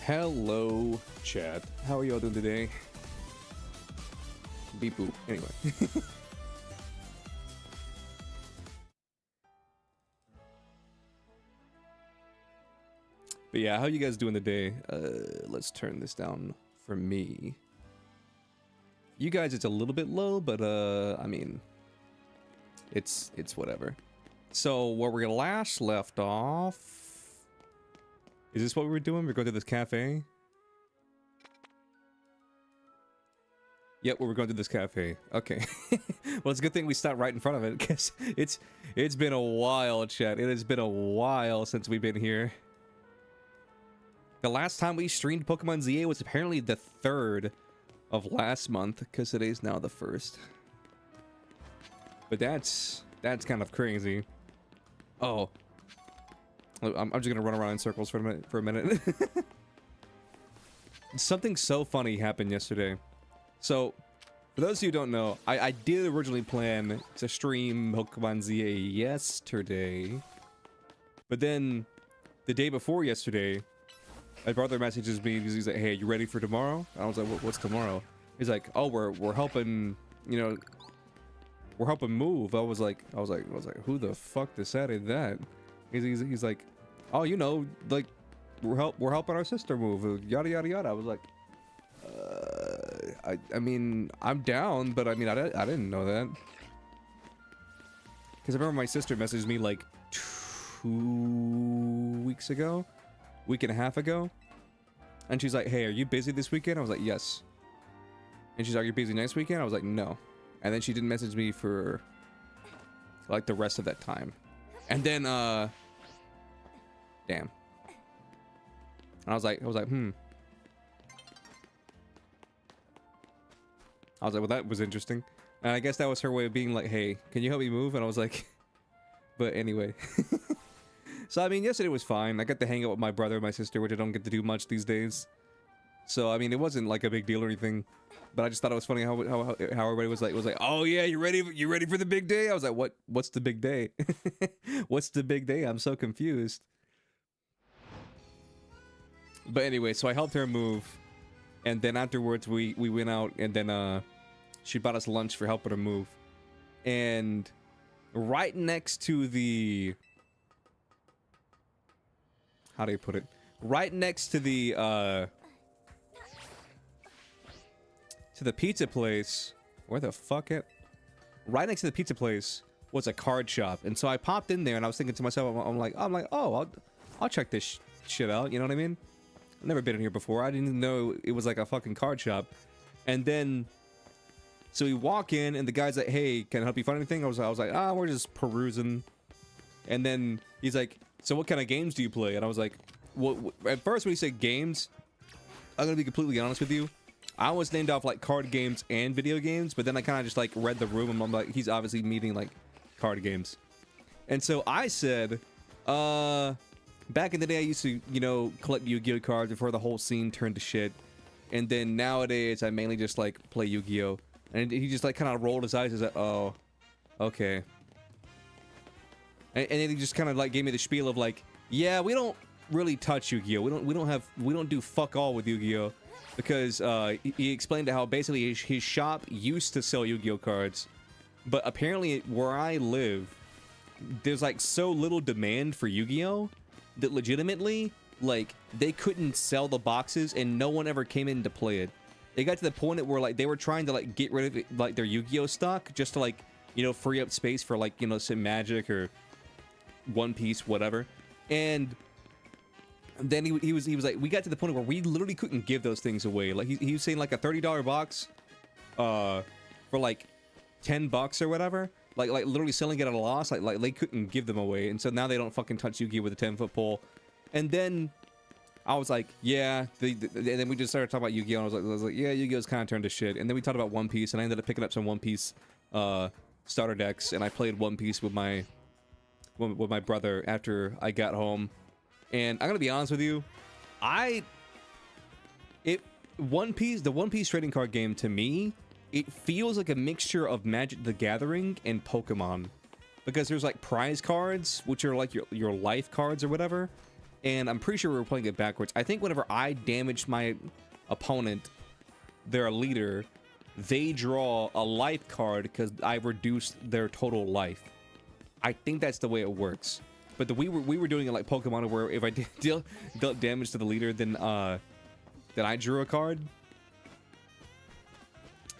Hello, chat. How are y'all doing today? Beep boop. Anyway. But yeah, how you guys doing today? Let's turn this down for me. You guys, it's a little bit low, but I mean, it's whatever. So where we last left off. Is this what we were doing? We're going to this cafe? Yep, we were going to this cafe. Okay. Well, it's a good thing we stopped right in front of it, because it's been a while, chat. It has been a while since we've been here. The last time we streamed Pokemon ZA was apparently the 3rd of last month, because today's now the 1st. But that's kind of crazy. Oh. I'm just gonna run around in circles for a minute. Something so funny happened yesterday. So, for those of you who don't know, I did originally plan to stream Pokemon ZA yesterday. But then, the day before yesterday, my brother messages me because he's like, "Hey, you ready for tomorrow?" And I was like, "What's tomorrow?" He's like, "Oh, we're helping, you know, we're helping move." I was like, "Who the fuck decided that?" He's like, "Oh, you know, like we're helping our sister move, yada yada yada." I was like, I mean, I'm down, but I mean, I didn't know that, because I remember my sister messaged me like 2 weeks ago, week and a half ago, and she's like, "Hey, are you busy this weekend?" I was like, "Yes." And she's like, "Are you busy next weekend?" I was like, "No." And then she didn't message me for like the rest of that time. And then damn. And I was like, well, that was interesting. And I guess that was her way of being like, "Hey, can you help me move?" And I was like, but anyway. So I mean, yesterday was fine. I got to hang out with my brother and my sister, which I don't get to do much these days. So I mean, it wasn't like a big deal or anything. But I just thought it was funny how everybody was like, "Oh yeah, you ready for the big day?" I was like, what's the big day? What's the big day? I'm so confused. But anyway, so I helped her move, and then afterwards we went out, and then she bought us lunch for helping her move. And right next to the, how do you put it? Right next to the pizza place, where the fuck it? Right next to the pizza place was a card shop, and so I popped in there, and I was thinking to myself, I'm like, oh, I'll check this shit out. You know what I mean? I've never been in here before. I didn't even know it was like a fucking card shop. And then, so we walk in, and the guy's like, "Hey, can I help you find anything?" I was like, we're just perusing. And then he's like, "So what kind of games do you play?" And I was like, well, at first when he said games, I'm gonna be completely honest with you, I was named off like card games and video games, but then I kind of just like read the room, and I'm like, he's obviously meaning like card games. And so I said, back in the day, I used to, you know, collect Yu-Gi-Oh cards before the whole scene turned to shit. And then nowadays, I mainly just like play Yu-Gi-Oh. And he just like kind of rolled his eyes and said, "Oh, okay." And then he just kind of like gave me the spiel of like, "Yeah, we don't really touch Yu-Gi-Oh. We don't do fuck all with Yu-Gi-Oh." Because he explained how basically his shop used to sell Yu-Gi-Oh cards, but apparently where I live, there's like so little demand for Yu-Gi-Oh that legitimately, like, they couldn't sell the boxes and no one ever came in to play it. It got to the point where like they were trying to like get rid of it, like their Yu-Gi-Oh stock, just to like, you know, free up space for like, you know, some Magic or One Piece, whatever. And then he was like, we got to the point where we literally couldn't give those things away. Like he was saying like a $30 box for like $10 or whatever, like literally selling it at a loss. Like they couldn't give them away, and so now they don't fucking touch Yu-Gi-Oh with a 10-foot pole. And then I was like, yeah, and then we just started talking about Yu-Gi-Oh, and I was like, yeah, Yu-Gi-Oh's kind of turned to shit. And then we talked about One Piece, and I ended up picking up some One Piece starter decks, and I played One Piece with my brother after I got home. And I'm gonna be honest with you, the One Piece trading card game, to me, it feels like a mixture of Magic the Gathering and Pokemon, because there's like prize cards, which are like your life cards or whatever, and I'm pretty sure we were playing it backwards. I think whenever I damaged my opponent, their leader, they draw a life card because I reduced their total life. I think that's the way it works. But we were doing it like Pokemon, where if I dealt damage to the leader, then I drew a card.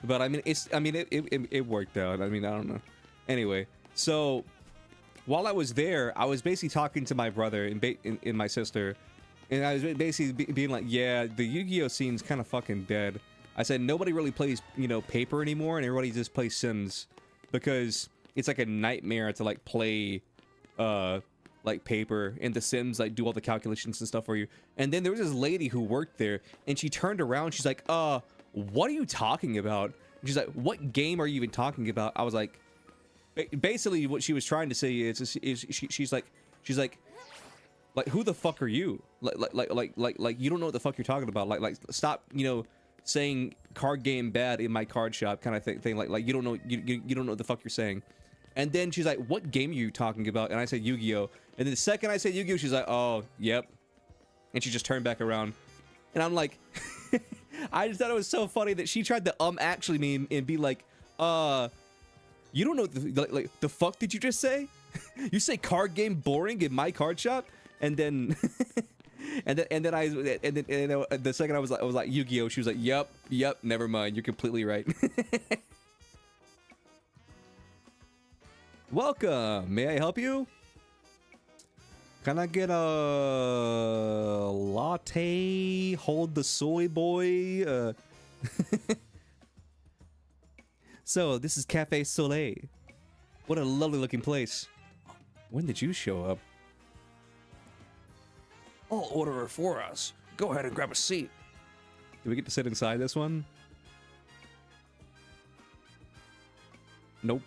But I mean, it worked out. I mean, I don't know. Anyway, so while I was there, I was basically talking to my brother and my sister, and I was basically being like, yeah, the Yu-Gi-Oh scene's kind of fucking dead. I said nobody really plays, you know, paper anymore, and everybody just plays Sims because it's like a nightmare to like play like paper, and the Sims like do all the calculations and stuff for you. And then there was this lady who worked there, and she turned around, she's like, what are you talking about? And she's like, what game are you even talking about? I was like, basically what she was trying to say is she's like who the fuck are you? Like you don't know what the fuck you're talking about. Like stop, you know, saying card game bad in my card shop kind of thing. Like you don't know you don't know what the fuck you're saying. And then she's like, what game are you talking about? And I said Yu-Gi-Oh. And then the second I said Yu-Gi-Oh, she's like, oh, yep. And she just turned back around. And I'm like, I just thought it was so funny that she tried to actually me and be like, you don't know like the fuck did you just say? You say card game boring in my card shop? And then and then the second I was like Yu-Gi-Oh, she was like, yep, never mind, you're completely right. Welcome. May I help you? Can I get a latte? Hold the soy boy. So this is Cafe Soleil. What a lovely looking place. When did you show up? I'll order her for us. Go ahead and grab a seat. Do we get to sit inside this one? Nope.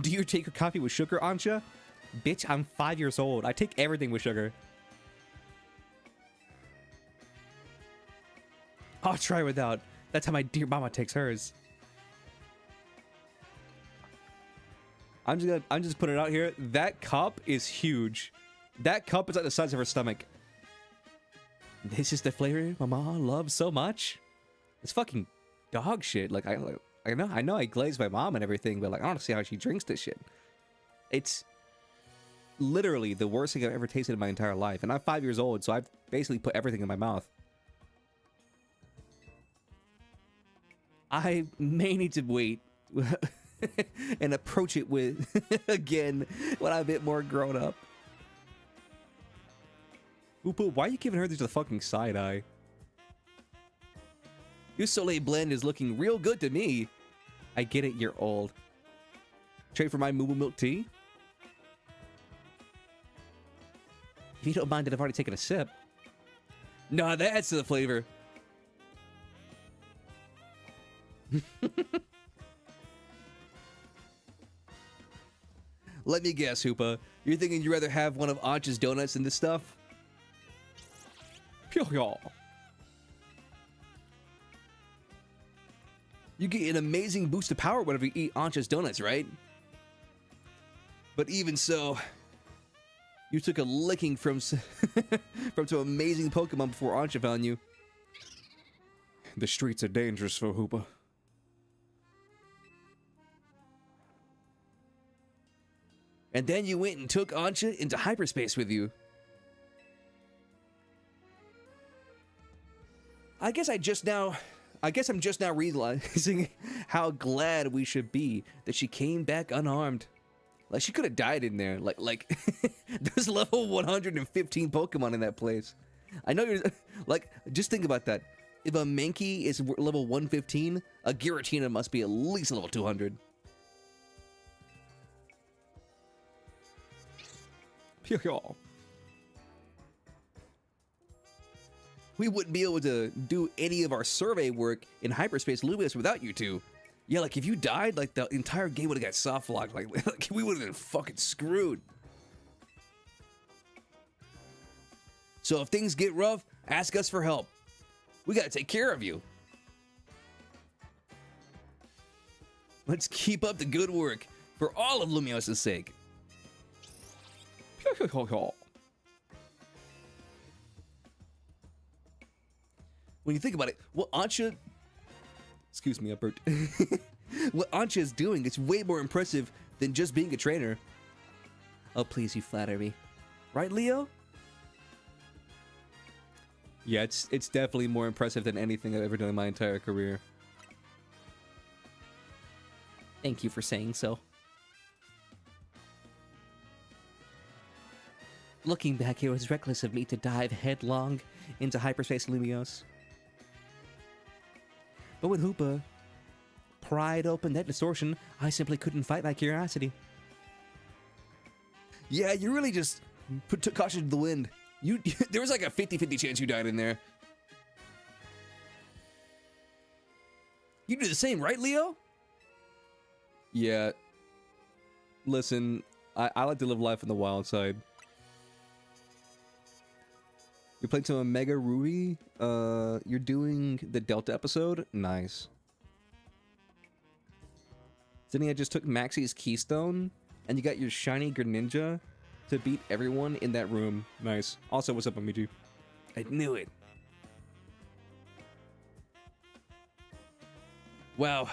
Do you take your coffee with sugar, Ansha? Bitch, I'm 5 years old. I take everything with sugar. I'll try without. That's how my dear mama takes hers. I'm just putting it out here. That cup is huge. That cup is like the size of her stomach. This is the flavor Mama loves so much. It's fucking dog shit. Like I know I glazed my mom and everything, but like I don't see how she drinks this shit. It's literally the worst thing I've ever tasted in my entire life, and I'm 5 years old, so I've basically put everything in my mouth. I may need to wait and approach it with again when I'm a bit more grown up. Upu, why are you giving her the fucking side eye? Your Soleil blend is looking real good to me. I get it, you're old. Trade for my moo moo milk tea? If you don't mind that I've already taken a sip. Nah, that adds to the flavor. Let me guess, Hoopa. You're thinking you'd rather have one of Ancha's donuts than this stuff? Pyo. You get an amazing boost of power whenever you eat Ancha's donuts, right? But even so, you took a licking from some amazing Pokemon before Ancha found you. The streets are dangerous for Hoopa. And then you went and took Ancha into hyperspace with you. I guess I'm just now realizing how glad we should be that she came back unharmed. Like, she could have died in there. Like there's level 115 Pokemon in that place. I know you're like, just think about that. If a Mankey is level 115, a Giratina must be at least level 200. Pure. We wouldn't be able to do any of our survey work in hyperspace Lumius without you two. Yeah, like if you died, like the entire game would have got soft locked. Like we would have been fucking screwed. So if things get rough, ask us for help. We gotta take care of you. Let's keep up the good work for all of Lumios's sake. When you think about it, what Ancha... Excuse me, I burped. What Ancha is doing is way more impressive than just being a trainer. Oh, please, you flatter me. Right, Leo? Yeah, it's definitely more impressive than anything I've ever done in my entire career. Thank you for saying so. Looking back, it was reckless of me to dive headlong into hyperspace Lumios. But with Hoopa pried open that distortion, I simply couldn't fight my curiosity. Yeah, you really just took caution to the wind. There was like a 50-50 chance you died in there. You do the same, right, Leo? Yeah. Listen, I like to live life on the wild side. You're playing some Omega Ruby? You're doing the Delta episode? Nice. Zinnia just took Maxie's Keystone, and you got your shiny Greninja to beat everyone in that room. Nice. Also, what's up, Amiju? I knew it. Wow.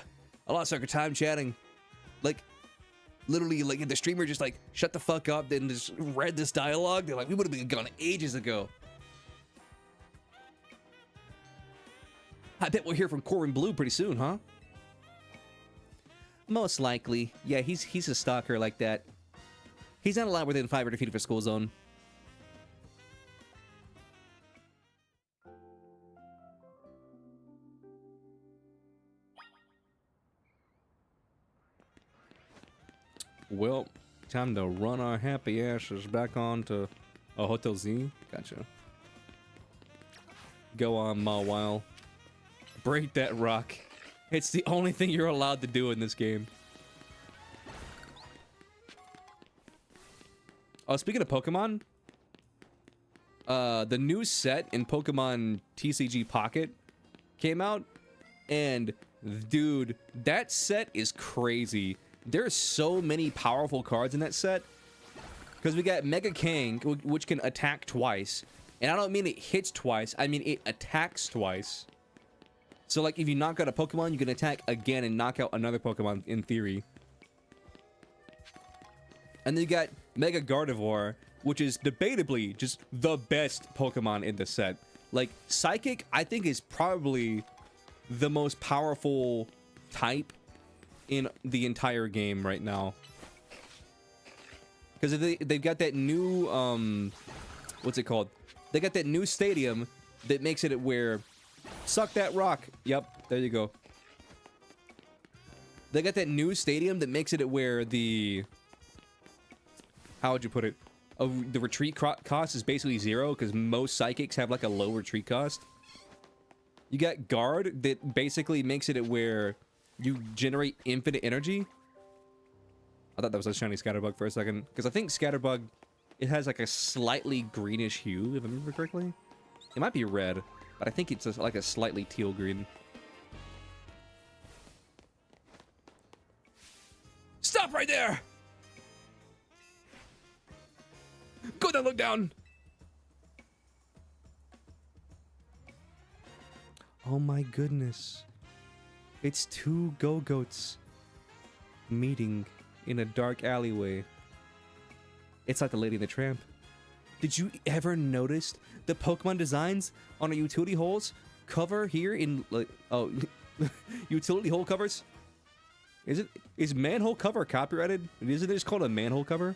I lost our time chatting. Like, literally, like, the streamer just, like, shut the fuck up, then just read this dialogue. They're like, we would have been gone ages ago. I bet we'll hear from Corbin Blue pretty soon, huh? Most likely. Yeah, he's a stalker like that. He's not allowed within 500 feet of a school zone. Well, time to run our happy asses back on to Hotel Z. Gotcha. Go on, Mawile. Break that rock. It's the only thing you're allowed to do in this game. Oh, speaking of Pokemon, the new set in Pokemon TCG Pocket came out, and dude, that set is crazy. There's so many powerful cards in that set, because we got Mega King, which can attack twice, and I don't mean it hits twice, I mean it attacks twice. So like if you knock out a Pokemon, you can attack again and knock out another Pokemon in theory. And then you got Mega Gardevoir, which is debatably just the best Pokemon in the set. Like, Psychic, I think, is probably the most powerful type in the entire game right now. Because they've got that new, what's it called? They got that new stadium that makes it where... Suck that rock. Yep, there you go. They got that new stadium that makes it where the... How would you put it? The retreat cost is basically 0 because most psychics have like a low retreat cost. You got guard that basically makes it where you generate infinite energy. I thought that was a shiny Scatterbug for a second because I think Scatterbug, it has like a slightly greenish hue if I remember correctly. It might be red, but I think it's like a slightly teal green. Stop right there! Go down, look down! Oh my goodness. It's two Go-Goats meeting in a dark alleyway. It's like the Lady and the Tramp. Did you ever notice the Pokemon designs on our utility holes cover here in like utility hole covers? Is manhole cover copyrighted? Isn't it just called a manhole cover?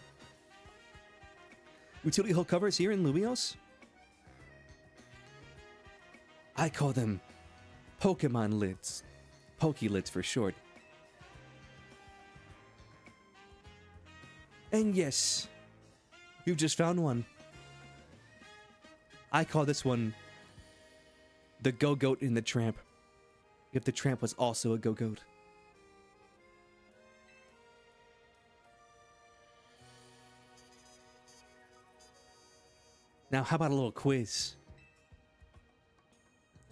Utility hole covers here in Lumios? I call them Pokemon lids. Poke-lids for short. And yes, you've just found one. I call this one the Go-Goat in the Tramp. If the Tramp was also a Go-Goat. Now, how about a little quiz?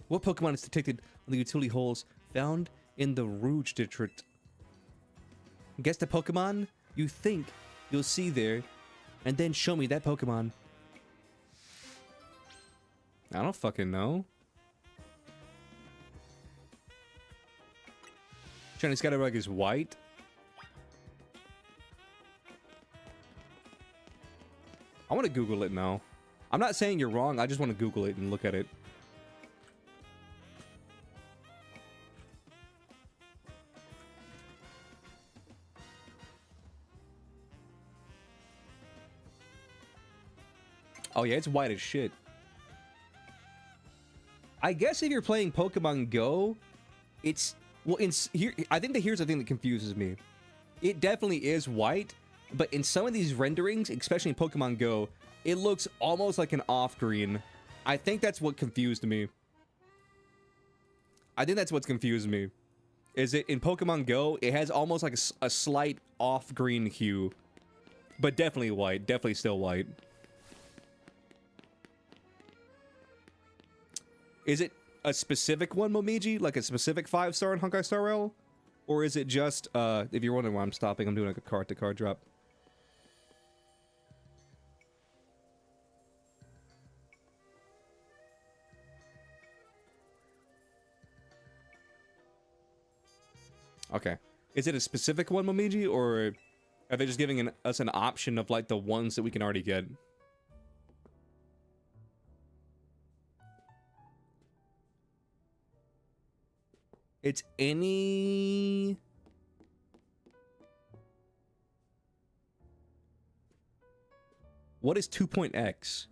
What Pokemon is detected on the utility holes found in the Rouge District? Guess the Pokemon you think you'll see there, and then show me that Pokemon. I don't fucking know. Shiny Scatterbug is white. I want to Google it now. I'm not saying you're wrong. I just want to Google it and look at it. Oh yeah, it's white as shit. I guess if you're playing Pokemon Go, it's... Well, here, I think that here's the thing that confuses me. It definitely is white, but in some of these renderings, especially in Pokemon Go, it looks almost like an off-green. I think that's what confused me. I think that's what's confused me. Is it in Pokemon Go, it has almost like a slight off-green hue. But definitely white. Definitely still white. Is it a specific one, Momiji? Like a specific 5-star in Honkai Star Rail? Or is it just, if you're wondering why I'm stopping, I'm doing like a card-to-card drop. Okay. Is it a specific one, Momiji, or are they just giving us an option of, like, the ones that we can already get? It's any... What is 2.x?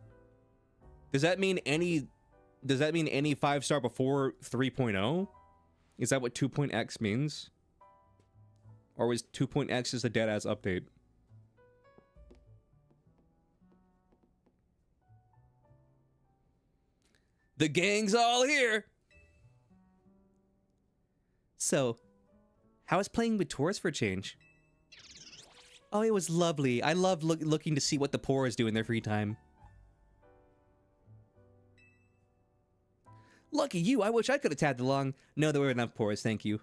Does that mean any 5-star before 3.0? Is that what 2.x means? Or was 2.x is a dead-ass update? The gang's all here! So, how was playing with tours for a change? Oh, it was lovely. I love looking to see what the poors do in their free time. Lucky you, I wish I could have tagged along. No, there were enough poors, thank you.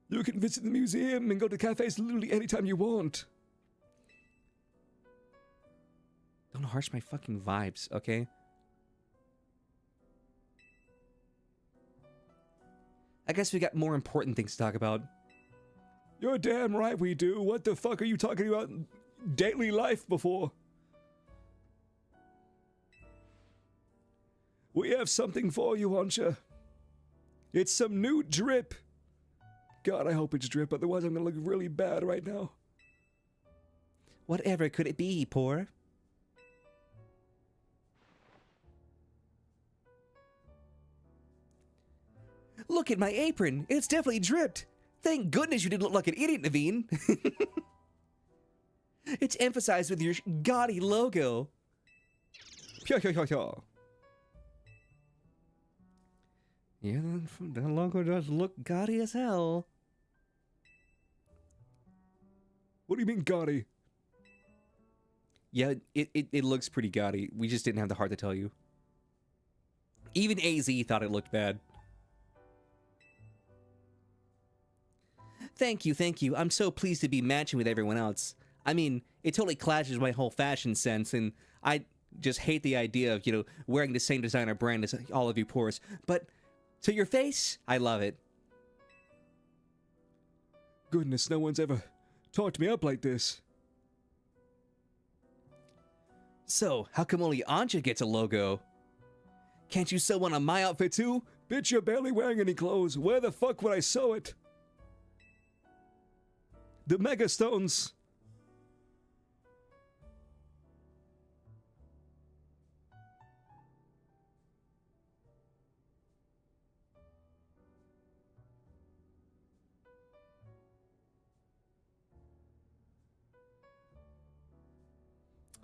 You can visit the museum and go to cafes literally anytime you want. Don't harsh my fucking vibes, okay? I guess we got more important things to talk about. You're damn right we do. What the fuck are you talking about daily life before? We have something for you, Honsha. It's some new drip. God, I hope it's drip, otherwise I'm gonna look really bad right now. Whatever could it be, poor? Look at my apron. It's definitely dripped. Thank goodness you didn't look like an idiot, Naveen. It's emphasized with your gaudy logo. Yeah, that logo does look gaudy as hell. What do you mean gaudy? Yeah, it looks pretty gaudy. We just didn't have the heart to tell you. Even AZ thought it looked bad. Thank you. I'm so pleased to be matching with everyone else. I mean, it totally clashes with my whole fashion sense, and I just hate the idea of, you know, wearing the same designer brand as all of you poors. But to your face, I love it. Goodness, no one's ever talked me up like this. So, how come only Anja gets a logo? Can't you sew one on my outfit too? Bitch, you're barely wearing any clothes. Where the fuck would I sew it? The Mega Stones.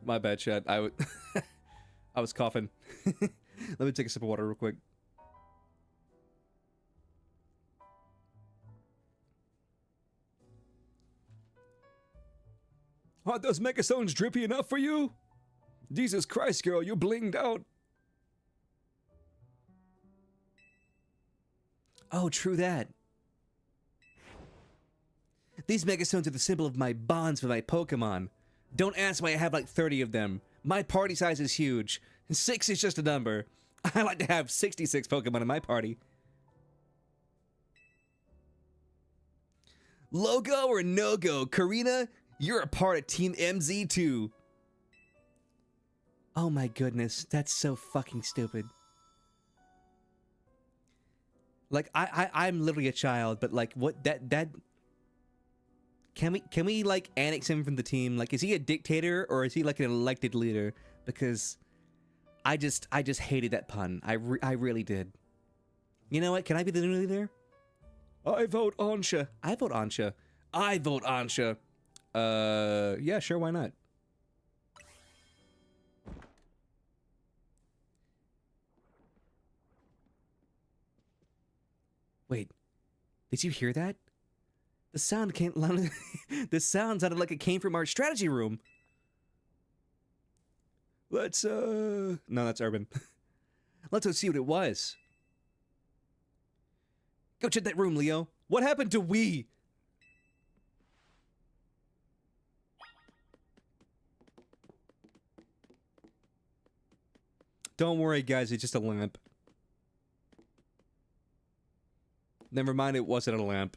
My bad, chat. I was coughing. Let me take a sip of water real quick. Aren't those Megastones drippy enough for you? Jesus Christ, girl, you blinged out. Oh, true that. These Megastones are the symbol of my bonds with my Pokemon. Don't ask why I have like 30 of them. My party size is huge. 6 is just a number. I like to have 66 Pokemon in my party. Logo or no-go? Karina, you're a part of Team MZ2. Oh my goodness, that's so fucking stupid. Like, I'm literally a child, but like, what, that... Can we like annex him from the team? Like, is he a dictator or is he like an elected leader? Because I just hated that pun. I really did. You know what? Can I be the new leader? I vote Ansha. I vote Ansha. I vote Ansha. Yeah, sure, why not? Wait, did you hear that? The sound can't. The sound sounded like it came from our strategy room. Let's no, that's Urban. Let's go see what it was. Go check that room, Leo. What happened to we? Don't worry, guys. It's just a lamp. Never mind, it wasn't a lamp.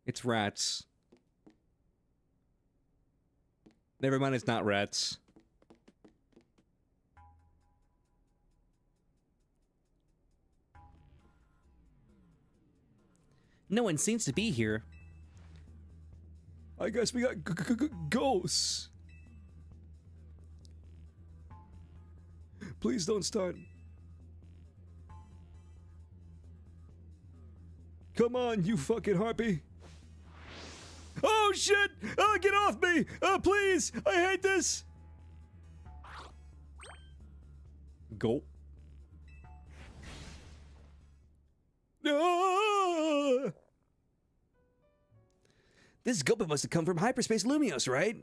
It's rats. Never mind, it's not rats. No one seems to be here. I guess we got ghosts. Please don't start. Come on, you fucking harpy. Oh shit! Oh, get off me! Oh, please! I hate this! Go. No! This Gulpin must have come from hyperspace Lumios, right?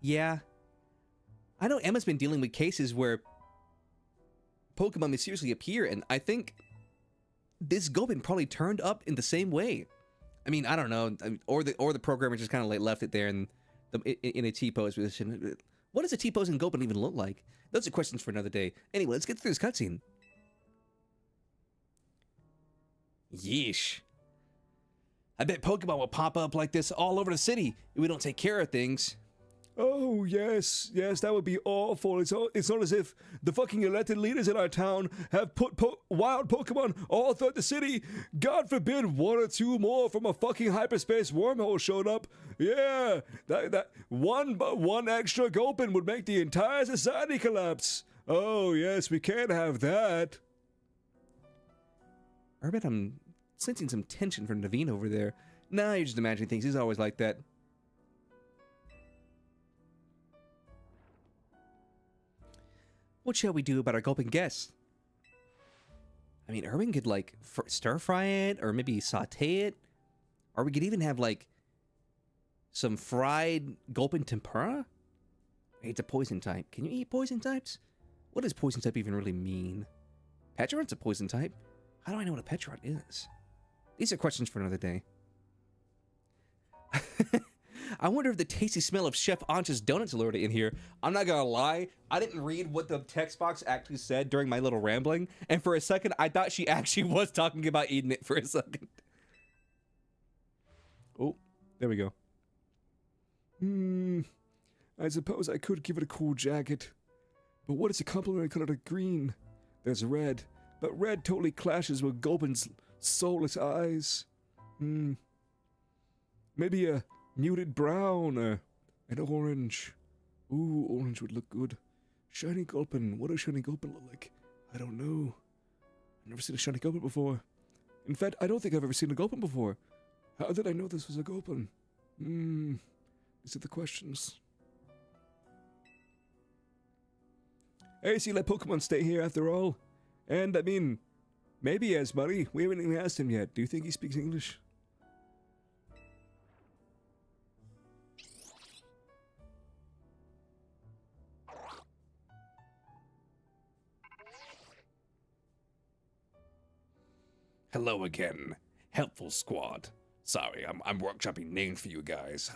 Yeah. I know Emma's been dealing with cases where Pokemon mysteriously appear, and I think this Gulpin probably turned up in the same way. I mean, I don't know, or the programmer just kind of like left it there in a T-pose position. What does a T-posing Gulpin even look like? Those are questions for another day. Anyway, let's get through this cutscene. Yeesh. I bet Pokemon will pop up like this all over the city if we don't take care of things. Oh, yes, that would be awful. It's not as if the fucking elected leaders in our town have put wild Pokemon all throughout the city. God forbid one or two more from a fucking hyperspace wormhole showed up. Yeah, that one extra Gulpin would make the entire society collapse. Oh, yes, we can't have that. I bet I'm sensing some tension from Naveen over there. Nah, you're just imagining things. He's always like that. What shall we do about our Gulpin guest? I mean, Erwin could, like, stir-fry it, or maybe saute it. Or we could even have, like, some fried Gulpin tempura? It's a poison type. Can you eat poison types? What does poison type even really mean? Petrot's a poison type. How do I know what a Petrot is? These are questions for another day. I wonder if the tasty smell of Chef Ancha's donuts lured in here. I'm not gonna lie, I didn't read what the text box actually said during my little rambling, and for a second, I thought she actually was talking about eating it for a second. Oh, there we go. I suppose I could give it a cool jacket. But what is a complementary color to green? There's red, but red totally clashes with Gulpin's soulless eyes. Maybe a muted brown, and orange. Ooh, orange would look good. Shiny Gulpin. What does shiny Gulpin look like? I don't know. I've never seen a shiny Gulpin before. In fact, I don't think I've ever seen a Gulpin before. How did I know this was a Gulpin? These are the questions. Hey, so you let Pokemon stay here after all? And, I mean, maybe he has money. We haven't even asked him yet. Do you think he speaks English? Hello again, helpful squad. Sorry, I'm workshopping names for you guys.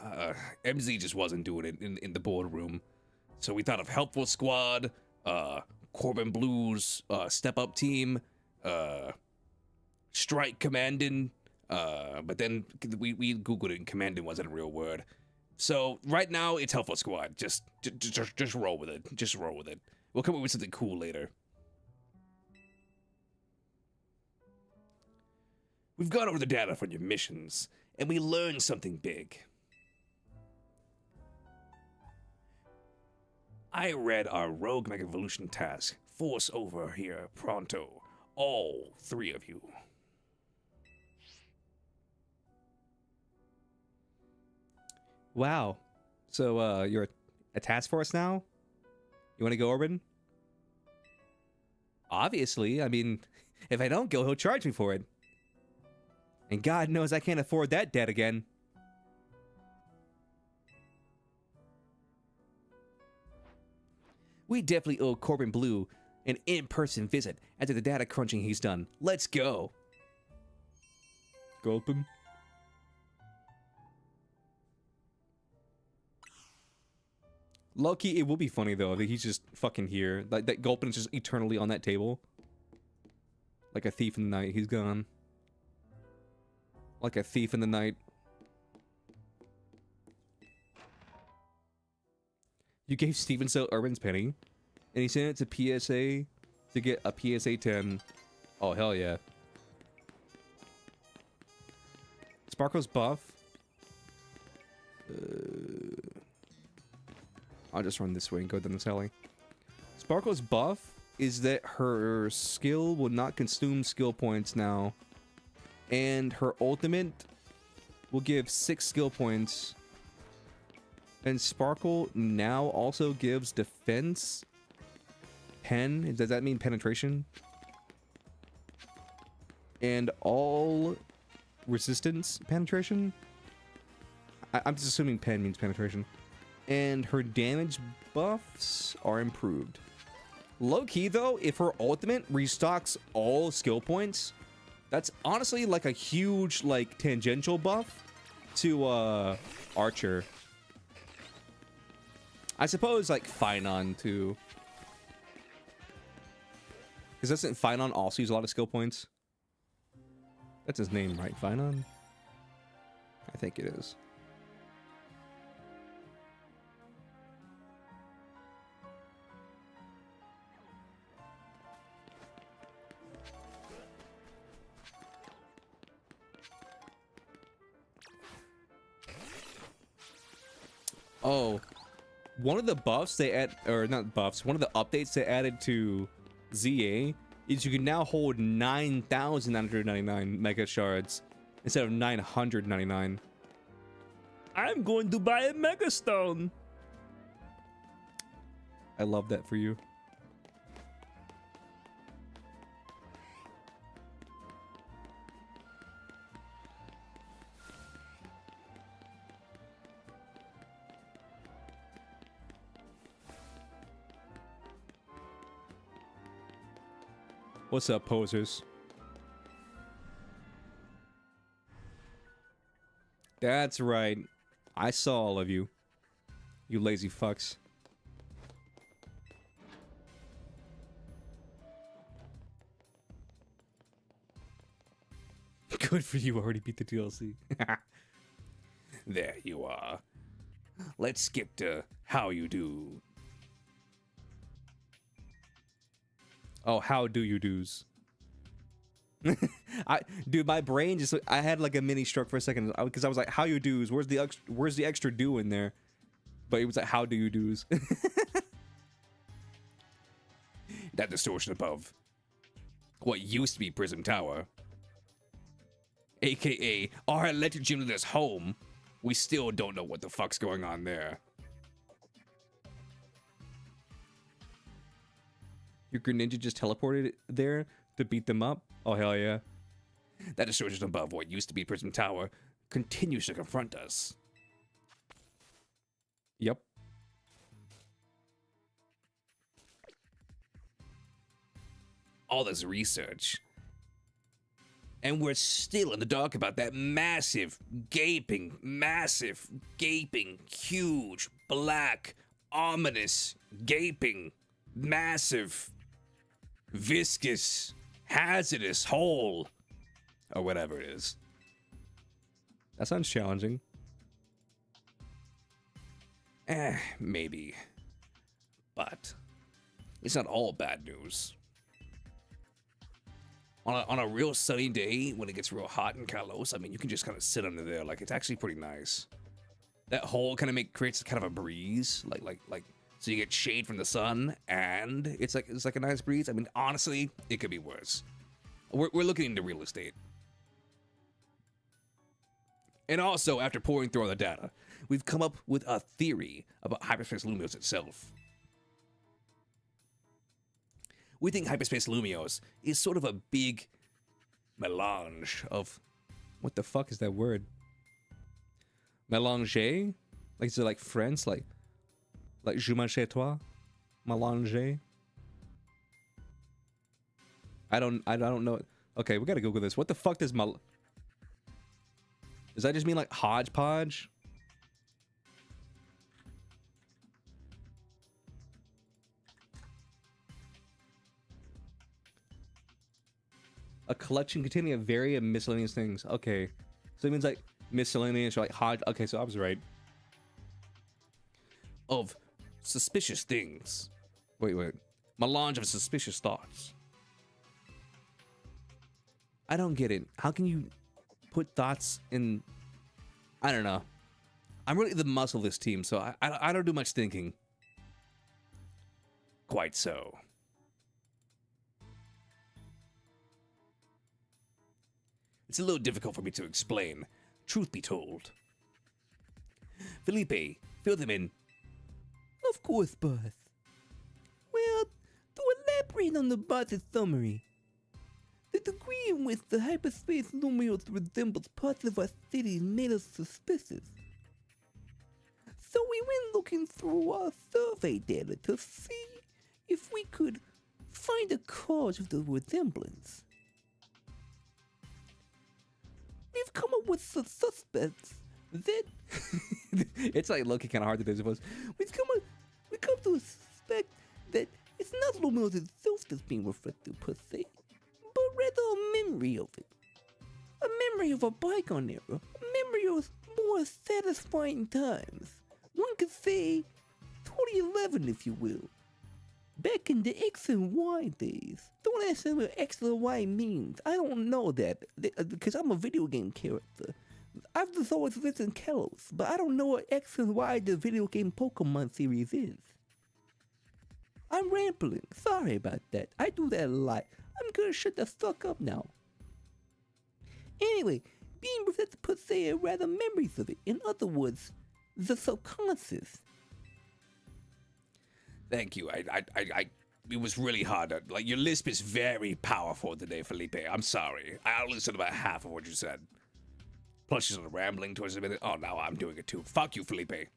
MZ just wasn't doing it in the boardroom, so we thought of helpful squad, Corbin Blues, step up team, strike commanding. But then we googled it and commanding wasn't a real word. So right now it's helpful squad. Just roll with it. Just roll with it. We'll come up with something cool later. We've gone over the data from your missions, and we learned something big. I read our Rogue Mega Evolution task. Force over here, pronto. All 3 of you. Wow. So, you're a task force now? You want to go, Orban? Obviously. I mean, if I don't go, he'll charge me for it. And God knows I can't afford that debt again. We definitely owe Corbin Blue an in-person visit after the data crunching he's done. Let's go. Gulp him. Low-key, it will be funny though that he's just fucking here. Like that Gulpin is just eternally on that table. Like a thief in the night, he's gone. Like a thief in the night. You gave Steven So Urban's penny, and he sent it to PSA to get a PSA 10. Oh, hell yeah. Sparkle's buff. I'll just run this way and go down this alley. Sparkle's buff is that her skill will not consume skill points now. And her ultimate will give 6 skill points. And Sparkle now also gives defense. Pen. Does that mean penetration? And all resistance penetration? I'm just assuming pen means penetration. And her damage buffs are improved. Low-key though, if her ultimate restocks all skill points, that's honestly like a huge like tangential buff to Archer. I suppose like Finon too. Because doesn't Finon also use a lot of skill points? That's his name, right? Finon? I think it is. Oh, one of the buffs they add, or not buffs, one of the updates they added to ZA is you can now hold 9,999 mega shards instead of 999. I'm going to buy a mega stone. I love that for you. What's up, posers? That's right. I saw all of you. You lazy fucks. Good for you, already beat the DLC. There you are. Let's skip to how you do. Oh, how do you do's? Dude, my brain just, I had like a mini stroke for a second because I was like, how you do's? Where's the extra do in there? But it was like, how do you do's? That distortion above what used to be Prism Tower, aka our electric gym leader's home. We still don't know what the fuck's going on there. Your Greninja just teleported there to beat them up? Oh, hell yeah. That distortion above what used to be Prism Tower continues to confront us. Yep. All this research. And we're still in the dark about that massive, gaping, huge, black, ominous, gaping, massive, viscous, hazardous hole. Or whatever it is. That sounds challenging. Maybe. But it's not all bad news. On a real sunny day, when it gets real hot in Kalos, I mean, you can just kind of sit under there. Like, it's actually pretty nice. That hole kind of creates kind of a breeze. Like, so you get shade from the sun, and it's like a nice breeze. I mean, honestly, it could be worse. We're looking into real estate. And also, after pouring through all the data, we've come up with a theory about hyperspace Lumios itself. We think hyperspace Lumios is sort of a big melange of... What the fuck is that word? Mélanger? Like, is it like French? Like je mange chez toi? Mélanger? I don't know. Okay, we gotta Google this. What the fuck does Does that just mean like hodgepodge? A collection containing a variety of miscellaneous things. Okay. So it means like miscellaneous or like hodge. Okay, so I was right. Of suspicious things. Wait. Melange of suspicious thoughts. I don't get it. How can you put thoughts in... I don't know. I'm really the muscle of this team, so I don't do much thinking. Quite so. It's a little difficult for me to explain, truth be told. Felipe, fill them in. Of course, boss. Well, to elaborate on the boss's summary, the degree in which the hyperspace Lumios resembles parts of our city made us suspicious. So we went looking through our survey data to see if we could find a cause of the resemblance. We've come up with some suspects that... It's like looking kind of hard to do, I suppose. We come to suspect that it's not Lumios itself that's being reflected per se, but rather a memory of it. A memory of a bygone era. A memory of more satisfying times. One could say 2011, if you will. Back in the X and Y days. Don't ask me what X and Y means. I don't know that, because I'm a video game character. I've just always lived in Kalos, but I don't know what X and Y the video game Pokemon series is. I'm rambling. Sorry about that. I do that a lot. I'm gonna shut the fuck up now. Anyway, being reflected per se are rather memories of it. In other words, the subconscious. Thank you. It was really hard. Like, your lisp is very powerful today, Felipe. I'm sorry. I listened to about half of what you said. Plus, you started rambling towards the minute. Oh, now I'm doing it too. Fuck you, Felipe.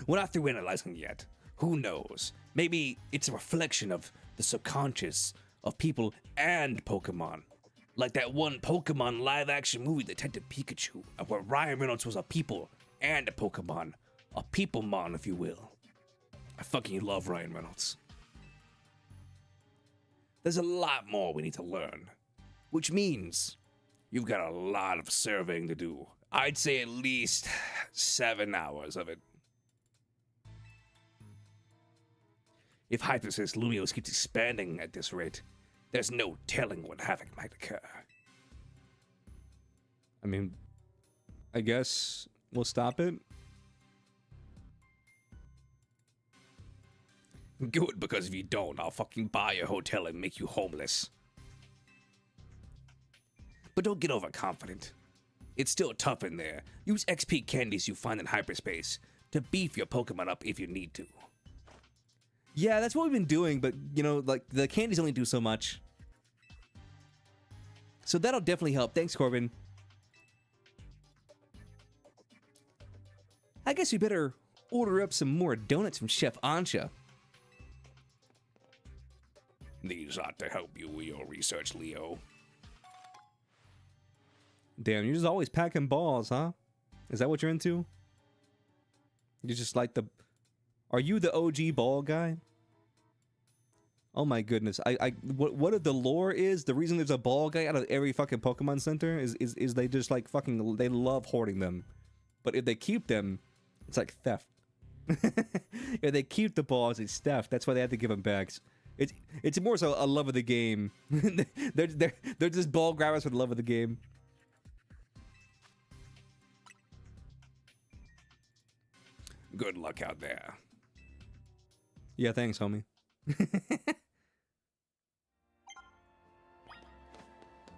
We're not through analyzing yet. Who knows? Maybe it's a reflection of the subconscious of people and Pokemon. Like that one Pokemon live-action movie, Detective Pikachu, where Ryan Reynolds was a people and a Pokemon. A Peoplemon, if you will. I fucking love Ryan Reynolds. There's a lot more we need to learn. Which means you've got a lot of surveying to do. I'd say at least 7 hours of it. If Hyperspace Lumios keeps expanding at this rate, there's no telling what havoc might occur. I mean, I guess we'll stop it. Good, because if you don't, I'll fucking buy your hotel and make you homeless. But don't get overconfident. It's still tough in there. Use XP candies you find in hyperspace to beef your Pokemon up if you need to. Yeah, that's what we've been doing, but, you know, like, the candies only do so much. So that'll definitely help. Thanks, Corbin. I guess we better order up some more donuts from Chef Ansha. These ought to help you with your research, Leo. Damn, you're just always packing balls, huh? Is that what you're into? You just like the... Are you the OG ball guy? Oh my goodness. What if the lore is, the reason there's a ball guy out of every fucking Pokemon Center is they just like fucking, they love hoarding them. But if they keep them, it's like theft. If they keep the balls, it's theft. That's why they have to give them back. It's more so a love of the game. They're just ball grabbers for the love of the game. Good luck out there. Yeah, thanks, homie.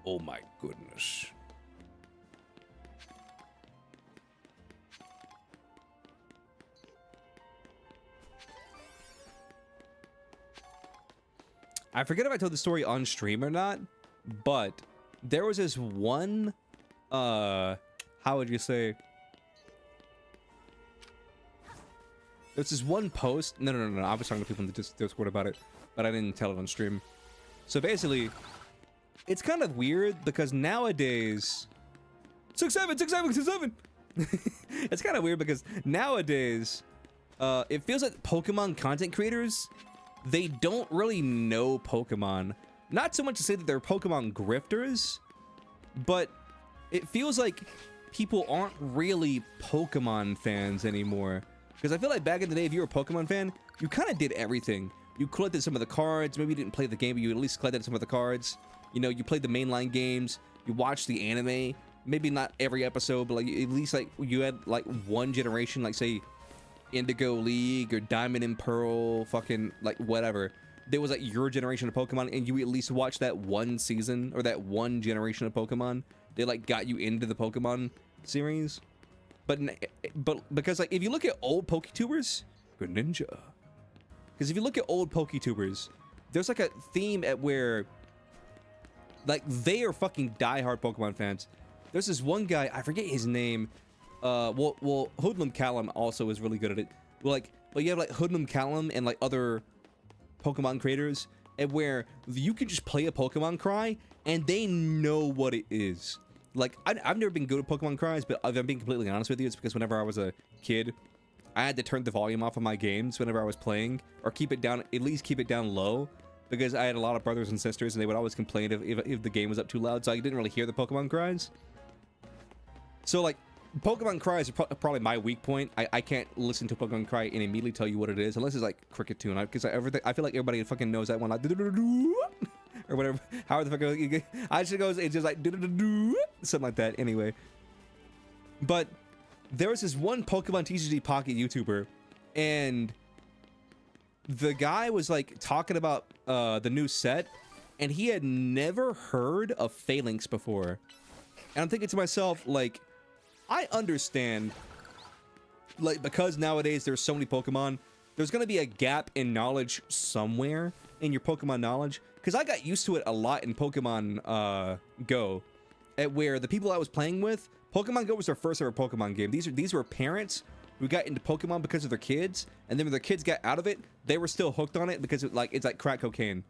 Oh my goodness. I forget if I told the story on stream or not, but there was this one, how would you say? There's this one post. No. I was talking to people in the Discord about it, but I didn't tell it on stream. So basically, it's kind of weird because nowadays, 6'7". It's kind of weird because nowadays, it feels like Pokemon content creators, they don't really know Pokemon. Not so much to say that they're Pokemon grifters, but it feels like people aren't really Pokemon fans anymore. Because I feel like back in the day, if you were a Pokemon fan, you kind of did everything. You collected some of the cards. Maybe you didn't play the game, but you at least collected some of the cards. You know, you played the mainline games. You watched the anime. Maybe not every episode, but like at least like you had like one generation, like say Indigo League or Diamond and Pearl, fucking like whatever. There was like your generation of Pokemon, and you at least watched that one season or that one generation of Pokemon. They like got you into the Pokemon series. But because like if you look at old PokeTubers, Greninja. Because if you look at old PokeTubers, there's like a theme at where like they are fucking diehard Pokemon fans. There's this one guy, I forget his name. Well, Hoodlum Callum also is really good at it. But you have like Hoodlum Callum and like other Pokemon creators, and where you can just play a Pokemon cry and they know what it is. Like, I've never been good at Pokemon cries, but if I'm being completely honest with you, it's because whenever I was a kid, I had to turn the volume off of my games whenever I was playing, or keep it down, at least keep it down low, because I had a lot of brothers and sisters, and they would always complain if the game was up too loud, so I didn't really hear the Pokemon cries. So, like, Pokemon cries are probably my weak point. I can't listen to a Pokemon cry and immediately tell you what it is, unless it's like Cricket Tune, because I feel like everybody fucking knows that one, like, or whatever, however the fuck it goes. I just goes, it's just like something like that. Anyway, but there was this one Pokemon TCG Pocket YouTuber, and the guy was like talking about the new set, and he had never heard of Phalanx before. And I'm thinking to myself, like, I understand, like, because nowadays there's so many Pokemon, there's gonna be a gap in knowledge somewhere in your Pokemon knowledge. Because I got used to it a lot in Pokemon Go, at where the people I was playing with, Pokemon Go was their first ever Pokemon game. These were parents who got into Pokemon because of their kids, and then when their kids got out of it, they were still hooked on it because it's like crack cocaine.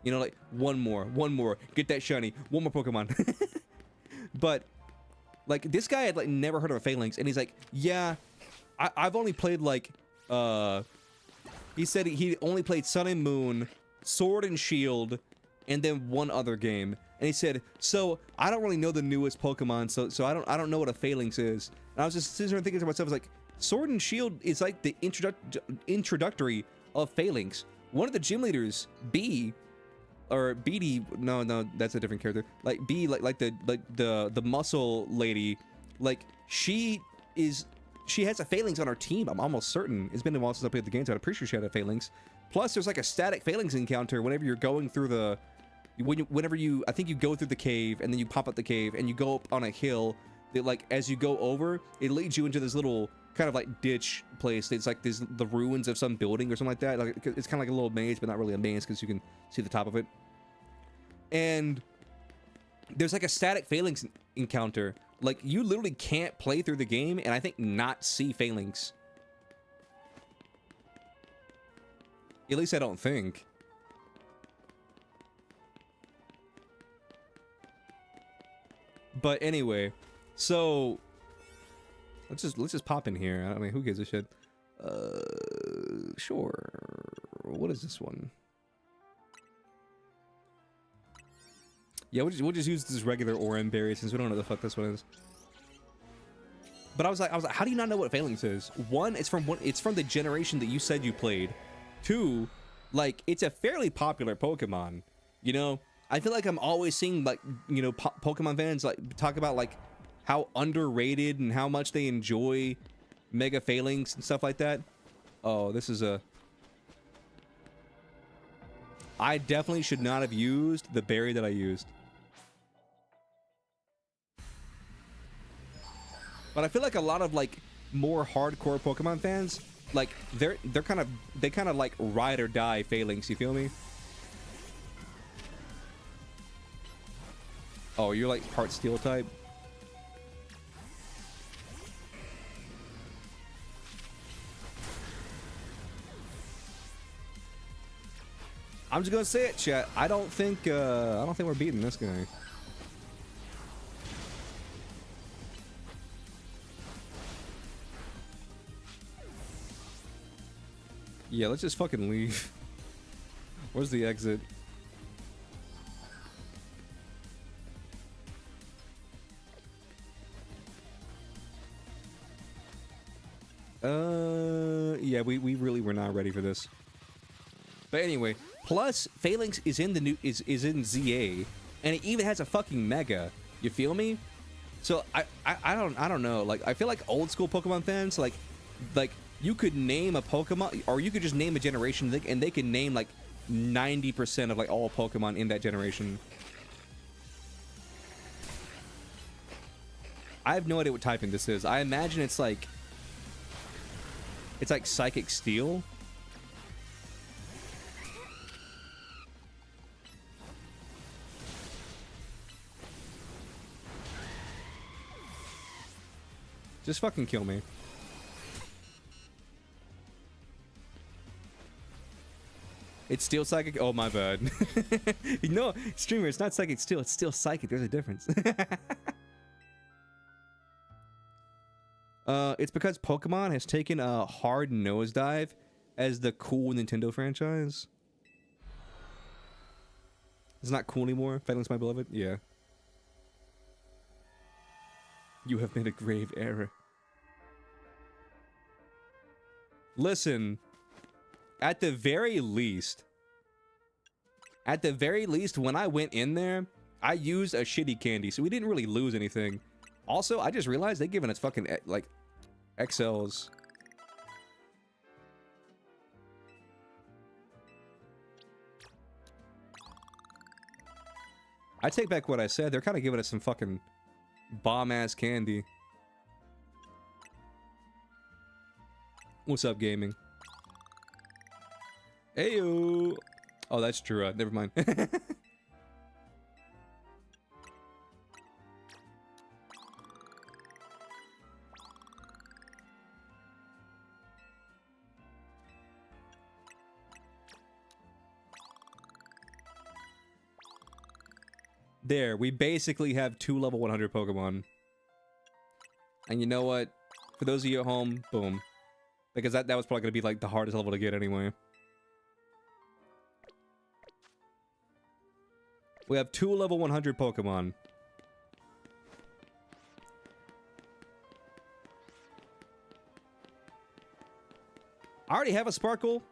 You know, like one more, get that shiny, one more Pokemon. But like this guy had like never heard of a Phalanx, and he's like, yeah, I've only played like he said he only played Sun and Moon, Sword and Shield, and then one other game. And he said, so I don't really know the newest Pokemon, so I don't know what a Phalanx is. And I was just sitting there thinking to myself, I was like, Sword and Shield is like the introductory of Phalanx. One of the gym leaders, B, or BD, no, that's a different character. Like B, like the muscle lady, like she has a Phalanx on her team. I'm almost certain. It's been a while since I played the game, so I'm pretty sure she had a Phalanx. Plus, there's like a static Phalanx encounter whenever you're going through the, I think you go through the cave and then you pop up the cave and you go up on a hill. That like as you go over, it leads you into this little kind of like ditch place. It's like the ruins of some building or something like that. Like it's kind of like a little maze, but not really a maze because you can see the top of it. And there's like a static Phalanx encounter. Like you literally can't play through the game and I think not see Phalanx. At least I don't think. But anyway, so let's just pop in here. I mean, who gives a shit? Sure. What is this one? Yeah, we'll just use this regular Oran berry since we don't know what the fuck this one is. But I was like, how do you not know what Phalanx is? One, it's from the generation that you said you played. Two, like, it's a fairly popular Pokemon. You know, I feel like I'm always seeing, like, you know, Pokemon fans like talk about like how underrated and how much they enjoy Mega Phalanx and stuff like that. Oh, this is a. I definitely should not have used the berry that I used. But I feel like a lot of like more hardcore Pokemon fans, like they kind of like ride or die Phalanx, you feel me? Oh, you're like part steel type? I'm just gonna say it, chat. I don't think we're beating this guy. Yeah, let's just fucking leave. Where's the exit? Yeah, we really were not ready for this. But anyway, plus Phalanx is in the new is in ZA, and it even has a fucking Mega. You feel me? So I don't know. Like I feel like old school Pokemon fans like you could name a Pokemon, or you could just name a generation, and they can name like 90% of like all Pokemon in that generation. I have no idea what typing this is. I imagine it's like Psychic Steel. Just fucking kill me. It's Steel Psychic? Oh, my bad. No, streamer, it's not Psychic Steel. It's Steel Psychic. There's a difference. It's because Pokemon has taken a hard nosedive as the cool Nintendo franchise. It's not cool anymore. Phalanx, my beloved? Yeah. You have made a grave error. Listen. At the very least, when I went in there, I used a shitty candy, so we didn't really lose anything. Also, I just realized they've given us fucking, like, XLs. I take back what I said. They're kind of giving us some fucking bomb-ass candy. What's up, gaming? Heyo! Oh, that's true. Never mind. There, we basically have 2 level 100 Pokemon. And you know what? For those of you at home, boom. Because that was probably going to be like the hardest level to get anyway. We have 2 level 100 Pokemon. I already have a Sparkle.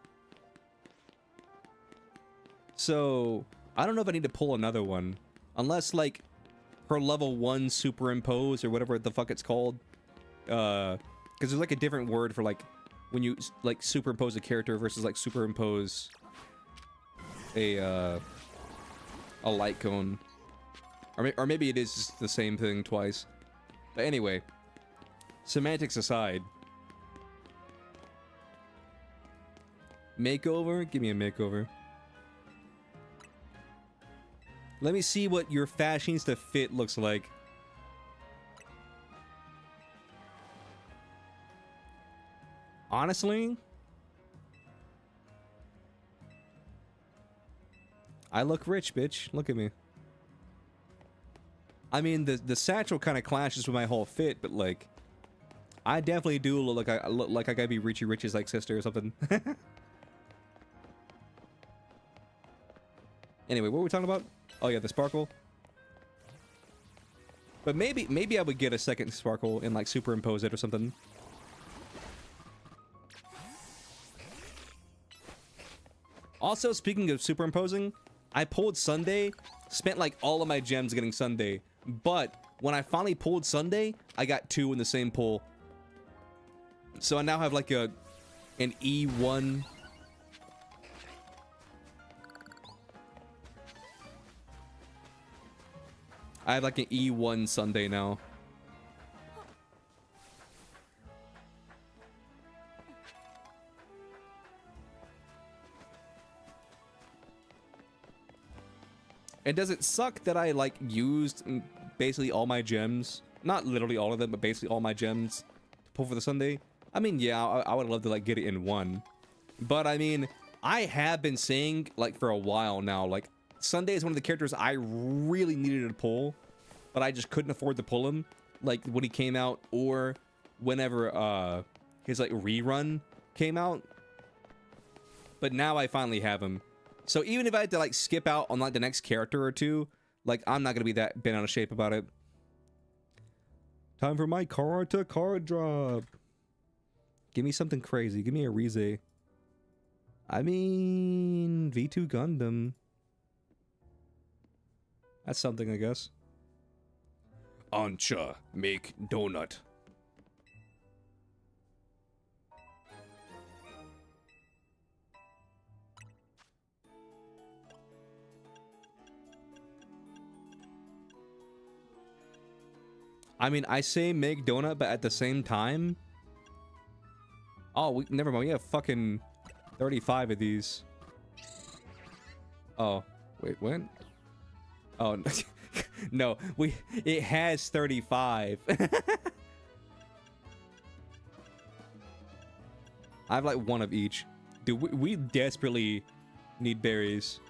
So, I don't know if I need to pull another one. Unless, like, her level 1 superimpose or whatever the fuck it's called. Because there's, like, a different word for, like, when you, like, superimpose a character versus, like, superimpose a light cone. Or maybe it is just the same thing twice. But anyway, semantics aside. Makeover? Give me a makeover. Let me see what your fashionista fit looks like. Honestly, I look rich, bitch. Look at me. I mean, the satchel kind of clashes with my whole fit, but like, I definitely do look like I gotta be Richie Rich's like sister or something. Anyway, what were we talking about? Oh yeah, the sparkle. But maybe I would get a second sparkle and like superimpose it or something. Also, speaking of superimposing, I pulled Sunday, spent like all of my gems getting Sunday, but when I finally pulled Sunday, I got 2 in the same pull. So I now have like an E1. I have like an E1 Sunday now. And does it suck that I like used basically all my gems? Not literally all of them, but basically all my gems to pull for the Sunday. I mean, yeah, I would love to like get it in one. But I mean, I have been saying like for a while now, like Sunday is one of the characters I really needed to pull, but I just couldn't afford to pull him. Like when he came out or whenever his like rerun came out. But now I finally have him. So even if I had to like skip out on like the next character or two, like I'm not gonna be that bent out of shape about it. Time for my card to card drop. Give me something crazy. Give me a Rize. I mean, V2 Gundam. That's something, I guess. Ancha, make donut. I mean, I say make donut, but at the same time... Oh, never mind. We have fucking 35 of these. Oh, wait, what? Oh, no. It has 35. I have like one of each. Dude, we desperately need berries.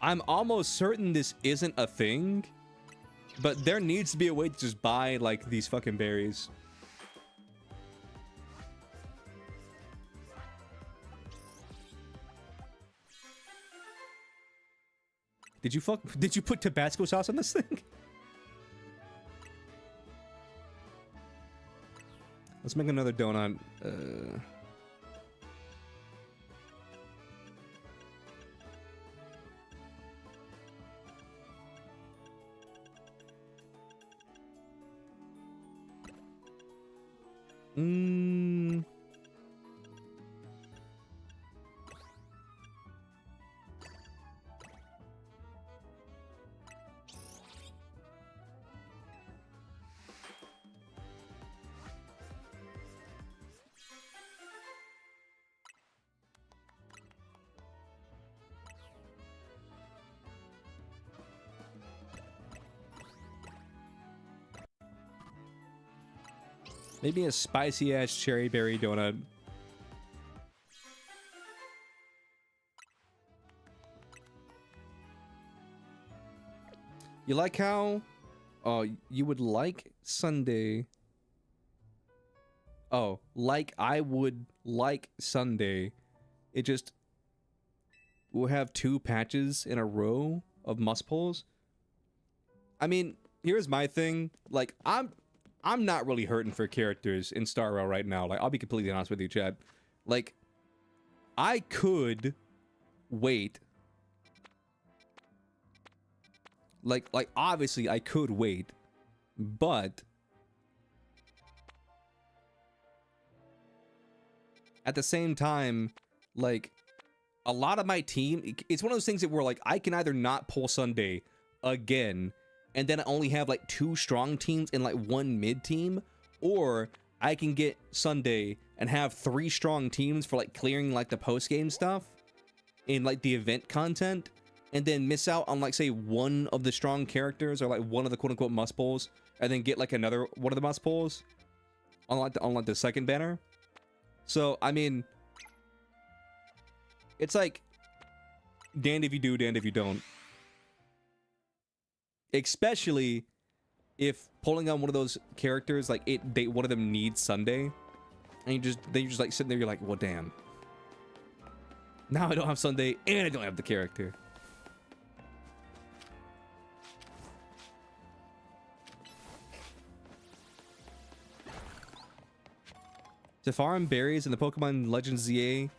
I'm almost certain this isn't a thing, but there needs to be a way to just buy, like, these fucking berries. Did you put Tabasco sauce on this thing? Let's make another donut. Maybe a spicy ass cherry berry donut. You like how? Oh, you would like Sunday. Oh, like I would like Sunday. It just will have 2 patches in a row of must pulls. I mean, here's my thing. Like, I'm not really hurting for characters in Star Rail right now. Like, I'll be completely honest with you, Chad. Like, I could wait. Like obviously I could wait, but at the same time, like, a lot of my team, it's one of those things that where like I can either not pull Sunday again, and then I only have like 2 strong teams and like 1 mid team, or I can get Sunday and have 3 strong teams for like clearing like the post game stuff in like the event content, and then miss out on like say 1 of the strong characters or like 1 of the quote unquote must pulls, and then get like another 1 of the must pulls on like the second banner. So I mean, it's like Damned if you do, damned if you don't. Especially if pulling on one of those characters, like one of them needs Sunday, and you're just like sitting there, you're like, well, damn. Now I don't have Sunday, and I don't have the character. To farm berries in the Pokemon Legends ZA,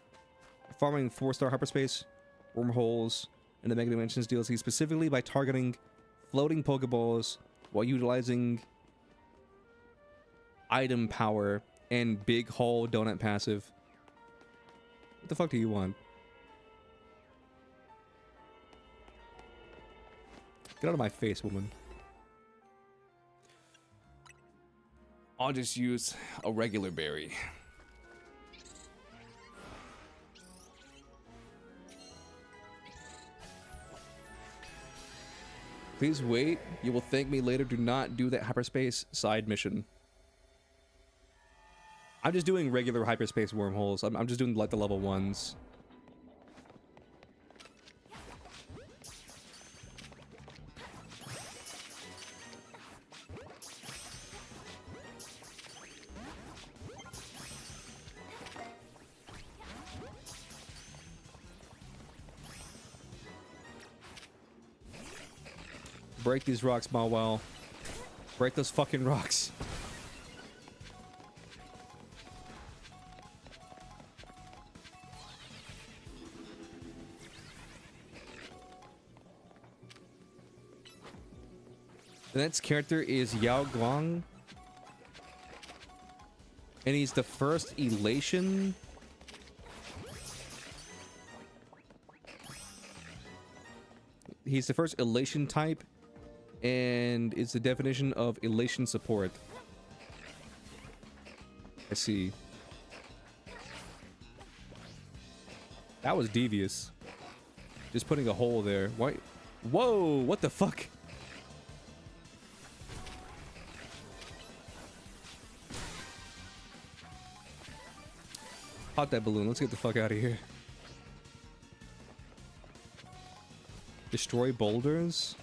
farming 4-star hyperspace wormholes in the Mega Dimensions DLC specifically by targeting floating Pokeballs while utilizing item power and big hole donut passive. What the fuck do you want? Get out of my face, woman. I'll just use a regular berry. Please wait. You will thank me later. Do not do that hyperspace side mission. I'm just doing regular hyperspace wormholes. I'm just doing like the level 1s. Break these rocks, Mawel. Break those fucking rocks. The next character is Yao Guang. And he's the first elation. He's the first elation type. And it's the definition of elation support. I see. That was devious. Just putting a hole there. Why? Whoa! What the fuck? Pop that balloon. Let's get the fuck out of here. Destroy boulders?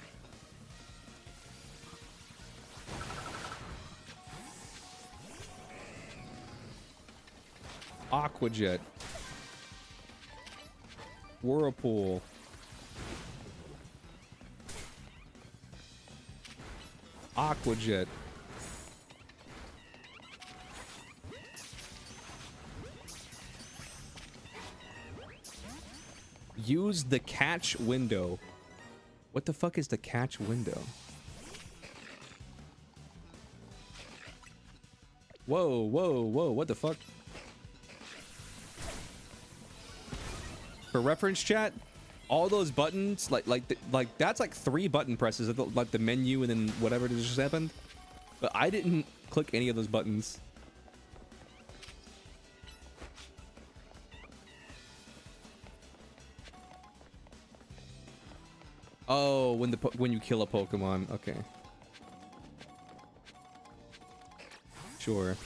Aquajet. Whirlpool. Aquajet. Use the catch window. What the fuck is the catch window? Whoa, whoa, whoa, what the fuck? For reference, chat, all those buttons, like that's like 3 button presses, like the menu and then whatever just happened. But I didn't click any of those buttons. Oh, when you kill a Pokemon, okay. Sure.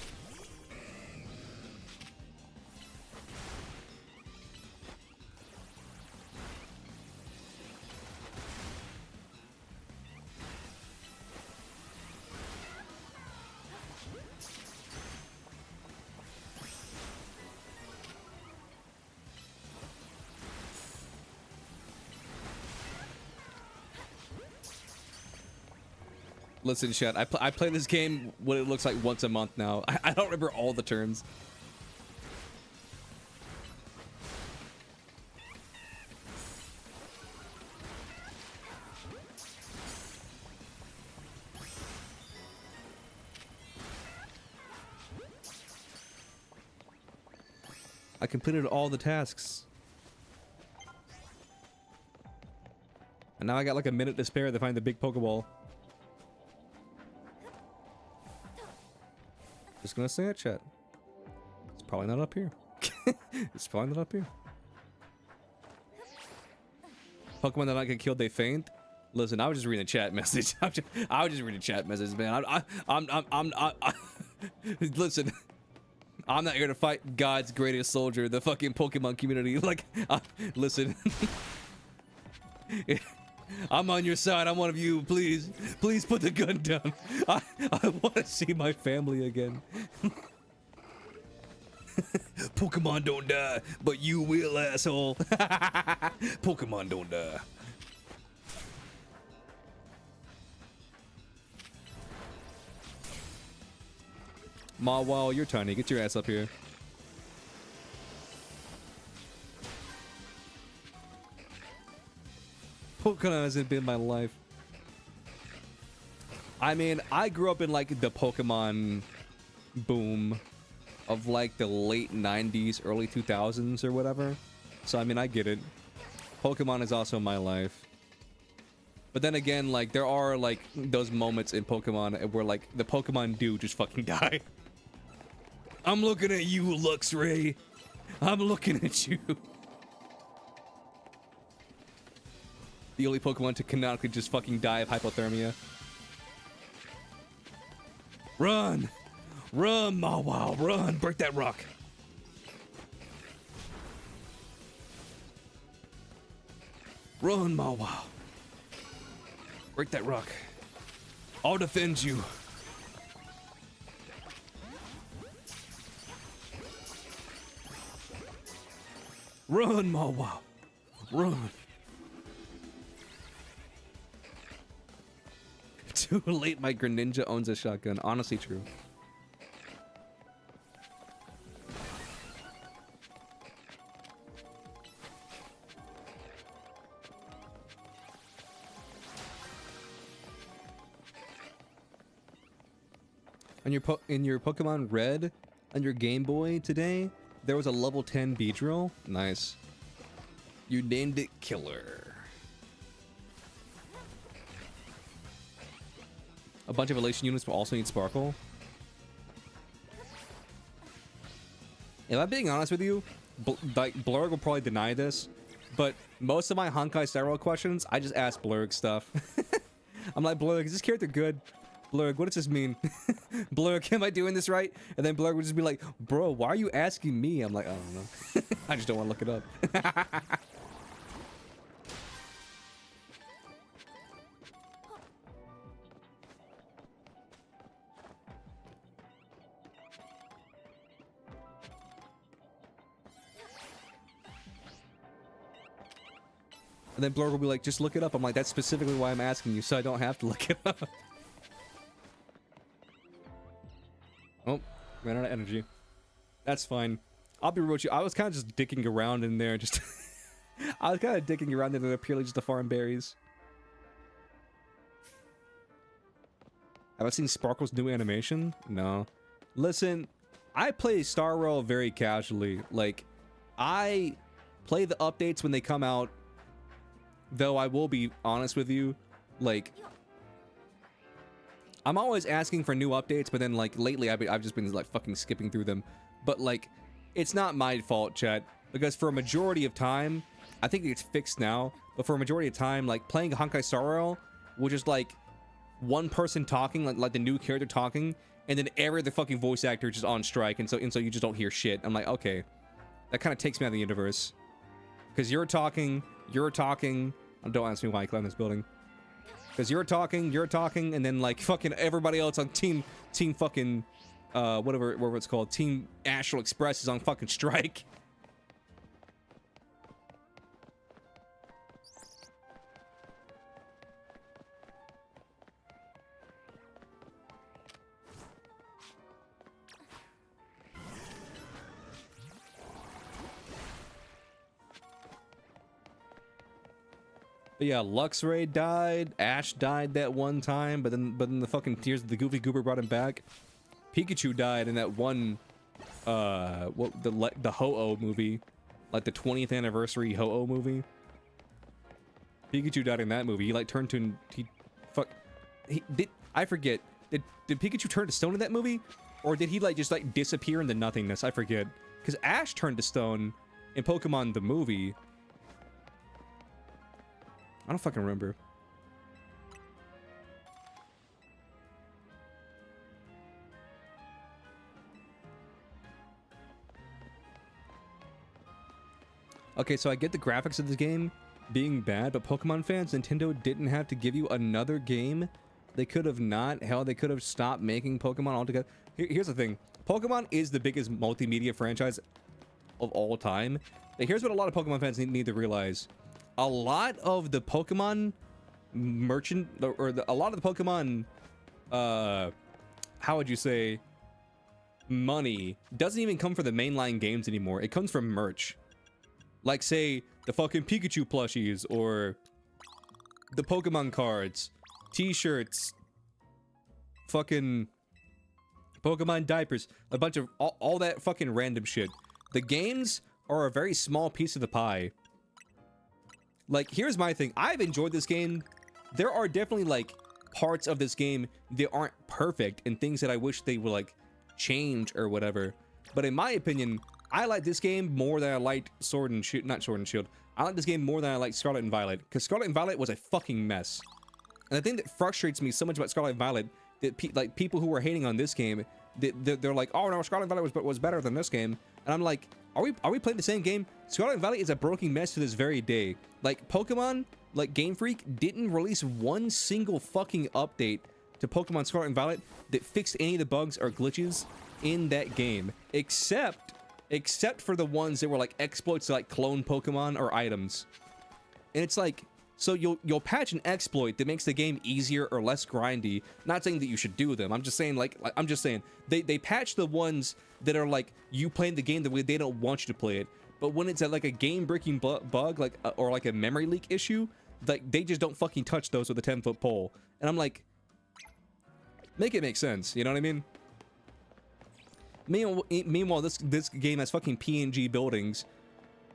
Listen, chat, I play this game what it looks like once a month now. I don't remember all the turns. I completed all the tasks. And now I got like a minute to spare to find the big Pokeball. Just gonna say it, chat. It's probably not up here. It's probably not up here. Pokemon that don't get killed, they faint. Listen, I was just reading a chat message. I was just reading a chat message, man. Listen, I'm not here to fight God's greatest soldier, the fucking Pokemon community. Like, listen. I'm on your side. I'm one of you. Please, please put the gun down. I want to see my family again. Pokemon don't die, but you will, asshole. Pokemon don't die. Mawile, you're tiny. Get your ass up here. Pokemon hasn't been my life. I mean, I grew up in like the Pokemon boom of like the late 90s, early 2000s or whatever. So I mean, I get it. Pokemon is also my life. But then again, like there are like those moments in Pokemon where like the Pokemon do just fucking die. I'm looking at you, Luxray. I'm looking at you. The only Pokemon to canonically just fucking die of hypothermia. Run! Run, Mawile, run! Break that rock! Run, Mawile! Break that rock. I'll defend you. Run, Mawile! Run! Too late, my Greninja owns a shotgun. Honestly true. In your Pokemon Red on your Game Boy today, there was a level 10 Beedrill. Nice. You named it Killer. A bunch of elation units will also need Sparkle. If I'm being honest with you, like Blurg will probably deny this, but most of my Honkai Star Rail questions, I just ask Blurg stuff. I'm like, Blurg, is this character good? Blurg, what does this mean? Blurg, am I doing this right? And then Blurg would just be like, bro, why are you asking me? I'm like, I don't know. I just don't want to look it up. And then Blurg will be like, just look it up. I'm like, that's specifically why I'm asking you, so I don't have to look it up. Oh, ran out of energy. That's fine. I'll be real with you. I was kind of just dicking around in there. Just I was kind of dicking around in there purely just to farm berries. Have I seen Sparkle's new animation? No. Listen, I play Star Rail very casually. Like, I play the updates when they come out. Though I will be honest with you, like, I'm always asking for new updates, but then like lately I've just been like fucking skipping through them. But like, it's not my fault, chat, because for a majority of time, I think it's fixed now, but for a majority of time, like playing Honkai Star Rail, which is like one person talking, like the new character talking, and then every other fucking voice actor just on strike, and so you just don't hear shit. I'm like, okay, that kind of takes me out of the universe, because you're talking. Don't ask me why I climbed this building. Because you're talking, and then like fucking everybody else on team fucking whatever it's called, Team Astral Express is on fucking strike. But yeah, Luxray died, Ash died that one time, but then the fucking Tears of the Goofy Goober brought him back. Pikachu died in that one the Ho-Oh movie, like the 20th anniversary Ho-Oh movie. Pikachu died in that movie. He like turned to I forget. Did Pikachu turn to stone in that movie, or did he like just like disappear into nothingness? I forget. Because Ash turned to stone in Pokemon the movie. I don't fucking remember. Okay, so I get the graphics of this game. being bad, but Pokemon fans, Nintendo didn't have to give you another game. They could have not. Hell, they could have stopped making Pokemon altogether. Here's the thing. Pokemon is the biggest multimedia franchise of all time. And here's what a lot of Pokemon fans need to realize. A lot of the Pokemon merchant, or a lot of the Pokemon, how would you say, money doesn't even come from the mainline games anymore. It comes from merch. Like, say, the fucking Pikachu plushies, or the Pokemon cards, t-shirts, fucking Pokemon diapers, a bunch of all that fucking random shit. The games are a very small piece of the pie. Like, here's my thing. I've enjoyed this game. There are definitely, like, parts of this game that aren't perfect and things that I wish they would, like, change or whatever. But in my opinion, I like this game more than I liked Sword and Shield. Not Sword and Shield. I like this game more than I like Scarlet and Violet. Because Scarlet and Violet was a fucking mess. And the thing that frustrates me so much about Scarlet and Violet, that people who are hating on this game, they're like, oh no, Scarlet and Violet was better than this game. And I'm like, are we playing the same game? Scarlet and Violet is a broken mess to this very day. Like, Pokemon, like Game Freak, didn't release one single fucking update to Pokemon Scarlet and Violet that fixed any of the bugs or glitches in that game, except for the ones that were like exploits to like clone Pokemon or items. And it's like, so you'll patch an exploit that makes the game easier or less grindy. Not saying that you should do them. I'm just saying, I'm just saying they patch the ones that are like you playing the game the way they don't want you to play it. But when it's like a game-breaking bug, like or like a memory leak issue, like they just don't fucking touch those with a 10-foot pole. And I'm like, make it make sense. You know what I mean? Meanwhile, this game has fucking PNG buildings,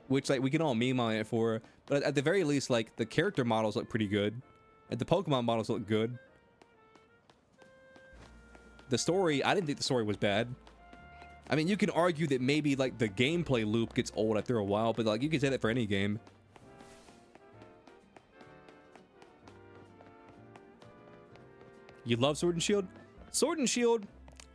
which like we can all meme on it for. But at the very least, like the character models look pretty good, and the Pokemon models look good. The story, I didn't think the story was bad. I mean, you can argue that maybe like the gameplay loop gets old after a while, but like you can say that for any game. You love Sword and Shield? Sword and Shield,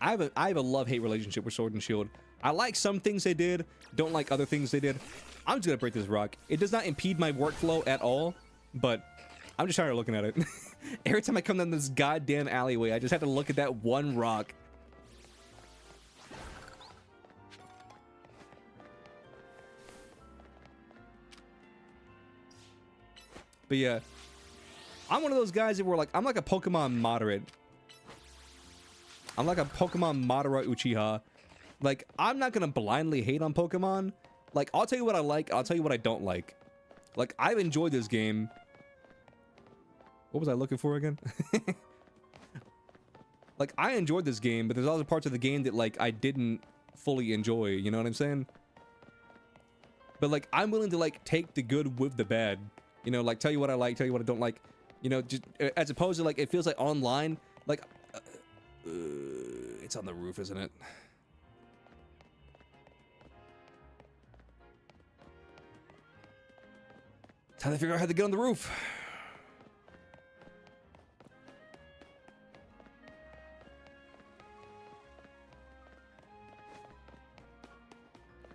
I have a love-hate relationship with Sword and Shield. I like some things they did, don't like other things they did. I'm just gonna break this rock. It does not impede my workflow at all, but I'm just tired of looking at it. Every time I come down this goddamn alleyway, I just have to look at that one rock. But yeah, I'm one of those guys that were like, I'm like a Pokemon moderate. I'm like a Pokemon Madara Uchiha. Like, I'm not gonna blindly hate on Pokemon. Like, I'll tell you what I like, I'll tell you what I don't like. Like, I've enjoyed this game. What was I looking for again? Like, I enjoyed this game, but there's also parts of the game that, like, I didn't fully enjoy, you know what I'm saying? But, like, I'm willing to, like, take the good with the bad. You know, like, tell you what I like, tell you what I don't like. You know, just, as opposed to, like, it feels like online, like... it's on the roof, isn't it? Time to figure out how to get on the roof.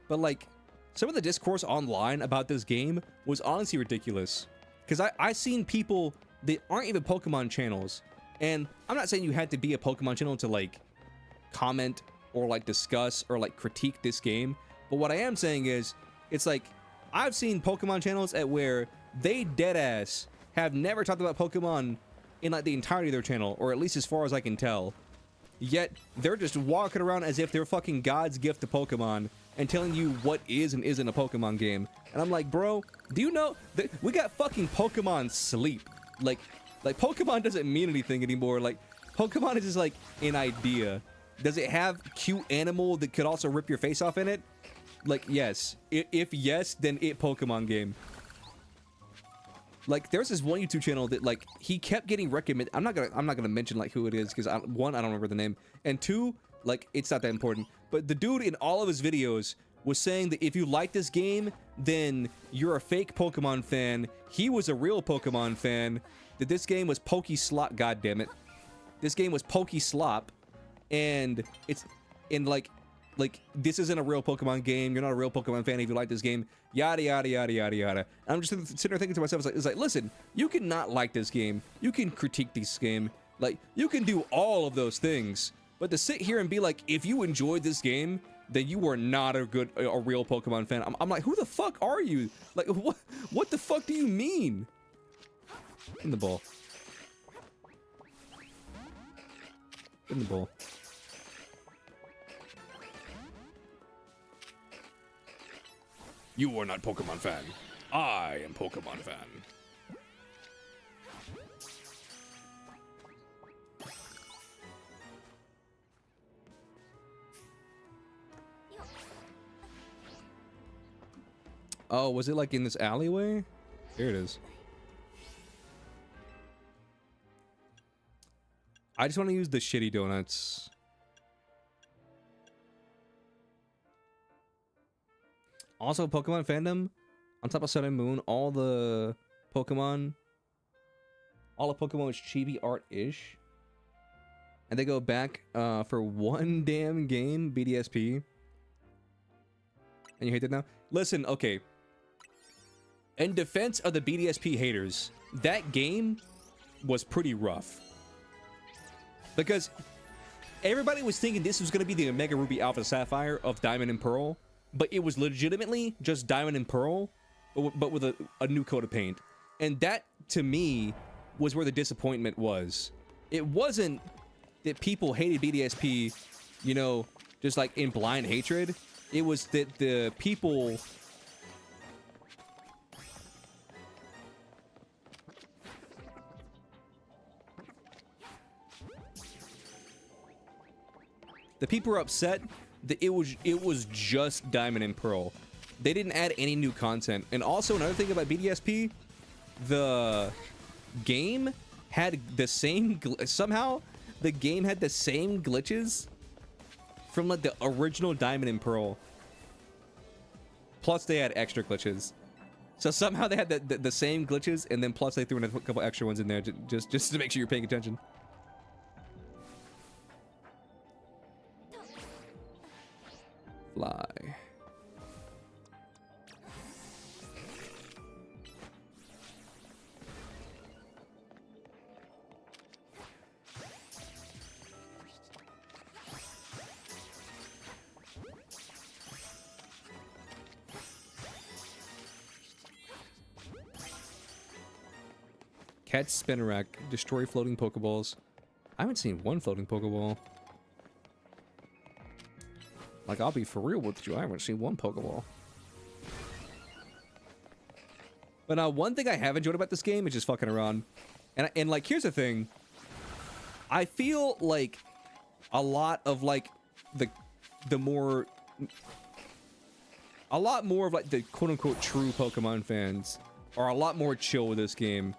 But like, some of the discourse online about this game was honestly ridiculous. Because I've seen people that aren't even Pokemon channels. And I'm not saying you had to be a Pokemon channel to like comment or like discuss or like critique this game. But what I am saying is, it's like, I've seen Pokemon channels at where they deadass have never talked about Pokemon in like the entirety of their channel, or at least as far as I can tell. Yet they're just walking around as if they're fucking God's gift to Pokemon and telling you what is and isn't a Pokemon game. And I'm like, bro, do you know that we got fucking Pokemon sleep? Like Pokemon doesn't mean anything anymore. Like, Pokemon is just like an idea. Does it have cute animal that could also rip your face off in it? Like, yes. If yes, then it Pokemon game. Like, there's this one YouTube channel that, like, he kept getting recommended. I'm not gonna mention, like, who it is, because one, I don't remember the name, and two, like, it's not that important. But the dude in all of his videos was saying that if you like this game, then you're a fake Pokemon fan. He was a real Pokemon fan. That this game was Pokey Slop, goddammit. This game was Pokey Slop, and it's, and like, like this isn't a real Pokemon game. You're not a real Pokemon fan if you like this game. Yada yada yada yada yada. And I'm just sitting there thinking to myself, it's like, listen, you can not like this game. You can critique this game. Like you can do all of those things. But to sit here and be like, if you enjoyed this game, then you are not a real Pokemon fan. I'm like, who the fuck are you? Like, what the fuck do you mean? In the ball. In the ball. You are not Pokemon fan. I am Pokemon fan. Oh, was it like in this alleyway? Here it is. I just want to use the shitty donuts. Also, Pokemon fandom, on top of Sun and Moon, all the Pokemon is chibi art-ish. And they go back for one damn game, BDSP. And you hate it now? Listen, okay. In defense of the BDSP haters, that game was pretty rough. Because everybody was thinking this was going to be the Omega Ruby Alpha Sapphire of Diamond and Pearl. But it was legitimately just Diamond and Pearl, but with a new coat of paint. And that, to me, was where the disappointment was. It wasn't that people hated BDSP, you know, just like in blind hatred. It was that the people... The people were upset that it was just Diamond and Pearl. They didn't add any new content. And also another thing about BDSP, the game had the same somehow the game had the same glitches from like the original Diamond and Pearl. Plus they had extra glitches. So somehow they had the same glitches, and then plus they threw in a couple extra ones in there just to make sure you're paying attention. Fly. Catch Spinarak, destroy floating Pokeballs. I haven't seen one floating Pokeball. Like, I'll be for real with you, I haven't seen one Pokeball. But one thing I have enjoyed about this game is just fucking around. And like, here's the thing. I feel like a lot of like a lot more of like the quote-unquote true Pokemon fans are a lot more chill with this game.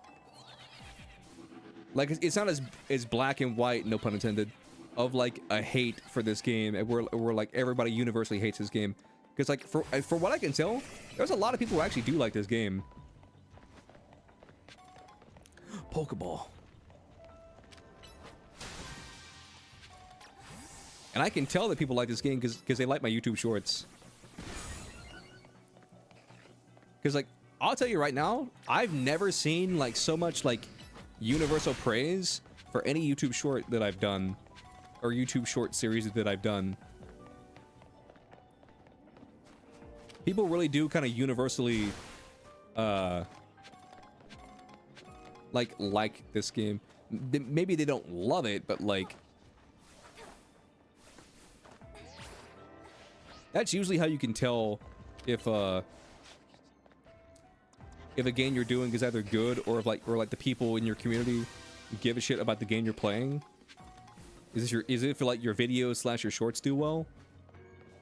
Like, it's not as black and white, no pun intended, of like a hate for this game, and where like everybody universally hates this game. Because like for what I can tell, there's a lot of people who actually do like this game. Pokeball. And I can tell that people like this game because they like my YouTube shorts. Because like, I'll tell you right now, I've never seen like so much like universal praise for any YouTube short that I've done, or YouTube short series that I've done. People really do kind of universally like this game. Maybe they don't love it, but like, that's usually how you can tell if a game you're doing is either good or if the people in your community give a shit about the game you're playing. Is it for like your videos / your shorts do well?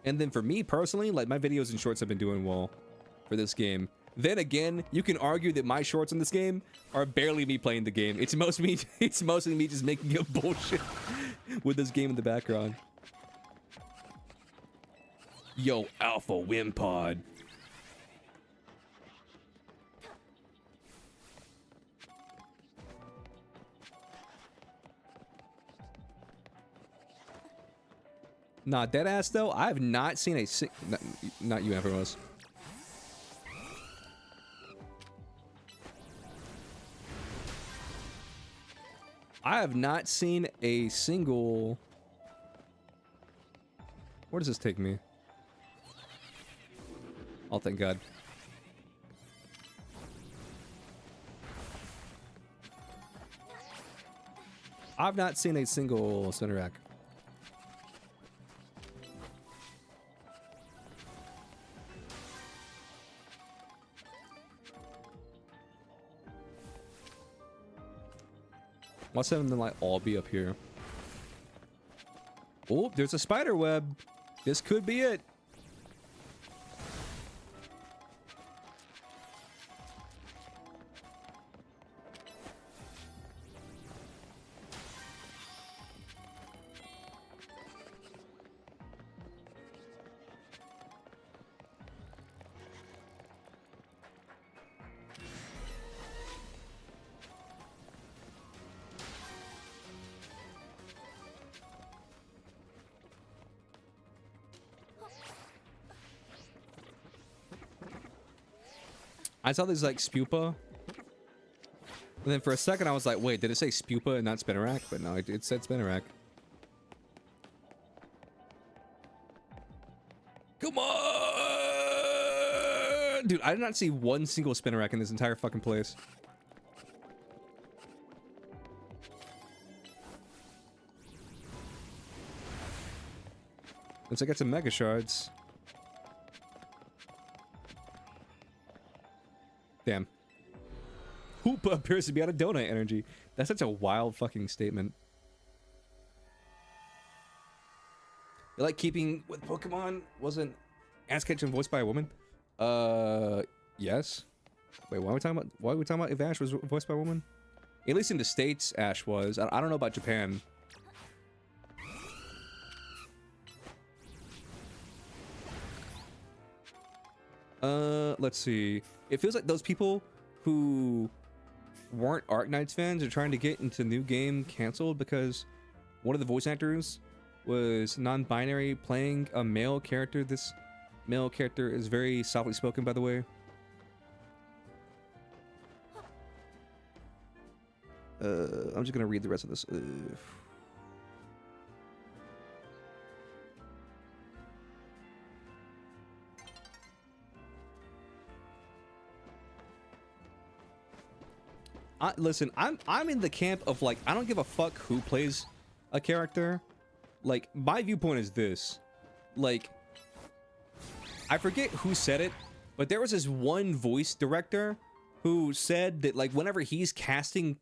And then for me personally, like my videos and shorts have been doing well for this game. Then again, you can argue that my shorts in this game are barely me playing the game. It's mostly me just making up bullshit with this game in the background. Yo, Alpha Wimpod. Nah, dead ass though. I have not seen a not you, Evermost. I have not seen a single. Where does this take me? Oh, thank God. I've not seen a single spinner rack. What's having them like all be up here? Oh, there's a spider web. This could be it. I saw these like spupa, and then for a second I was like, wait, did it say spupa and not spinnerack? But no, it said spinnerack. Come on! Dude, I did not see one single spinnerack in this entire fucking place. Once I get some mega shards. Damn. Hoopa appears to be out of donut energy. That's such a wild fucking statement. You like keeping with Pokemon? Wasn't Ash Ketchum voiced by a woman? Yes. Wait, why are we talking about if Ash was voiced by a woman? At least in the States, Ash was. I don't know about Japan. Let's see. It feels like those people who weren't Arknights fans are trying to get into new game canceled because one of the voice actors was non-binary playing a male character. This male character is very softly spoken, by the way. I'm just gonna read the rest of this. Listen, I'm in the camp of like, I don't give a fuck who plays a character. Like, my viewpoint is this. Like, I forget who said it, but there was this one voice director who said that like whenever he's casting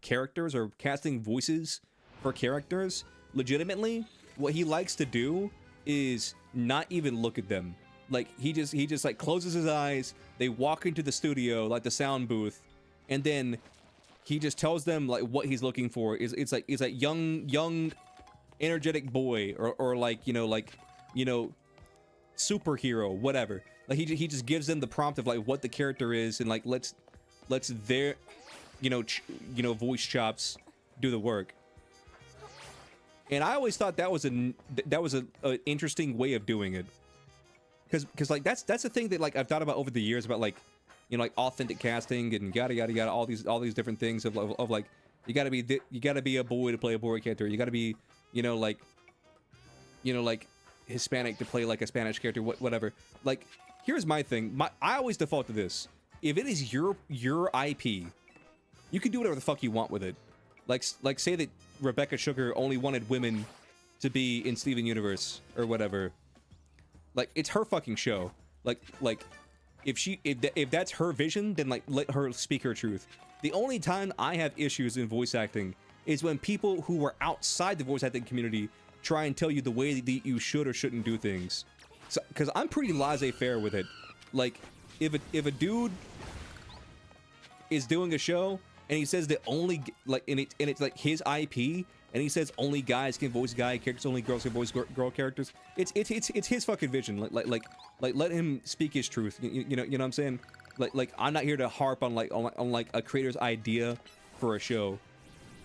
characters or casting voices for characters, legitimately, what he likes to do is not even look at them. Like, he just like closes his eyes, they walk into the studio, like the sound booth, and then he just tells them like what he's looking for. It's like young energetic boy or like you know superhero, whatever. Like he just gives them the prompt of like what the character is, and like let's their voice chops do the work. And I always thought that was an interesting way of doing it, because like that's the thing that like I've thought about over the years about like, you know, like authentic casting and yada yada yada, all these different things of like you gotta be a boy to play a boy character, you gotta be like Hispanic to play like a Spanish character, whatever. Like, here's my thing. I always default to this. If it is your IP, you can do whatever the fuck you want with it. Like say that Rebecca Sugar only wanted women to be in Steven Universe or whatever. Like, it's her fucking show. Like if that's her vision, then like let her speak her truth. The only time I have issues in voice acting is when people who are outside the voice acting community try and tell you the way that you should or shouldn't do things. So, because I'm pretty laissez-faire with it. Like, if a dude is doing a show and he says that only like and it's like his IP, and he says only guys can voice guy characters, only girls can voice girl characters, it's his fucking vision. Like let him speak his truth. You know what I'm saying? Like I'm not here to harp on like a creator's idea for a show.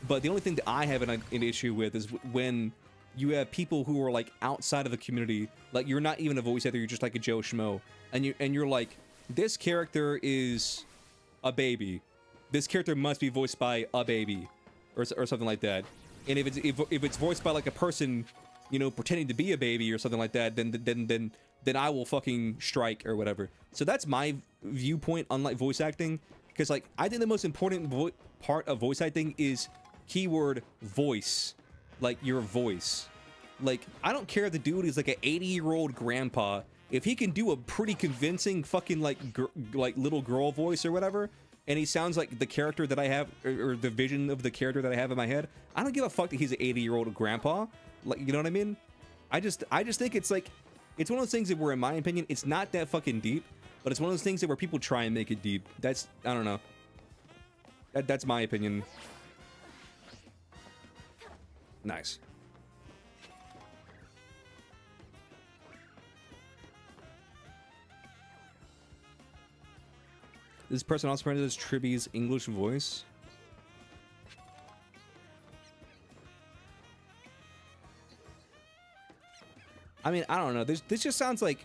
But the only thing that I have an issue with is when you have people who are like outside of the community, like you're not even a voice actor, you're just like a Joe Schmo, and you're like, this character is a baby, this character must be voiced by a baby, or something like that. And if it's voiced by like a person, you know, pretending to be a baby or something like that, then I will fucking strike or whatever. So that's my viewpoint on like voice acting, because like I think the most important part of voice acting is keyword voice, like your voice. Like I don't care if the dude is like an 80-year-old grandpa, if he can do a pretty convincing fucking like little girl voice or whatever, and he sounds like the character that I have, or the vision of the character that I have in my head, I don't give a fuck that he's an 80-year-old grandpa. Like, you know what I mean? I just think it's like, it's one of those things that where, in my opinion, it's not that fucking deep, but it's one of those things that where people try and make it deep. That's, I don't know. That's my opinion. Nice. This person also printed as Tribby's English voice. I mean, I don't know. This just sounds like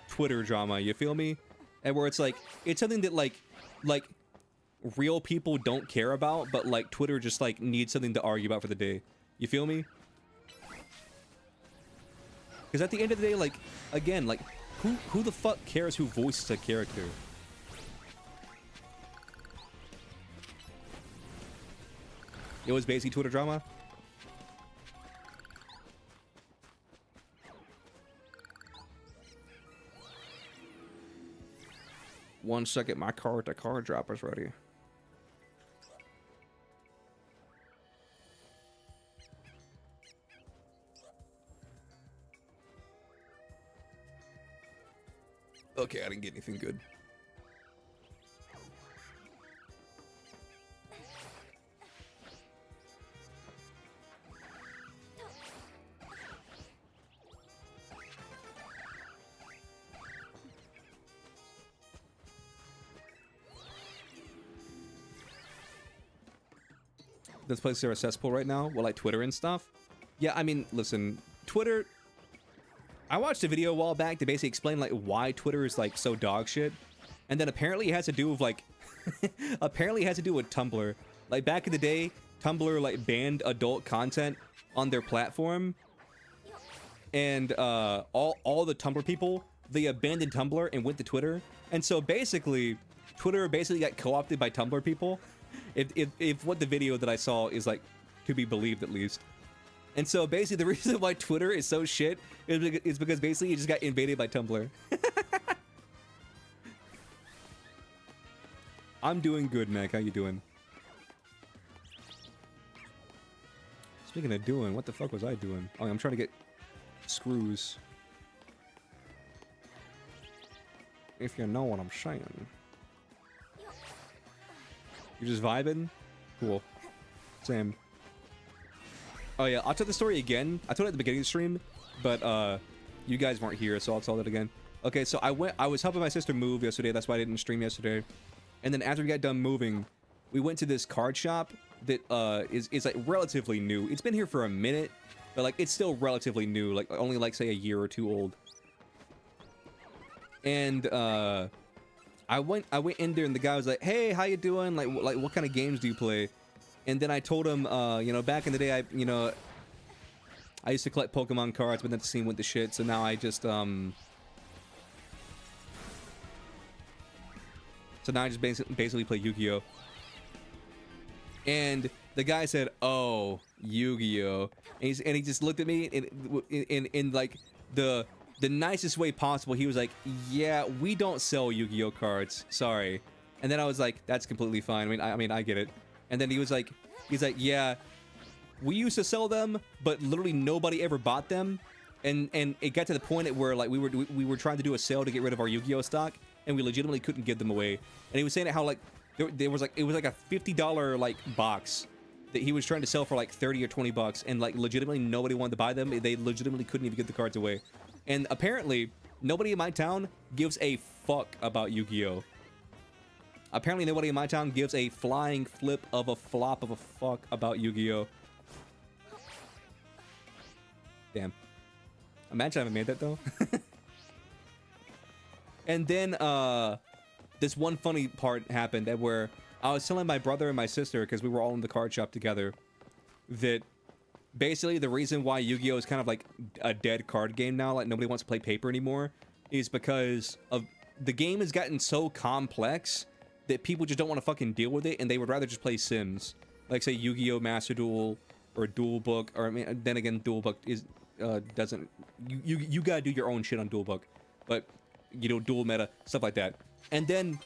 Twitter drama, you feel me? And where it's like, it's something that like real people don't care about, but like Twitter just like needs something to argue about for the day. You feel me? Because at the end of the day, like, again, like, who the fuck cares who voices a character? It was basically Twitter drama. One second, my card, the card dropper's ready. Okay, I didn't get anything good. This place is a cesspool right now. Well, like Twitter and stuff. Yeah, I mean, listen, Twitter. I watched a video a while back to basically explain like why Twitter is like so dog shit, and then apparently it has to do with like, apparently it has to do with Tumblr. Like back in the day, Tumblr like banned adult content on their platform, and all the Tumblr people, they abandoned Tumblr and went to Twitter, and so basically, Twitter basically got co-opted by Tumblr people. If what the video that I saw is like to be believed at least. And so basically the reason why Twitter is so shit is because basically it just got invaded by Tumblr. I'm doing good, Mac. How you doing? Speaking of doing, what the fuck was I doing? Oh, I'm trying to get screws. If you know what I'm saying. You're just vibing? Cool. Same. Oh yeah, I'll tell the story again. I told it at the beginning of the stream, but you guys weren't here, so I'll tell it again. Okay, so I was helping my sister move yesterday, that's why I didn't stream yesterday. And then after we got done moving, we went to this card shop that is like relatively new. It's been here for a minute, but like it's still relatively new, like only like say a year or two old. And I went in there and the guy was like, "Hey, how you doing? Like what kind of games do you play?" And then I told him, you know, back in the day, I used to collect Pokemon cards, but then the scene went to shit, so now I just basically play Yu-Gi-Oh. And the guy said, "Oh, Yu-Gi-Oh," and he just looked at me in like the nicest way possible. He was like, "Yeah, we don't sell Yu-Gi-Oh cards. Sorry." And then I was like, "That's completely fine. I mean, I get it." And then he's like, "Yeah, we used to sell them, but literally nobody ever bought them." And it got to the point at where like we were trying to do a sale to get rid of our Yu-Gi-Oh stock, and we legitimately couldn't give them away. And he was saying how like there was like it was like a $50 like box that he was trying to sell for like 30 or 20 bucks, and like legitimately nobody wanted to buy them. They legitimately couldn't even get the cards away. And apparently nobody in my town gives a fuck about Yu-Gi-Oh. Apparently nobody in my town gives a flying flip of a flop of a fuck about Yu-Gi-Oh. Damn. Imagine I haven't made that though. And then this one funny part happened that where I was telling my brother and my sister, because we were all in the card shop together, that basically the reason why Yu-Gi-Oh is kind of like a dead card game now, like nobody wants to play paper anymore, is because of the game has gotten so complex that people just don't want to fucking deal with it, and they would rather just play Sims, like say Yu-Gi-Oh Master Duel or Duel Book, or I mean, then again, Duel Book is doesn't you gotta do your own shit on Duel Book, but you know, dual meta stuff like that. And then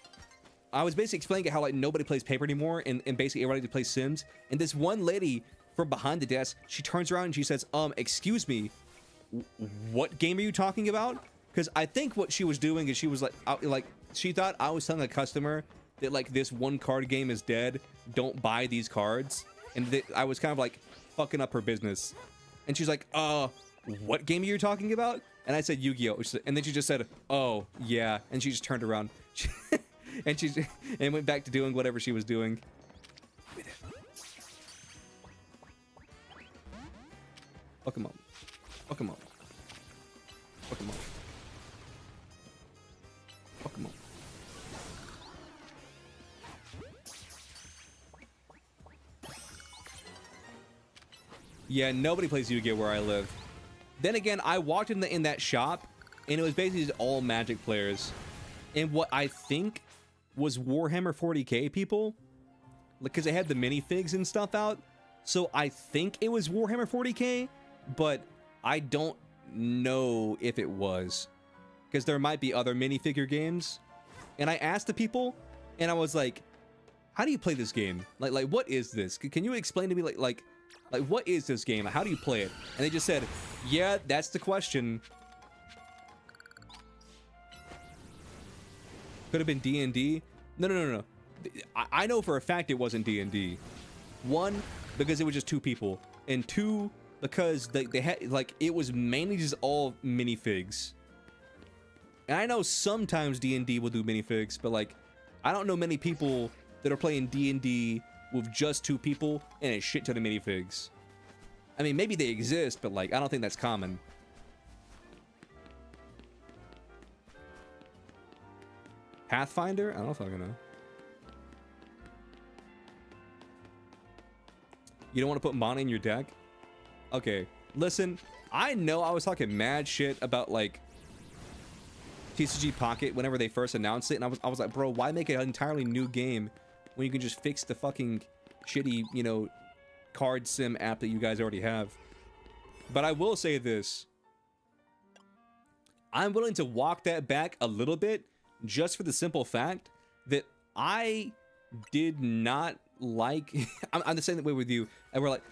I was basically explaining how like nobody plays paper anymore, and basically everybody plays Sims. And this one lady from behind the desk, she turns around and she says, excuse me, what game are you talking about? Because I think what she was doing is she was like she thought I was telling a customer that like this one card game is dead, don't buy these cards, and that I was kind of like fucking up her business. And she's like, what game are you talking about? And I said Yu-Gi-Oh, and then she just said, oh yeah, and she just turned around and went back to doing whatever she was doing. Pokemon. Pokemon. Pokemon. Pokemon. Yeah, nobody plays Yu-Gi-Oh where I live. Then again, I walked in that shop, and it was basically just all Magic players, and what I think was Warhammer 40k people, because they had the minifigs and stuff out. So I think it was Warhammer 40k, but I don't know if it was, because there might be other minifigure games. And I asked the people, and I was like, "How do you play this game? Like what is this? Can you explain to me like what is this game? How do you play it?" And they just said, "Yeah, that's the question." Could have been D&D. No. I know for a fact it wasn't D&D. One, because it was just two people, and two, because they had like it was mainly just all minifigs. And I know sometimes D&D will do minifigs, but like I don't know many people that are playing D&D with just two people and a shit ton of minifigs. I mean, maybe they exist, but like I don't think that's common. Pathfinder? I don't fucking know. You don't want to put mana in your deck? Okay, listen, I know I was talking mad shit about like TCG Pocket whenever they first announced it, and I was like, bro, why make an entirely new game when you can just fix the fucking shitty, you know, card sim app that you guys already have? But I will say this. I'm willing to walk that back a little bit just for the simple fact that I did not like I'm the same way with you, and we're like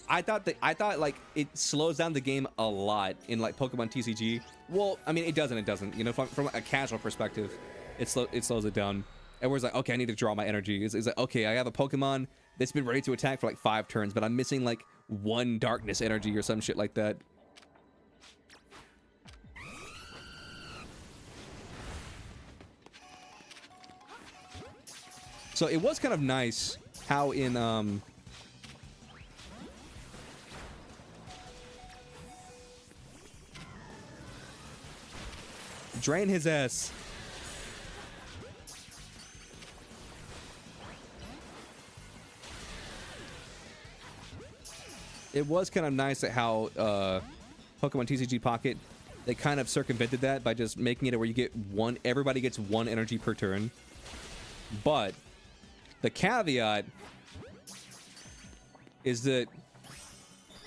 I thought like it slows down the game a lot in like Pokemon TCG. Well, I mean it doesn't, you know, from a casual perspective, it slows it down. Everyone's like, okay, I need to draw my energy. It's like, okay, I have a Pokemon that's been ready to attack for like 5 turns, but I'm missing like 1 darkness energy or some shit like that. So it was kind of nice how in drain his ass. It was kind of nice at how Pokemon TCG Pocket, they kind of circumvented that by just making it where you get everybody gets 1 energy per turn. But the caveat is that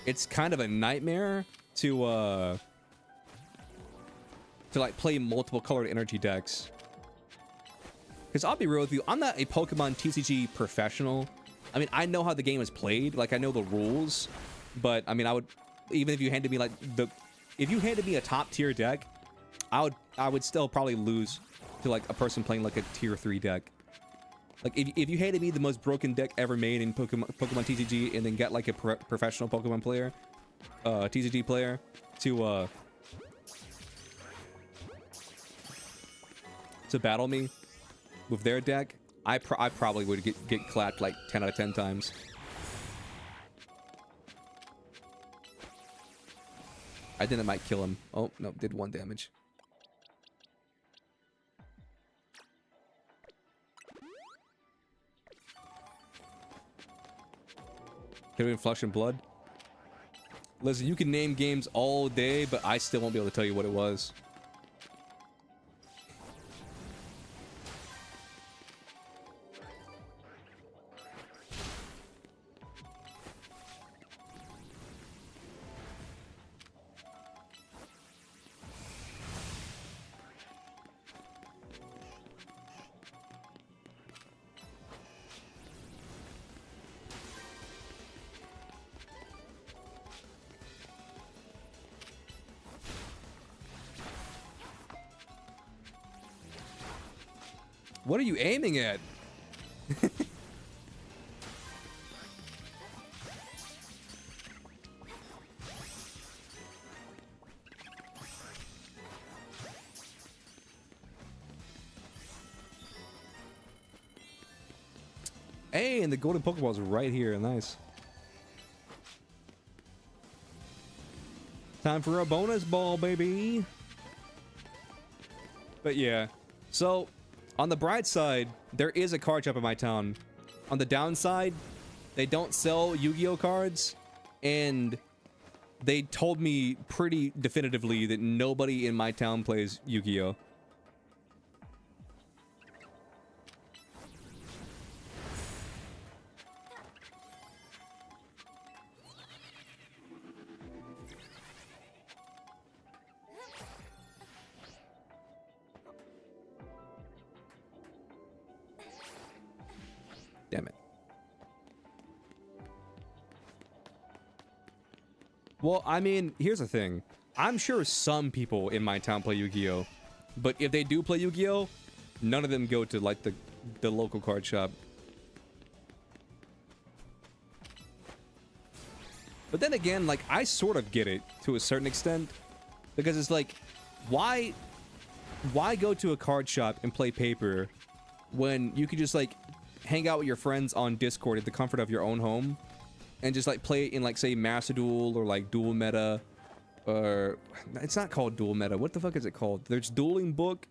it's kind of a nightmare to like play multiple colored energy decks. Because I'll be real with you, I'm not a Pokemon TCG professional. I mean, I know how the game is played, like I know the rules, but I mean, I would, even if you handed me like if you handed me a top tier deck, I would still probably lose to like a person playing like a tier 3 deck. Like if you handed me the most broken deck ever made in Pokemon TCG and then get like a professional Pokemon player, TCG player to battle me with their deck, I probably would get clapped like 10 out of 10 times. I think it might kill him. Oh, no, did 1 damage. Could have been Flesh and Blood. Listen, you can name games all day, but I still won't be able to tell you what it was. What are you aiming at? Hey, and the golden Pokeball's right here. Nice. Time for a bonus ball, baby. But yeah, so on the bright side, there is a card shop in my town. On the downside, they don't sell Yu-Gi-Oh cards, and they told me pretty definitively that nobody in my town plays Yu-Gi-Oh. Damn it. Well, I mean, here's the thing. I'm sure some people in my town play Yu-Gi-Oh! But if they do play Yu-Gi-Oh!, none of them go to, like, the local card shop. But then again, like, I sort of get it to a certain extent. Because it's like, why go to a card shop and play paper when you could just, like, hang out with your friends on Discord at the comfort of your own home and just like play in like say Master Duel or like Duel Meta, or it's not called Duel Meta. What the fuck is it called? There's Dueling Book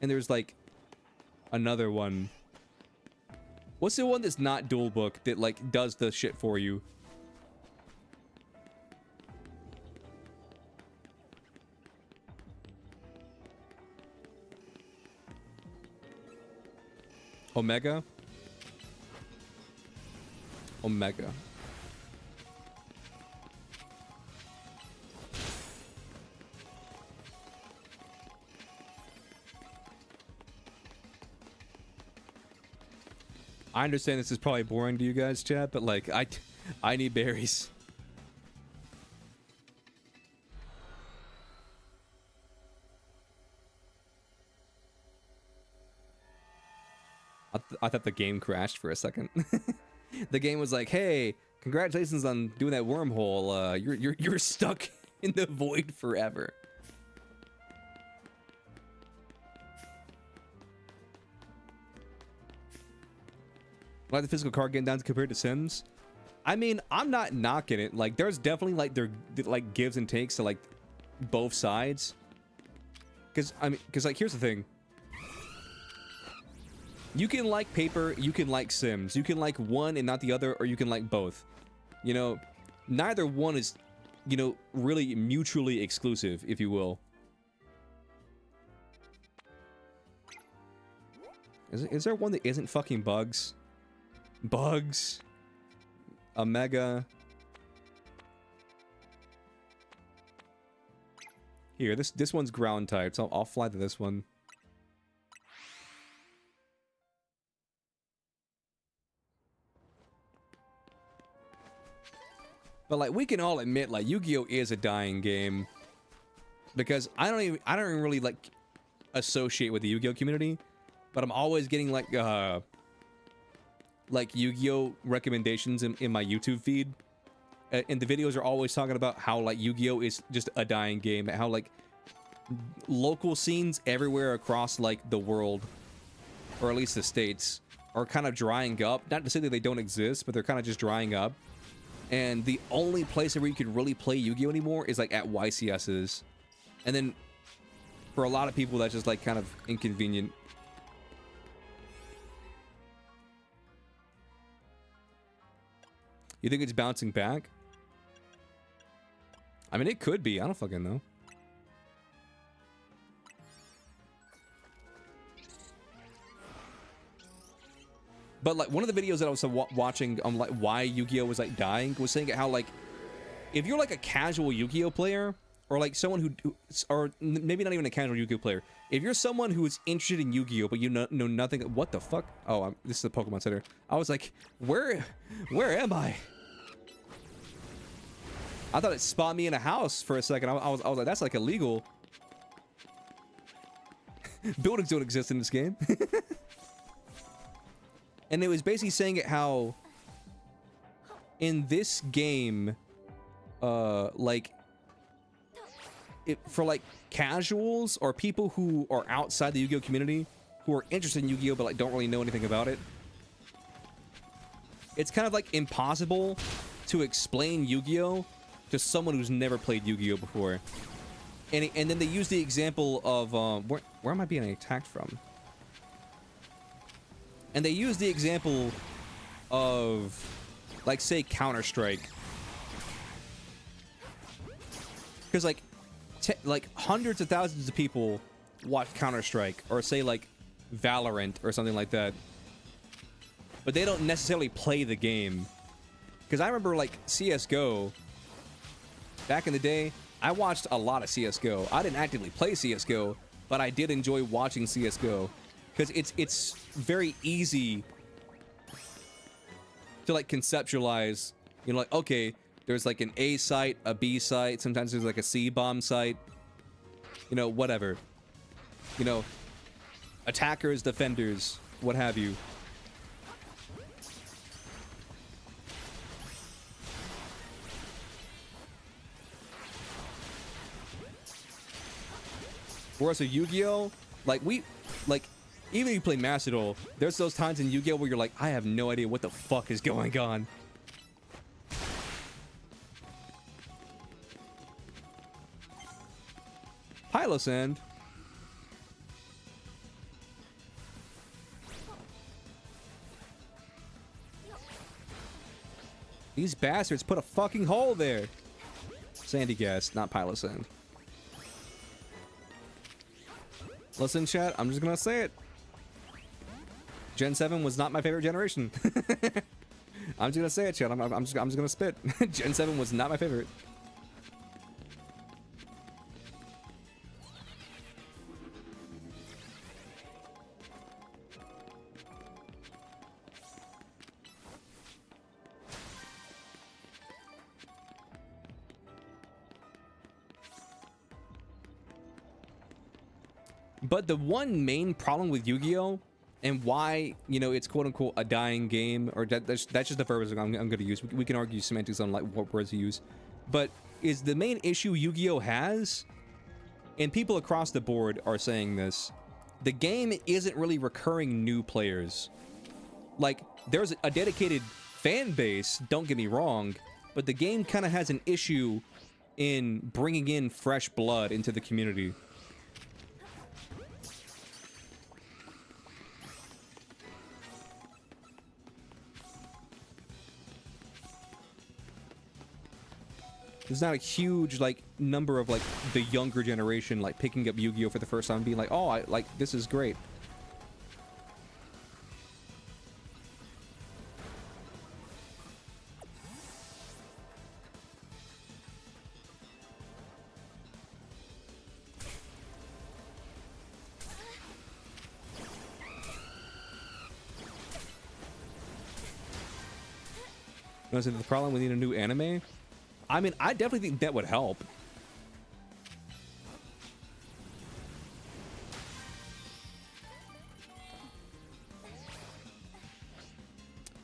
and there's like another one. What's the one that's not Duel Book that like does the shit for you? Omega? Omega. I understand this is probably boring to you guys, chat, but like, I need berries. I thought the game crashed for a second. The game was like, "Hey, congratulations on doing that wormhole. You're stuck in the void forever." Like the physical card game down compared to Sims. I mean, I'm not knocking it. Like, there's definitely like like gives and takes to like both sides. Because like here's the thing. You can like paper, you can like Sims. You can like one and not the other, or you can like both. You know, neither one is, you know, really mutually exclusive, if you will. Is there one that isn't fucking Bugs? Bugs? Omega? Here, this one's ground type, so I'll fly to this one. But like, we can all admit, like, Yu-Gi-Oh is a dying game, because I don't even really like associate with the Yu-Gi-Oh community, but I'm always getting like Yu-Gi-Oh recommendations in my YouTube feed, and the videos are always talking about how like Yu-Gi-Oh is just a dying game, how like local scenes everywhere across like the world, or at least the states, are kind of drying up. Not to say that they don't exist, but they're kind of just drying up. And the only place where you could really play Yu-Gi-Oh anymore is like at YCS's. And then for a lot of people, that's just like kind of inconvenient. You think it's bouncing back? I mean, it could be. I don't fucking know. But like one of the videos that I was watching on like why Yu-Gi-Oh was like dying was saying how like if you're like a casual Yu-Gi-Oh player or like someone who or maybe not even a casual Yu-Gi-Oh player, if you're someone who is interested in Yu-Gi-Oh but you know nothing, what the fuck? Oh, this is the Pokemon Center. I was like, where am I? I thought it spawned me in a house for a second. I was like, that's like illegal. Buildings don't exist in this game. And it was basically saying it how in this game, like for like casuals or people who are outside the Yu-Gi-Oh community who are interested in Yu-Gi-Oh but like don't really know anything about it, it's kind of like impossible to explain Yu-Gi-Oh to someone who's never played Yu-Gi-Oh before. And then they use the example of where am I being attacked from? And they use the example of, like, say, Counter-Strike. Because, like hundreds of thousands of people watch Counter-Strike, or say, like, Valorant, or something like that. But they don't necessarily play the game. Because I remember, like, CSGO, back in the day, I watched a lot of CSGO. I didn't actively play CSGO, but I did enjoy watching CSGO. Because it's very easy to like conceptualize, you know, like, okay, there's like an A site, a B site, sometimes there's like a C bomb site, you know, whatever, you know, attackers, defenders, what have you. Whereas a Yu-Gi-Oh, like even if you play Master Duel, there's those times in Yu-Gi-Oh where you're like, I have no idea what the fuck is going on. Pylosand. These bastards put a fucking hole there. Sandy gas, not Pylosand. Listen, chat, I'm just gonna say it. Gen 7 was not my favorite generation. I'm just gonna say it, chat. I'm just gonna spit. Gen 7 was not my favorite. But the one main problem with Yu-Gi-Oh! And why, you know, it's quote-unquote a dying game, or that's just the verb I'm going to use. We can argue semantics on like what words to use. But is the main issue Yu-Gi-Oh! Has, and people across the board are saying this, the game isn't really recurring new players. Like, there's a dedicated fan base, don't get me wrong, but the game kind of has an issue in bringing in fresh blood into the community. There's not a huge, like, number of, like, the younger generation, like, picking up Yu-Gi-Oh! For the first time and being like, oh, this is great. Was it the problem we need a new anime? I mean, I definitely think that would help.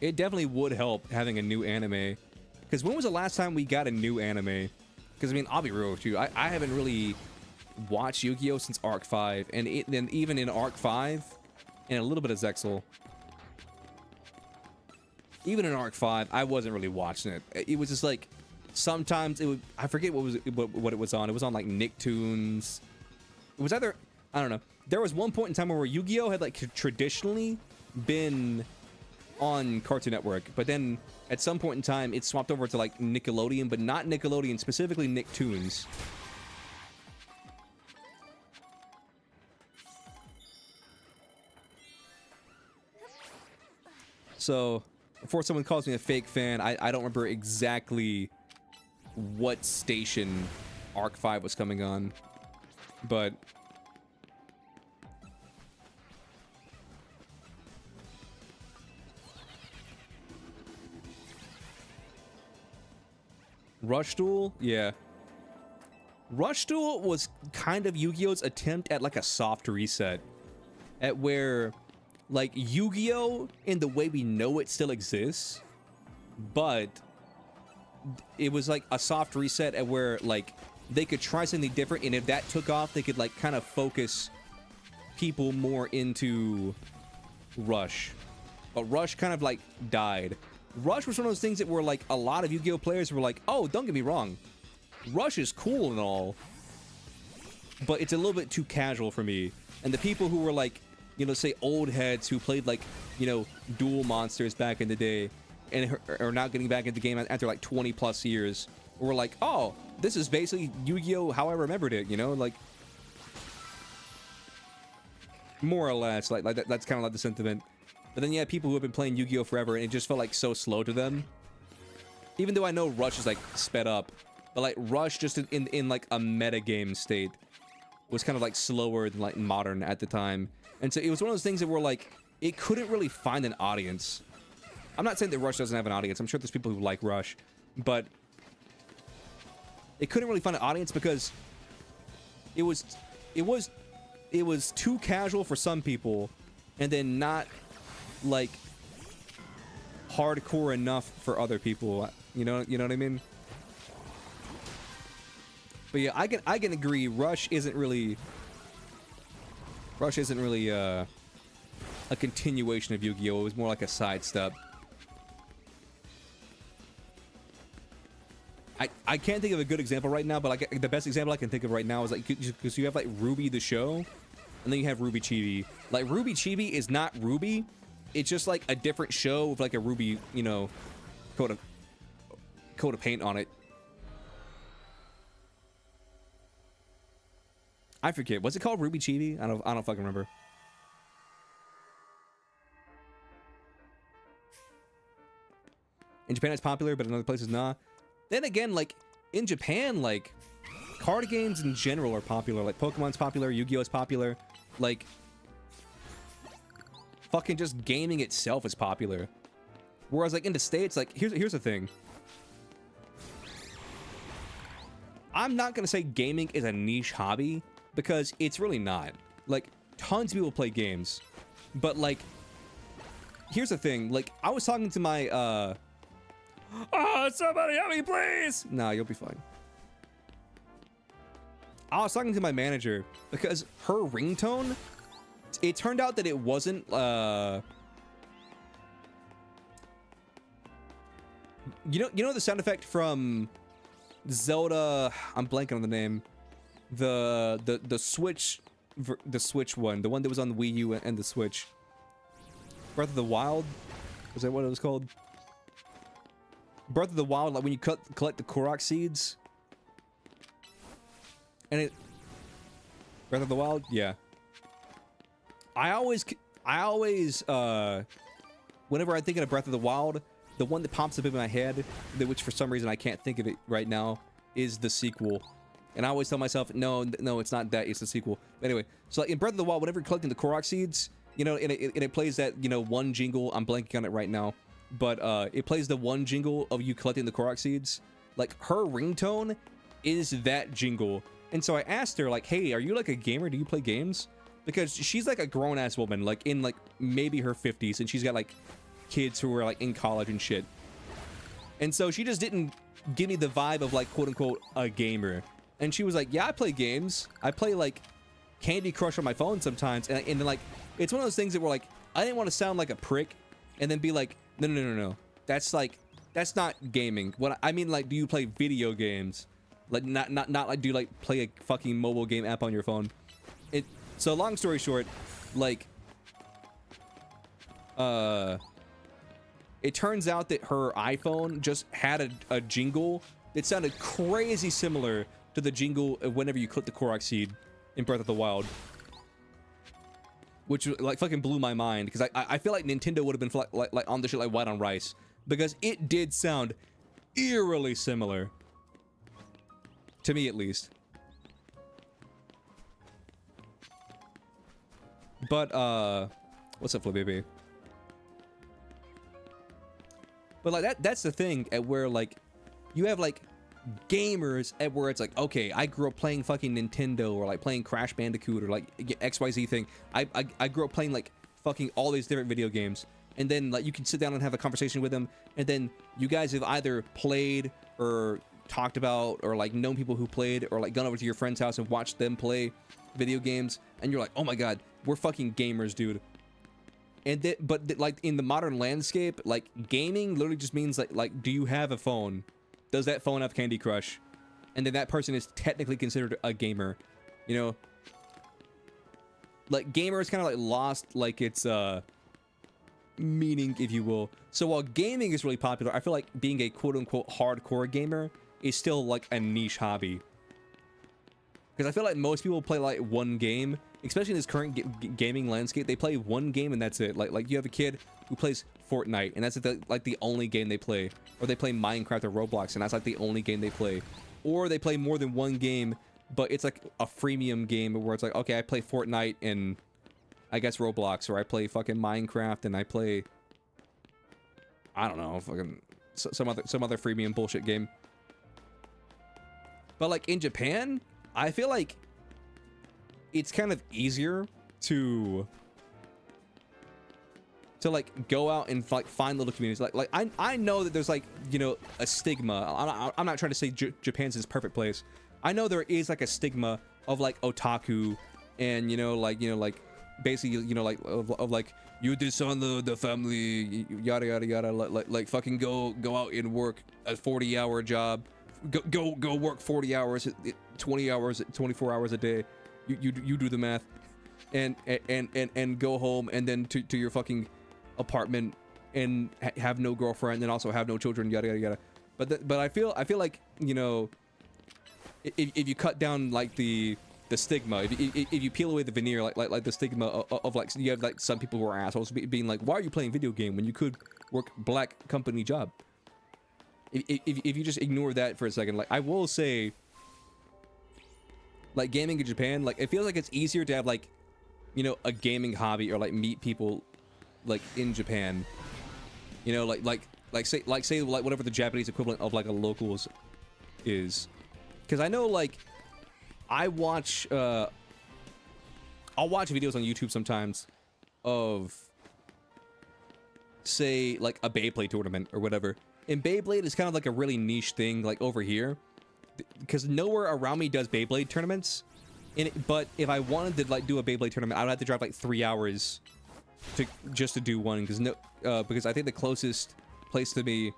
It definitely would help having a new anime. Because when was the last time we got a new anime? Because, I mean, I'll be real with you. I haven't really watched Yu-Gi-Oh! Since Arc 5. And then even in Arc 5, and a little bit of Zexal. even in Arc 5, I wasn't really watching it. It was just like sometimes it would, I forget what it was on. It was on like Nicktoons. It was either, I don't know. There was one point in time where Yu-Gi-Oh had like traditionally been on Cartoon Network, but then at some point in time it swapped over to like Nickelodeon, but not Nickelodeon, specifically Nicktoons. So before someone calls me a fake fan, I don't remember exactly what station Arc 5 was coming on, but Rush Duel? Yeah. Rush Duel was kind of Yu-Gi-Oh's attempt at like a soft reset. At where, like, Yu-Gi-Oh! In the way we know it still exists, but it was like a soft reset at where, like, they could try something different, and if that took off, they could, like, kind of focus people more into Rush. But Rush kind of, like, died. Rush was one of those things that were like a lot of Yu-Gi-Oh players were like, oh, don't get me wrong, Rush is cool and all, but it's a little bit too casual for me. And the people who were like, you know, say old heads who played like, you know, Duel Monsters back in the day and are now getting back into the game after like 20 plus years were like, oh, this is basically Yu-Gi-Oh how I remembered it, you know, like more or less like that's kind of like the sentiment. But then you have people who have been playing Yu-Gi-Oh forever and it just felt like so slow to them. Even though I know Rush is like sped up, but like Rush just in like a meta game state was kind of like slower than like modern at the time. And so it was one of those things that were like, it couldn't really find an audience. I'm not saying that Rush doesn't have an audience. I'm sure there's people who like Rush, but it couldn't really find an audience because it was too casual for some people and then not like hardcore enough for other people, you know what I mean? But yeah, I can agree. Rush isn't really a continuation of Yu-Gi-Oh. It was more like a sidestep. I can't think of a good example right now, but like the best example I can think of right now is like because you have like Ruby the show, and then you have Ruby Chibi. Like Ruby Chibi is not Ruby. It's just like a different show with like a Ruby, you know, coat of paint on it. I forget. What's it called? Ruby Chibi? I don't fucking remember. In Japan it's popular, but in other places not. Then again, like in Japan, like card games in general are popular. Like Pokemon's popular, Yu-Gi-Oh is popular. Like fucking just gaming itself is popular. Whereas like in the States, like here's the thing. I'm not gonna say gaming is a niche hobby because it's really not. Like tons of people play games, but like here's the thing. Like I was talking to my oh, somebody help me please. Nah, you'll be fine. I was talking to my manager because her ringtone, it turned out that it wasn't you know the sound effect from Zelda, I'm blanking on the name, the Switch one, the one that was on the Wii U and the Switch, Breath of the Wild, was that what it was called? Breath of the Wild, like when you collect the Korok seeds and it, Breath of the Wild, yeah. I always whenever I think of Breath of the Wild, the one that pops up in my head, which for some reason I can't think of it right now, is the sequel. And I always tell myself, no, it's not that, it's the sequel. But anyway, so like in Breath of the Wild, whenever you're collecting the Korok seeds, you know, and it plays that, you know, one jingle, I'm blanking on it right now, but it plays the one jingle of you collecting the Korok seeds. Like her ringtone is that jingle. And so I asked her, like, hey, are you like a gamer? Do you play games? Because she's like a grown-ass woman, like in like maybe her 50s, and she's got like kids who are like in college and shit. And so she just didn't give me the vibe of like quote unquote a gamer. And she was like, yeah, I play games. I play like Candy Crush on my phone sometimes. And then like, it's one of those things that were like, I didn't want to sound like a prick and then be like, no. that's like, that's not gaming. What I mean, like, do you play video games? Like, not like, do you like play a fucking mobile game app on your phone? So long story short, like, it turns out that her iPhone just had a jingle that sounded crazy similar to the jingle whenever you click the Korok seed in Breath of the Wild. Which, like, fucking blew my mind, because I feel like Nintendo would have been like on the shit like white on rice, because it did sound eerily similar. To me, at least. But, what's up, Flip Baby? But, like, that's the thing at where, like, you have, like, gamers at where it's like, okay, I grew up playing fucking Nintendo, or like playing Crash Bandicoot, or like XYZ thing. I grew up playing like fucking all these different video games, and then like you can sit down and have a conversation with them, and then you guys have either played or talked about or like known people who played, or like gone over to your friend's house and watched them play video games, and you're like, oh my god, we're fucking gamers, dude. And like in the modern landscape, like gaming literally just means like do you have a phone? Does that phone have Candy Crush? And then that person is technically considered a gamer, you know? Like, gamer is kind of like lost, like, its meaning, if you will. So while gaming is really popular, I feel like being a quote-unquote hardcore gamer is still like a niche hobby. Because I feel like most people play like one game, especially in this current gaming landscape. They play one game and that's it. Like you have a kid who plays Fortnite, and that's like the only game they play. Or they play Minecraft or Roblox, and that's like the only game they play. Or they play more than one game, but it's like a freemium game where it's like, okay, I play Fortnite and I guess Roblox, or I play fucking Minecraft and I play, I don't know, fucking some other freemium bullshit game. But like in Japan, I feel like it's kind of easier to like go out and like find little communities. Like I know that there's like, you know, a stigma. I'm not trying to say Japan's this perfect place. I know there is like a stigma of like otaku, and you know like basically, you know, like of like, you dishonor the family, yada yada yada, like fucking go out and work a 40-hour job, go work 40 hours, 20 hours, 24 hours a day. You do the math, and go home, and then to your fucking apartment and have no girlfriend, and also have no children, yada yada yada. But I feel like, you know, if you cut down like the stigma, if you peel away the veneer, like the stigma of like, you have like some people who are assholes being like, why are you playing video game when you could work black company job? If you just ignore that for a second, like I will say, like gaming in Japan, like it feels like it's easier to have like, you know, a gaming hobby, or like meet people like in Japan, you know, like say whatever the Japanese equivalent of like a locals is. Because I know, like, I'll watch videos on YouTube sometimes of, say, like a Beyblade tournament or whatever. And Beyblade is kind of like a really niche thing, like over here, because nowhere around me does Beyblade tournaments. But if I wanted to like do a Beyblade tournament, I would have to drive like 3 hours to do one, because I think the closest place to me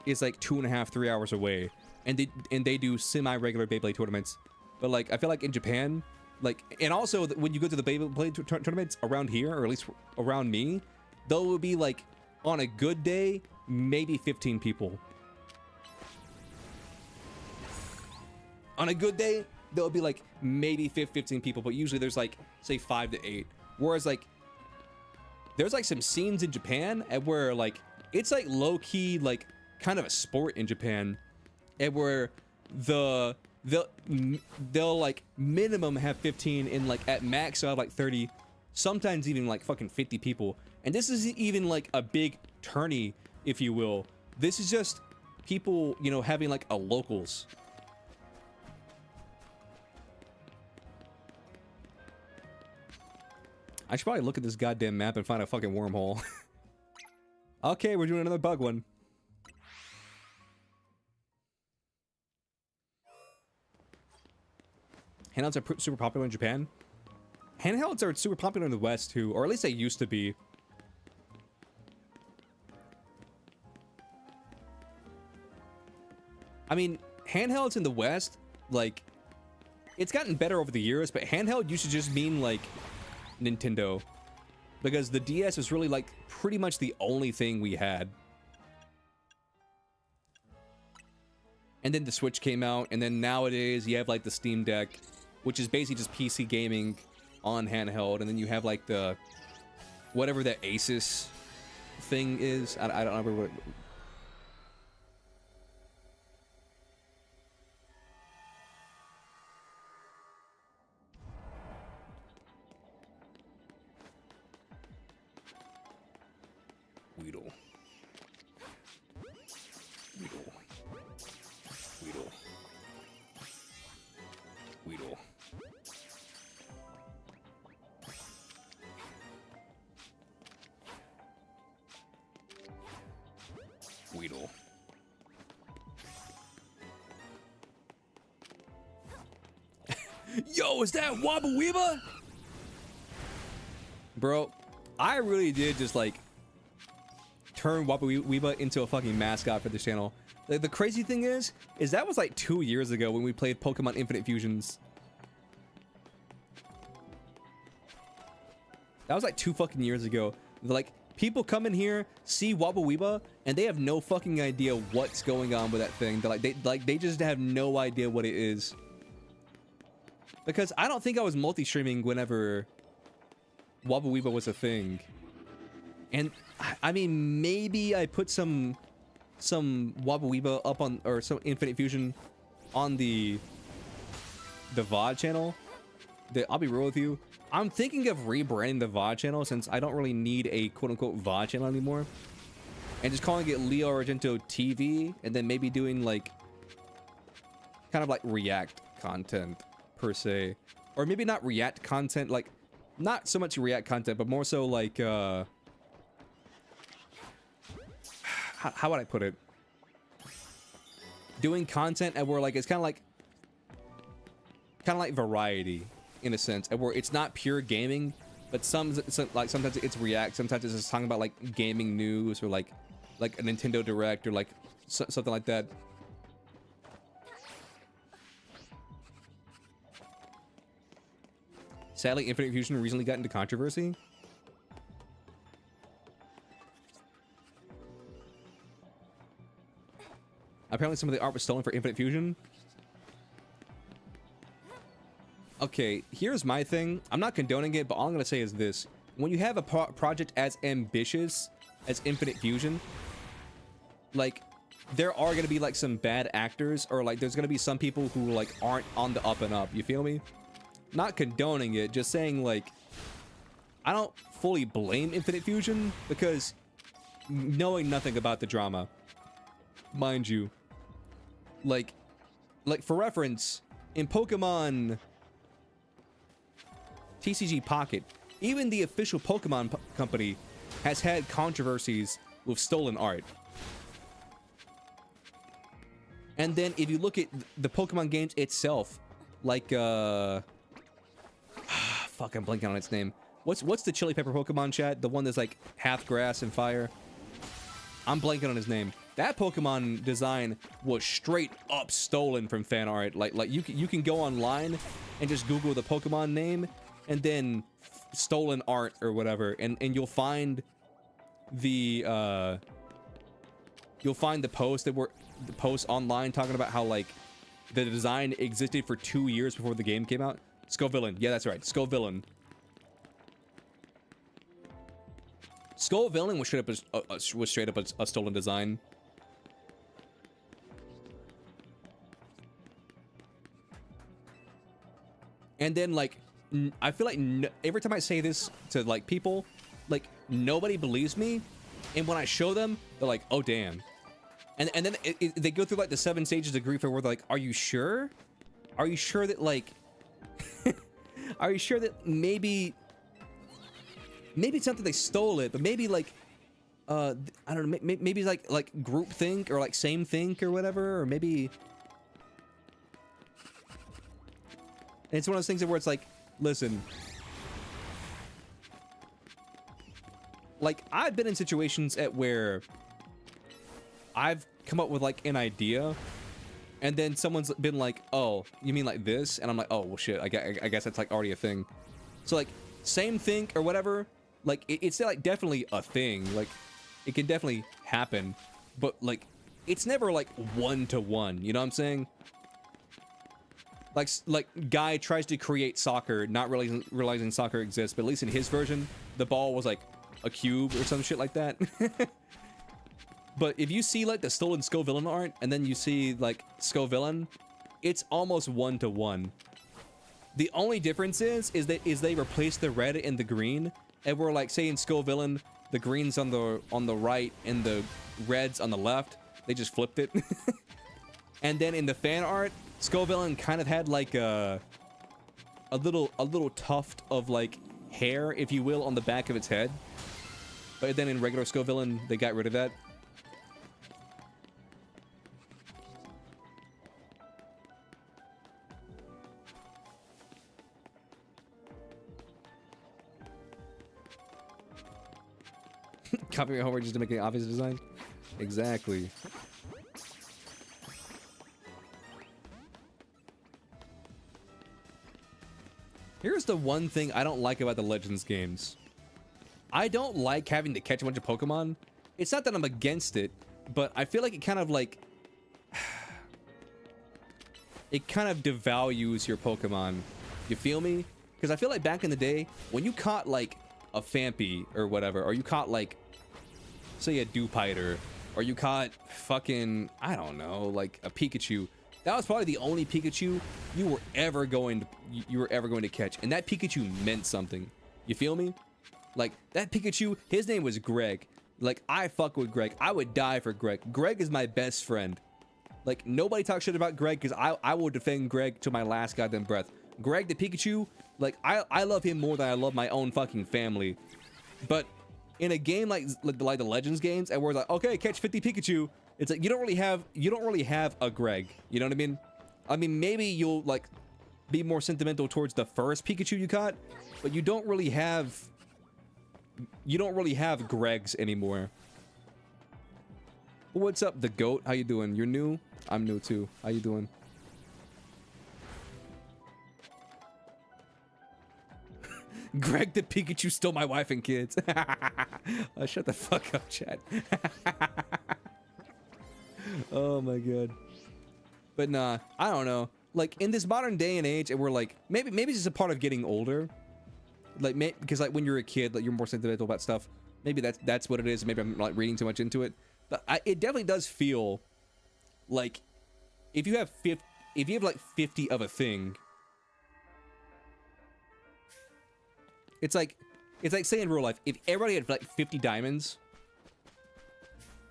is like 2.5, 3 hours away. And they do semi-regular Beyblade tournaments. But like, I feel like in Japan, like, and also when you go to the Beyblade tournaments around here, or at least around me, there will be like, on a good day, maybe 15 people. On a good day, there'll be like maybe 15 people, but usually there's like, say 5 to 8. Whereas like, there's like some scenes in Japan at where like, it's like low-key, like kind of a sport in Japan. And where they'll like minimum have 15, and like at max they'll have like 30, sometimes even like fucking 50 people. And this isn't even like a big tourney, if you will. This is just people, you know, having like a locals. I should probably look at this goddamn map and find a fucking wormhole. Okay, we're doing another bug one. Handhelds are super popular in Japan. Handhelds are super popular in the West too, or at least they used to be. I mean, handhelds in the West, like, it's gotten better over the years, but handheld used to just mean, like, Nintendo. Because the DS was really, like, pretty much the only thing we had. And then the Switch came out, and then nowadays you have, like, the Steam Deck, which is basically just PC gaming on handheld, and then you have, like, the... whatever that Asus thing is. I don't remember what... Weedle. Weedle. Weedle. Weedle. Weedle. Yo, is that Wabba Weeba? Bro, I really did just like turn Wabba Weeba into a fucking mascot for this channel. The crazy thing is that was like 2 years ago when we played Pokemon Infinite Fusions. That was like 2 fucking years ago. Like, people come in here, see Wabba Weeba, and they have no fucking idea what's going on with that thing. They just have no idea what it is. Because I don't think I was multi-streaming whenever Wabba Weeba was a thing. And I mean, maybe I put some Wabba Weeba up on, or some Infinite Fusion on the VOD channel. I'll be real with you. I'm thinking of rebranding the VOD channel since I don't really need a quote-unquote VOD channel anymore. And just calling it Leo Argento TV, and then maybe doing like kind of like react content per se. Or maybe not react content, like not so much react content, but more so like how would I put it? Doing content and where like it's kind of like variety in a sense, and where it's not pure gaming, but like sometimes it's react, sometimes it's just talking about like gaming news or like a Nintendo Direct or like something like that. Sadly, Infinite Fusion recently got into controversy. Apparently some of the art was stolen for Infinite Fusion. Okay, here's my thing. I'm not condoning it, but all I'm going to say is this. When you have a project as ambitious as Infinite Fusion, like, there are going to be, like, some bad actors, or, like, there's going to be some people who, like, aren't on the up and up. You feel me? Not condoning it, just saying, like, I don't fully blame Infinite Fusion, because knowing nothing about the drama, mind you, like for reference, in Pokemon TCG Pocket, even the official Pokemon company has had controversies with stolen art. And then if you look at the Pokemon games itself, like fuck, I'm blanking on its name. What's the chili pepper Pokemon, chat? The one that's like half grass and fire. I'm blanking on his name. That Pokemon design was straight up stolen from fan art. Like you can go online and just Google the Pokemon name and then stolen art or whatever, and you'll find the posts online talking about how like the design existed for 2 years before the game came out. Skullvillain, yeah, that's right, Skullvillain. Skullvillain was straight up a stolen design. And then like I feel like every time I say this to like people, like nobody believes me, and when I show them, they're like, "Oh damn," and then they go through like the 7 stages of grief where they're like, "Are you sure? Are you sure that like, are you sure that maybe it's not that they stole it, but maybe like, I don't know, maybe like group think or like same think or whatever, or maybe." And it's one of those things where it's like, listen, like I've been in situations at where I've come up with like an idea, And then someone's been like, oh, you mean like this? And I'm like, oh, well, shit, I guess that's like already a thing. So like, same thing or whatever, like it's like definitely a thing. Like it can definitely happen, but like it's never like 1-to-1, you know what I'm saying? Like guy tries to create soccer, not realizing soccer exists, but at least in his version, the ball was like a cube or some shit like that. But if you see like the stolen Skull art and then you see like Skull, it's almost 1-to-1. The only difference is they replaced the red and the green, and we're like, say in Skull, the green's on the right and the red's on the left. They just flipped it. And then in the fan art, Skull kind of had like a little tuft of like hair, if you will, on the back of its head. But then in regular Skull, they got rid of that. Copyright homework just to make an obvious design? Exactly. Here's the one thing I don't like about the Legends games. I don't like having to catch a bunch of Pokemon. It's not that I'm against it, but I feel like it kind of like... it kind of devalues your Pokemon. You feel me? Because I feel like back in the day, when you caught like a Phanpy or whatever, or you caught like, say a Dewpider, or you caught fucking, I don't know, like a Pikachu, that was probably the only Pikachu you were ever going to catch, and that Pikachu meant something. You feel me? Like that Pikachu, his name was Greg. Like I fuck with Greg. I would die for Greg. Greg is my best friend. Like nobody talks shit about Greg because I will defend Greg to my last goddamn breath. Greg the Pikachu, like I love him more than I love my own fucking family. But in a game like the Legends games, and where it's like, okay, catch 50 Pikachu, it's like you don't really have a Greg. You know what I mean? I mean, maybe you'll like be more sentimental towards the first Pikachu you caught, but you don't really have Gregs anymore. What's up, the goat? How you doing? You're new? I'm new too. How you doing? Greg the Pikachu stole my wife and kids. Shut the fuck up, chat. Oh my god. But nah, I don't know. Like in this modern day and age, and we're like, maybe it's just a part of getting older. Like because like when you're a kid, like you're more sentimental about stuff. Maybe that's what it is. Maybe I'm like reading too much into it. But it definitely does feel like if you have like 50 of a thing, it's like say in real life, if everybody had like 50 diamonds,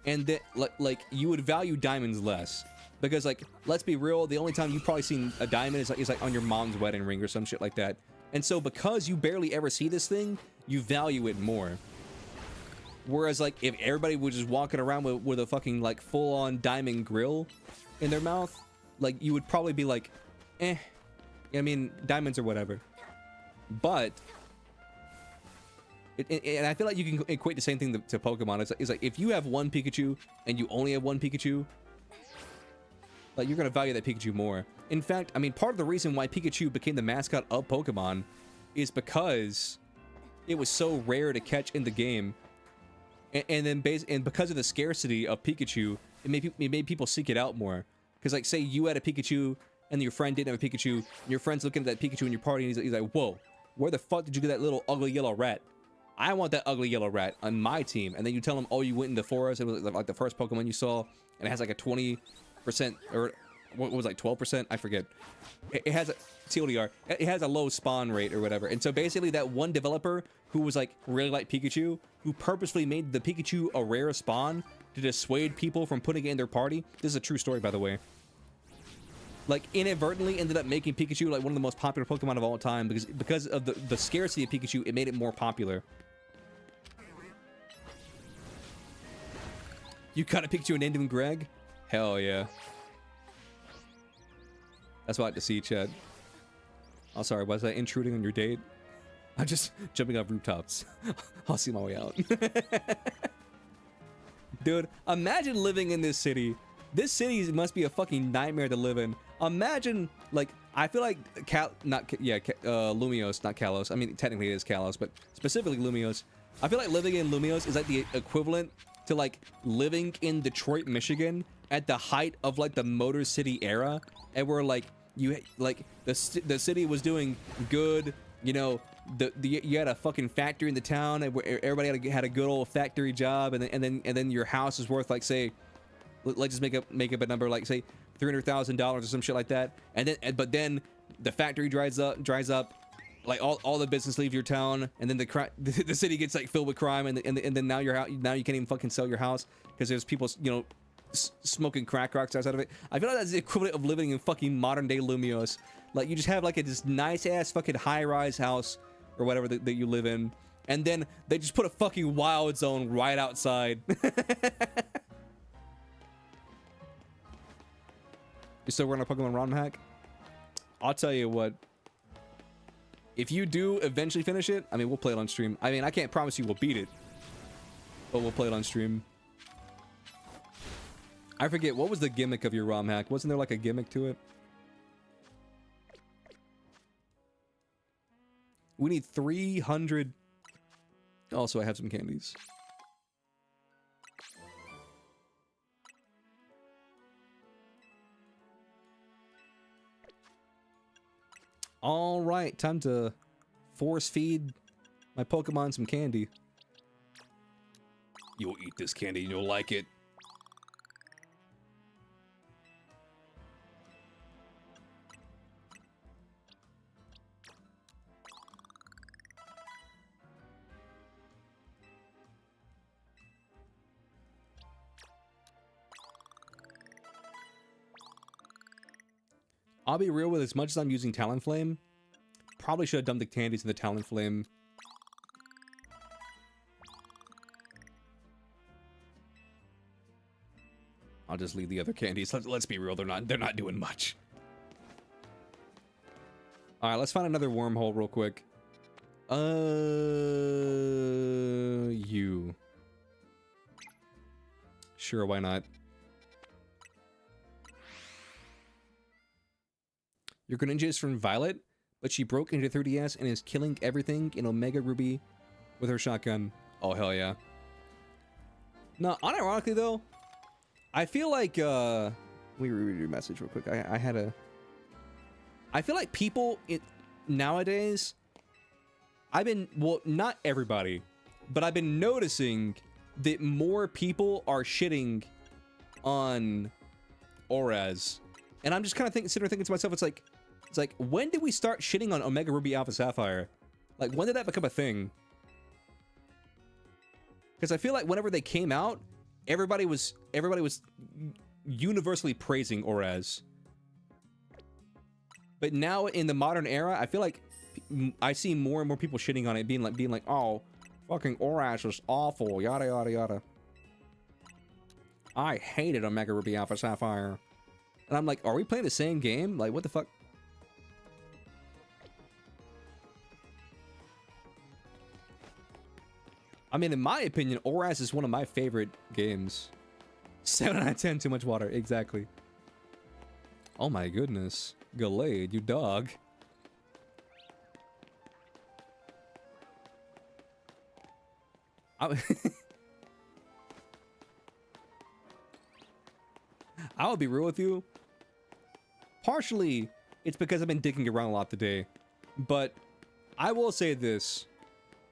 and that like you would value diamonds less, because like let's be real, the only time you've probably seen a diamond is like on your mom's wedding ring or some shit like that. And so because you barely ever see this thing, you value it more. Whereas like if everybody was just walking around with a fucking like full-on diamond grill in their mouth, like you would probably be like, eh. I mean, diamonds or whatever. But and I feel like you can equate the same thing to Pokemon. It's like if you have one Pikachu and you only have one Pikachu, like you're gonna value that Pikachu more. In fact, I mean, part of the reason why Pikachu became the mascot of Pokemon is because it was so rare to catch in the game, and then because of the scarcity of Pikachu, it made people seek it out more. Because like, say you had a Pikachu and your friend didn't have a Pikachu, and your friend's looking at that Pikachu in your party, and he's like, whoa, where the fuck did you get that little ugly yellow rat? I want that ugly yellow rat on my team. And then you tell him, oh, you went in the forest, it was like the first Pokemon you saw, and it has like a 20%, or what was like 12%? I forget. It has a TLDR. It has a low spawn rate or whatever. And so basically that one developer who was like really like Pikachu, who purposely made the Pikachu a rare spawn to dissuade people from putting it in their party. This is a true story, by the way. Like inadvertently ended up making Pikachu like one of the most popular Pokemon of all time because of the scarcity of Pikachu. It made it more popular. You caught a Pikachu and named him Greg? Hell yeah. That's what I like to see, Chad. Oh, sorry, was I intruding on your date? I'm just jumping off rooftops. I'll see my way out. Dude, imagine living in this city This city must be a fucking nightmare to live in. Imagine, like, I feel like Lumios, not Kalos. I mean, technically it is Kalos, but specifically Lumios. I feel like living in Lumios is like the equivalent to like living in Detroit, Michigan at the height of like the Motor City era, and where like the city was doing good, you know, you had a fucking factory in the town, and where everybody had a good old factory job, and then your house is worth like, say, let's just make up a number, like say $300,000 or some shit like that, but then the factory dries up, like all the business leaves your town, and then the city gets like filled with crime, and then now you can't even fucking sell your house because there's people, you know, smoking crack rocks outside of it. I feel like that's the equivalent of living in fucking modern day Lumios. Like, you just have like this nice ass fucking high rise house or whatever that you live in, and then they just put a fucking wild zone right outside. You still running a Pokemon ROM hack? I'll tell you what. If you do eventually finish it, I mean, we'll play it on stream. I mean, I can't promise you we'll beat it, but we'll play it on stream. I forget, what was the gimmick of your ROM hack? Wasn't there like a gimmick to it? We need 300. Also, I have some candies. All right, time to force feed my Pokemon some candy. You'll eat this candy and you'll like it. I'll be real with, as much as I'm using Talonflame, probably should have dumped the candies in the Talonflame. I'll just leave the other candies. Let's be real, they're not doing much. All right, let's find another wormhole real quick. You. Sure, why not? Your Greninja is from Violet, but she broke into 3DS and is killing everything in Omega Ruby with her shotgun. Oh, hell yeah. No, unironically though, I feel like, let me reread your message real quick. I feel like people nowadays, well, not everybody, but I've been noticing that more people are shitting on Oraz. And I'm just kind of sitting thinking to myself, it's like, when did we start shitting on Omega Ruby Alpha Sapphire? Like, when did that become a thing? Because I feel like whenever they came out, everybody was universally praising Oraz. But now in the modern era, I feel like I see more and more people shitting on it, being like, oh, fucking Oraz was awful, yada yada yada. I hated Omega Ruby Alpha Sapphire. And I'm like, are we playing the same game? Like, what the fuck? I mean, in my opinion, Oraz is one of my favorite games. 7 out of 10, too much water. Exactly. Oh my goodness. Gallade, you dog. I will be real with you. Partially, it's because I've been digging around a lot today. But I will say this.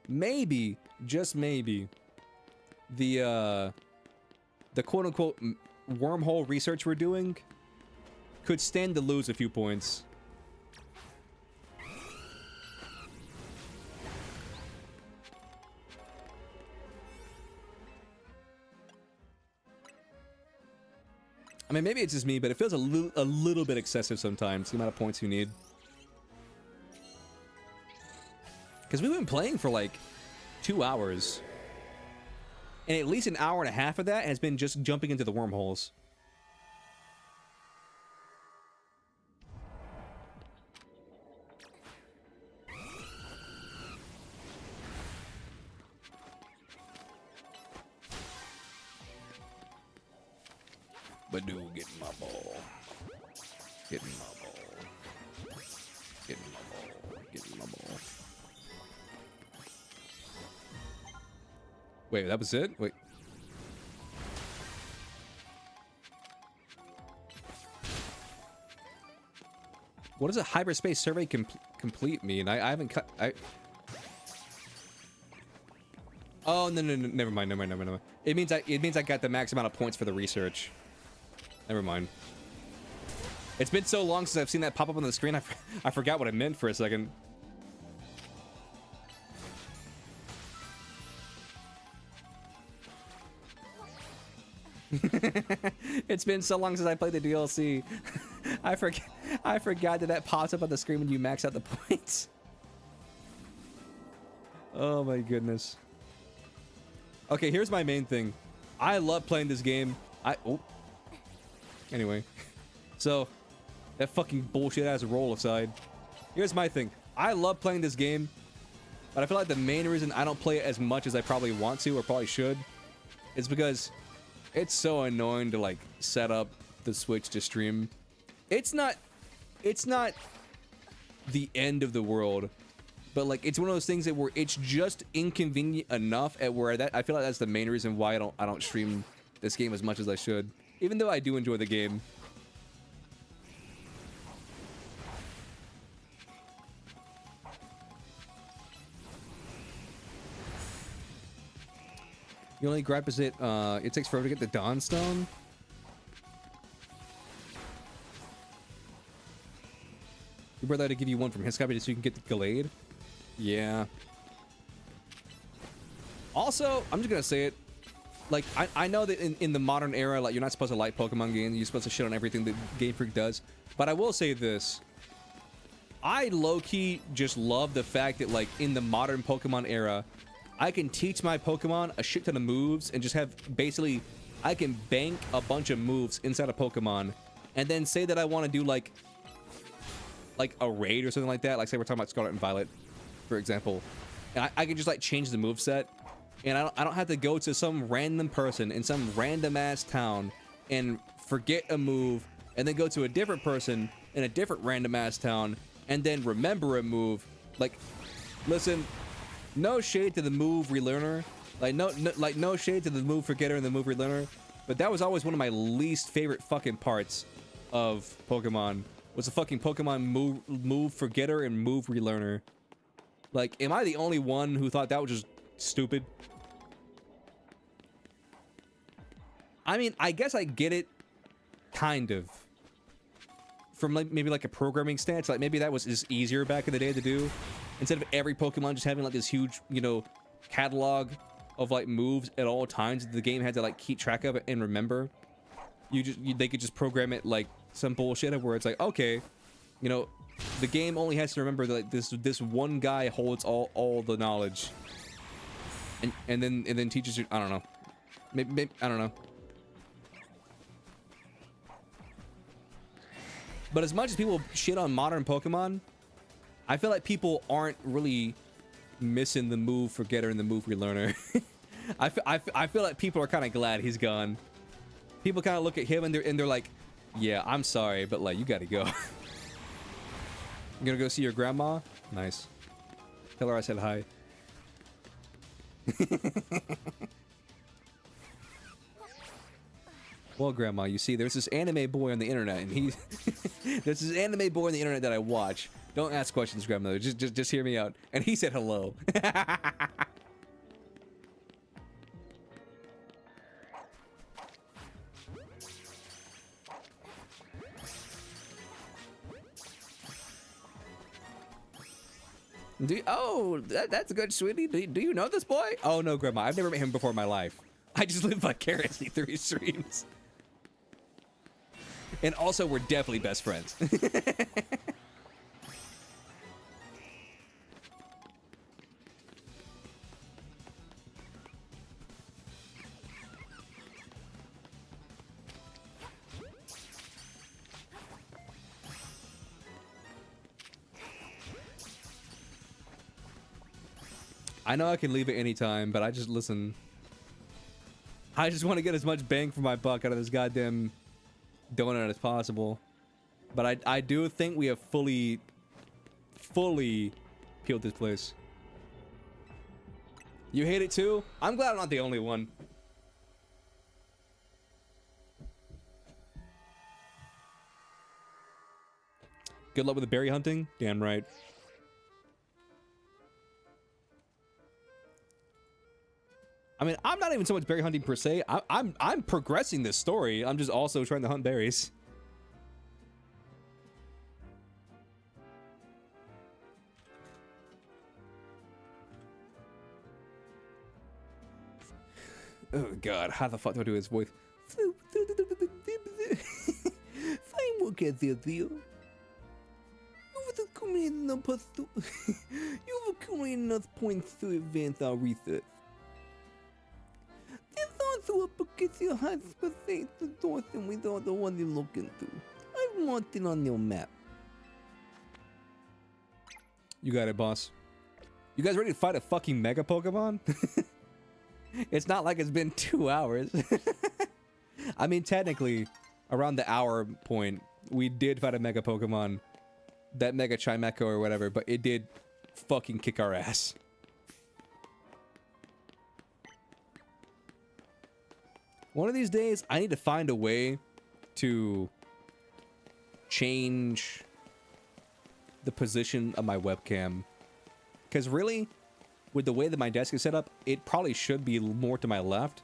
Maybe, just maybe, the quote-unquote wormhole research we're doing could stand to lose a few points. I mean, maybe it's just me, but it feels a little bit excessive sometimes, the amount of points you need. Because we've been playing for like 2 hours. And at least an hour and a half of that has been just jumping into the wormholes. Whoop-a-doo, get my ball. Get my ball. Get my ball. Get my ball. Wait, that was it? Wait. What does a hyperspace survey complete mean? I haven't cut. Oh no, never mind. It means I got the max amount of points for the research. Never mind. It's been so long since I've seen that pop up on the screen. I forgot what it meant for a second. It's been so long since I played the DLC. I forgot that pops up on the screen when you max out the points. Oh my goodness. Okay, here's my main thing. I love playing this game. Anyway, so that fucking bullshit ass roll aside. Here's my thing. I love playing this game, but I feel like the main reason I don't play it as much as I probably want to or probably should is because it's so annoying to like set up the Switch to stream. It's not the end of the world, but like it's one of those things that where it's just inconvenient enough at where that I feel like that's the main reason why I don't stream this game as much as I should, even though I do enjoy the game. The only gripe is it takes forever to get the Dawn Stone. Your brother had to give you one from his copy so you can get the Gallade? Yeah. Also, I'm just gonna say it. Like, I know that in the modern era, like, you're not supposed to like Pokemon games. You're supposed to shit on everything that Game Freak does. But I will say this. I low-key just love the fact that, like, in the modern Pokemon era, I can teach my Pokemon a shit ton of moves and just have, basically, I can bank a bunch of moves inside a Pokemon and then say that I want to do, like a raid or something like that. Like, say we're talking about Scarlet and Violet, for example. And I can just, like, change the moveset. And I don't have to go to some random person in some random-ass town and forget a move and then go to a different person in a different random-ass town and then remember a move. Like, listen, no shade to the move relearner. Like, no shade to the move forgetter and the move relearner. But that was always one of my least favorite fucking parts of Pokemon. Was the fucking Pokemon move forgetter and move relearner. Like, am I the only one who thought that was just stupid? I mean, I guess I get it, kind of. From like maybe like a programming stance, like maybe that was just easier back in the day to do. Instead of every Pokemon just having like this huge, you know, catalog of like moves at all times, the game had to like keep track of it and remember. They could just program it like some bullshit where it's like, okay, you know, the game only has to remember that like, this one guy holds all the knowledge, and then teaches you. I don't know. Maybe I don't know. But as much as people shit on modern Pokemon, I feel like people aren't really missing the move forgetter and the move relearner. I feel like people are kind of glad he's gone. People kind of look at him and they're like, yeah, I'm sorry, but like you gotta go. You gonna go see your grandma? Nice. Tell her I said hi. Well, Grandma, you see, there's this anime boy on the internet, and there's this anime boy on the internet that I watch. Don't ask questions, Grandmother. Just hear me out. And he said hello. That's good, sweetie. Do you know this boy? Oh, no, Grandma. I've never met him before in my life. I just live vicariously through his streams. And also, we're definitely best friends. I know I can leave at any time, but I just listen. I just want to get as much bang for my buck out of this goddamn donut as possible. But I do think we have fully peeled this place. You hate it too? I'm glad I'm not the only one. Good luck with the berry hunting? Damn right. I mean, I'm not even so much berry hunting per se. I'm progressing this story. I'm just also trying to hunt berries. Oh god, how the fuck do I do his voice? Fine work out there, Theo. You've accumulated enough points to advance our research. There's also a particular high space source and we don't the one you're looking to. I've marked it on your map. You got it, boss. You guys ready to fight a fucking mega Pokemon? It's not like it's been 2 hours. I mean, technically, around the hour point, we did fight a mega Pokemon. That Mega Chimecho or whatever, but it did fucking kick our ass. One of these days, I need to find a way to change the position of my webcam. Because really, with the way that my desk is set up, it probably should be more to my left,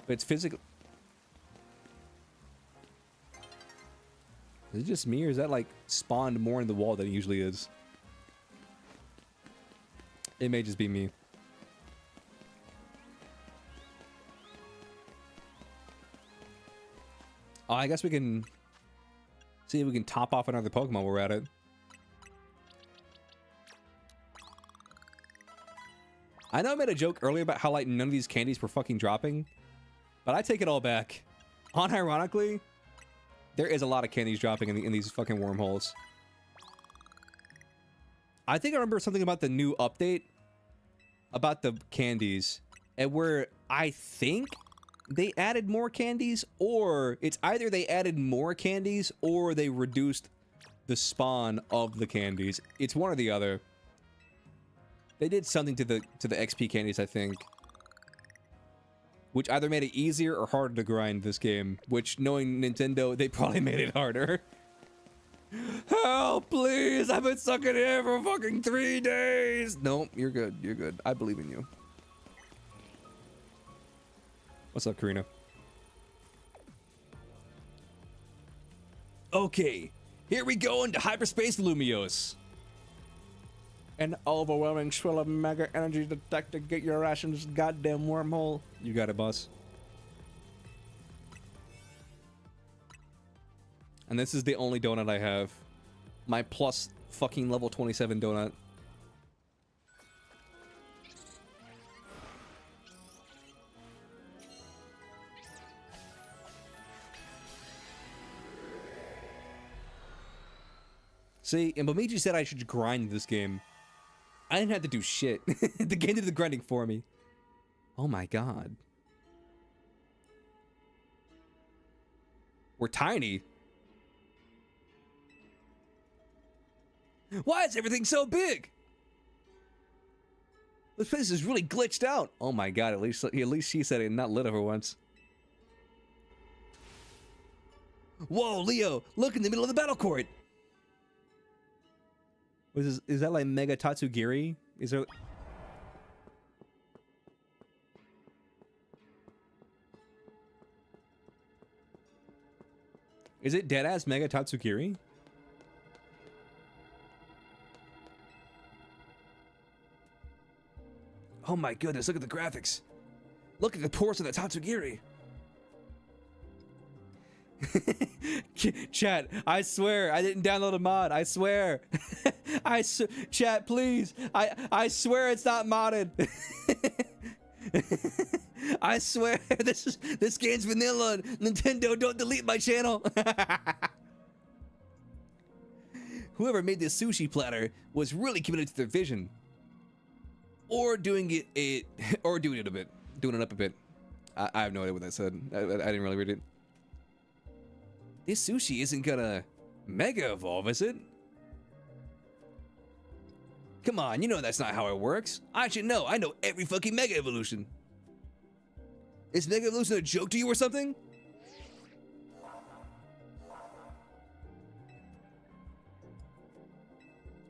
but it's physically... Is it just me, or is that like spawned more in the wall than it usually is? It may just be me. Oh, I guess we can see if we can top off another Pokemon while we're at it. I know I made a joke earlier about how like none of these candies were fucking dropping, but I take it all back. Unironically, there is a lot of candies dropping in these fucking wormholes. I think I remember something about the new update about the candies, and where I think they added more candies, or it's either they added more candies or they reduced the spawn of the candies. It's one or the other. They did something to the XP candies, I think, which either made it easier or harder to grind this game, which, knowing Nintendo, they probably made it harder. Help, please! I've been stuck in here for fucking 3 days! Nope, you're good, you're good. I believe in you. What's up, Karina? Okay, here we go into hyperspace Lumiose. An overwhelming swell of mega energy detected. Get your ass in this goddamn wormhole. You got it, boss. And this is the only donut I have. My plus fucking level 27 donut. See, and Bamichi said I should grind this game. I didn't have to do shit. The game did the grinding for me. Oh my god. We're tiny. Why is everything so big? This place is really glitched out. Oh my god, at least she said it and not Lita for once. Whoa, Leo, look in the middle of the battle court. Is that like Mega Tatsugiri? Is there... Is it deadass Mega Tatsugiri? Oh my goodness, look at the graphics. Look at the pores of the Tatsugiri. Chat, I swear I didn't download a mod. I swear. Chat, please. I swear it's not modded. I swear this game's vanilla. Nintendo, don't delete my channel. Whoever made this sushi platter was really committed to their vision, or doing it a bit, doing it up a bit. I have no idea what that said. I didn't really read it. This sushi isn't gonna mega evolve, is it? Come on, you know that's not how it works. I should know. I know every fucking mega evolution. Is mega evolution a joke to you or something?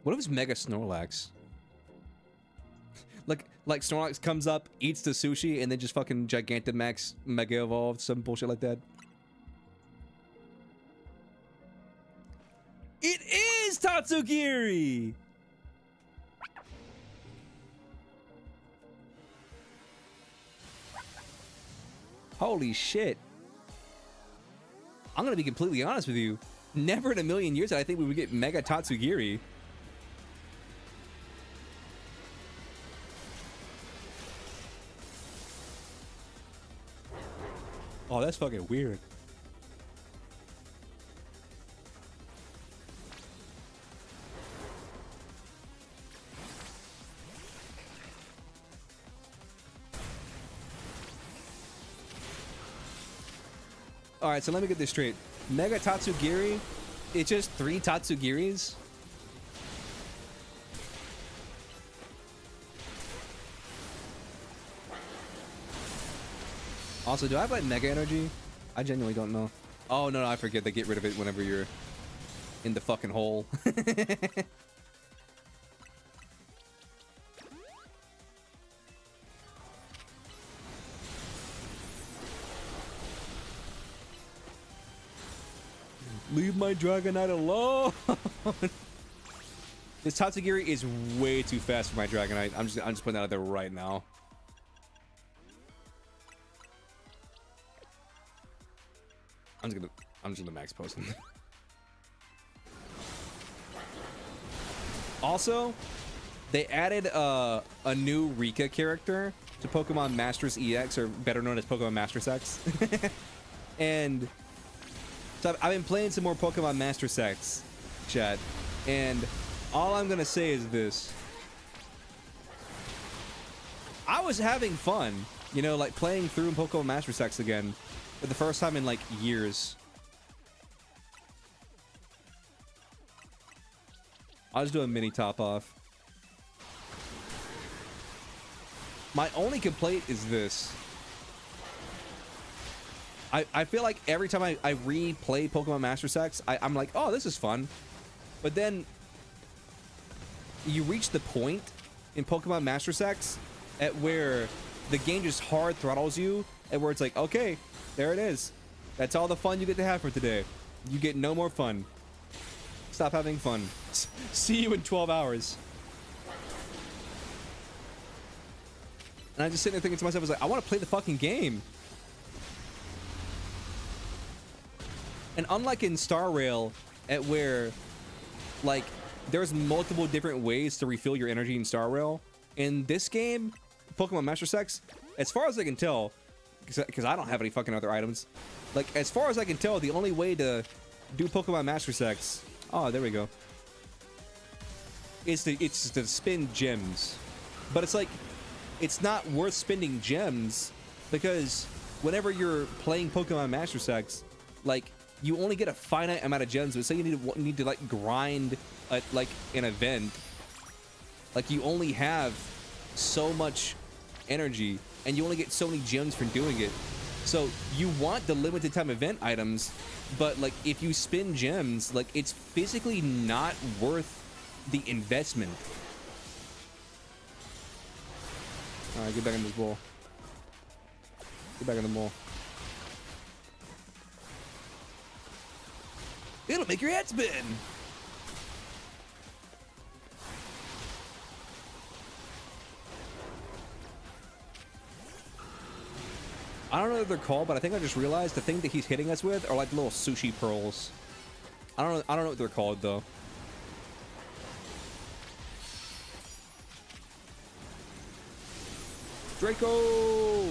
What if it's Mega Snorlax? like Snorlax comes up, eats the sushi, and then just fucking Gigantamax Mega Evolved, some bullshit like that. It is Tatsugiri! Holy shit. I'm gonna be completely honest with you. Never in a million years did I think we would get Mega Tatsugiri. Oh, that's fucking weird. All right, so let me get this straight. Mega Tatsugiri, it's just 3 Tatsugiris? Also, do I have like Mega Energy? I genuinely don't know. Oh, no, I forget. They get rid of it whenever you're in the fucking hole. Leave my Dragonite alone! This Tatsugiri is way too fast for my Dragonite. I'm just putting that out there right now. I'm just gonna max post him. Also, they added a new Rika character to Pokemon Masters EX, or better known as Pokemon Masters X. And so I've been playing some more Pokemon Masters X, chat, and all I'm gonna say is this. I was having fun, you know, like playing through Pokemon Masters X again for the first time in like years. I'll just do a mini top off. My only complaint is this. I feel like every time I replay Pokemon Masters X, I'm like, oh, this is fun. But then you reach the point in Pokemon Masters X at where the game just hard throttles you, and where it's like, okay, there it is. That's all the fun you get to have for today. You get no more fun. Stop having fun. See you in 12 hours. And I just sitting there thinking to myself, I was like, I want to play the fucking game. And unlike in Star Rail, at where, like, there's multiple different ways to refill your energy in Star Rail, in this game, Pokemon Masters X, as far as I can tell, because I don't have any fucking other items, like, as far as I can tell, the only way to do Pokemon Masters X, oh, there we go, is to spin gems. But it's like, it's not worth spending gems, because whenever you're playing Pokemon Masters X, like, you only get a finite amount of gems. But say you need to like grind like an event, like you only have so much energy and you only get so many gems for doing it. So you want the limited time event items, but like if you spin gems, like it's physically not worth the investment. All right, get back in this bowl. Get back in the bowl. It'll make your head spin. I don't know what they're called, but I think I just realized the thing that he's hitting us with are like little sushi pearls. I don't know what they're called though. Draco!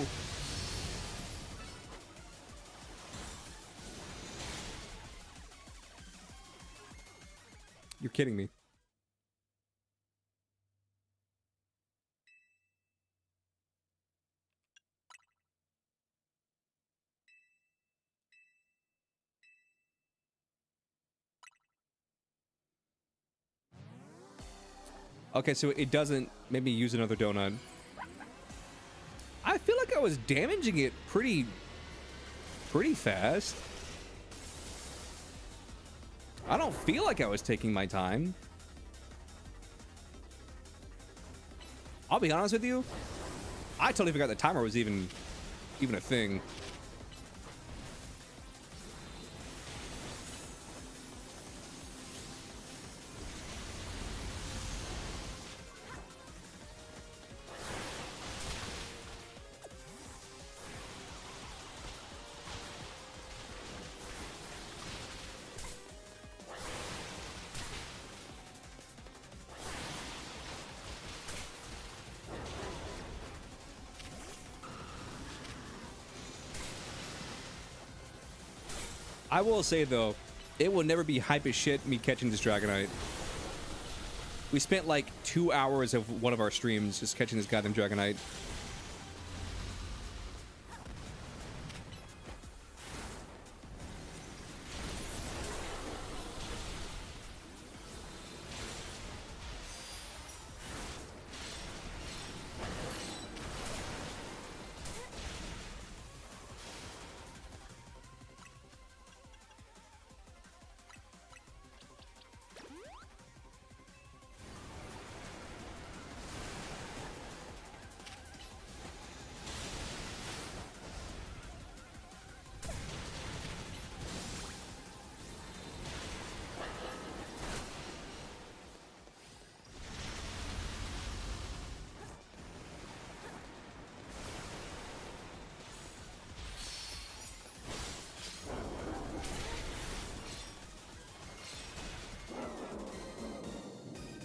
You're kidding me. Okay, so it doesn't make me use another donut. I feel like I was damaging it pretty fast. I don't feel like I was taking my time. I'll be honest with you. I totally forgot the timer was even a thing. I will say though, it will never be hype as shit me catching this Dragonite. We spent like 2 hours of one of our streams just catching this goddamn Dragonite.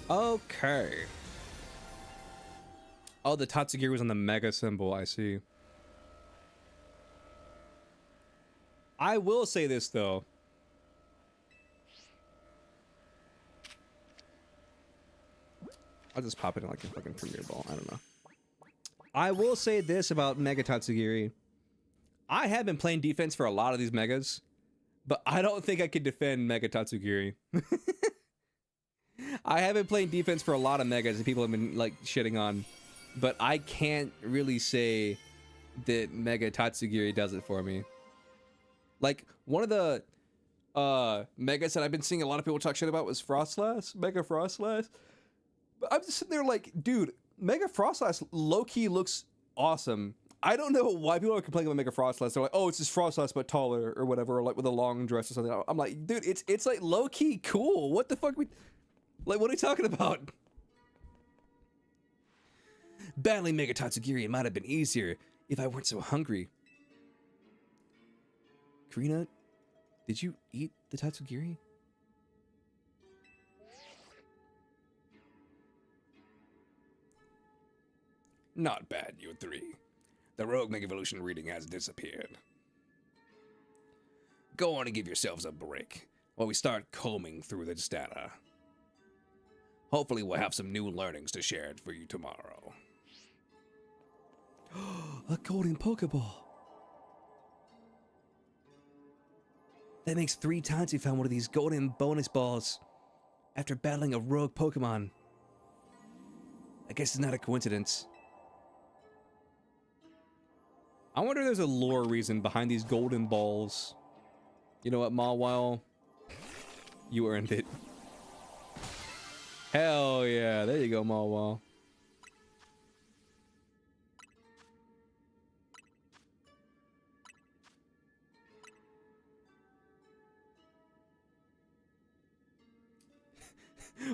Okay. Oh, the Tatsugiri was on the mega symbol, I see. I will say this though. I'll just pop it in like a fucking premier ball. I don't know. I will say this about Mega Tatsugiri. I have been playing defense for a lot of these megas, but I don't think I could defend Mega Tatsugiri. I have been playing defense for a lot of megas that people have been like shitting on, but I can't really say that Mega Tatsugiri does it for me. Like one of the megas that I've been seeing a lot of people talk shit about was Frostlass, Mega Frostlass. But I'm just sitting there like, dude, Mega Frostlass low-key looks awesome. I don't know why people are complaining about Mega Frostlass. They're like, oh, it's just Frostlass but taller or whatever, or like with a long dress or something. I'm like, dude, it's like low-key cool. What the fuck? Like, what are you talking about? Battling Mega Tatsugiri might have been easier if I weren't so hungry. Karina, did you eat the Tatsugiri? Not bad, you three. The Rogue Mega Evolution reading has disappeared. Go on and give yourselves a break while we start combing through this data. Hopefully we'll have some new learnings to share for you tomorrow. A golden Pokeball. That makes 3 times we found one of these golden bonus balls after battling a rogue Pokemon. I guess it's not a coincidence. I wonder if there's a lore reason behind these golden balls. You know what, Mawile? You earned it. Hell yeah, there you go, Mawile.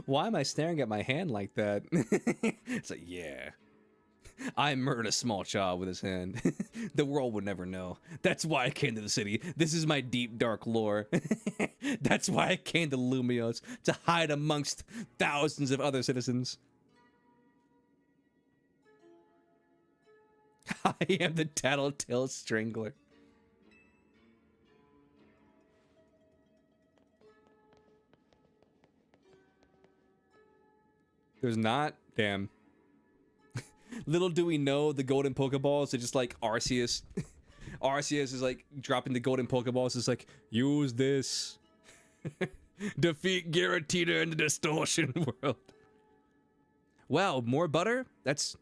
Why am I staring at my hand like that? It's like, yeah. I murdered a small child with his hand. The world would never know. That's why I came to the city. This is my deep, dark lore. That's why I came to Lumios, to hide amongst thousands of other citizens. I am the Tattletale Strangler. There's not? Damn. Little do we know the golden Pokeballs are just like Arceus. Arceus is like dropping the golden Pokeballs. It's like, use this. Defeat Giratina in the distortion world. Wow, more butter? That's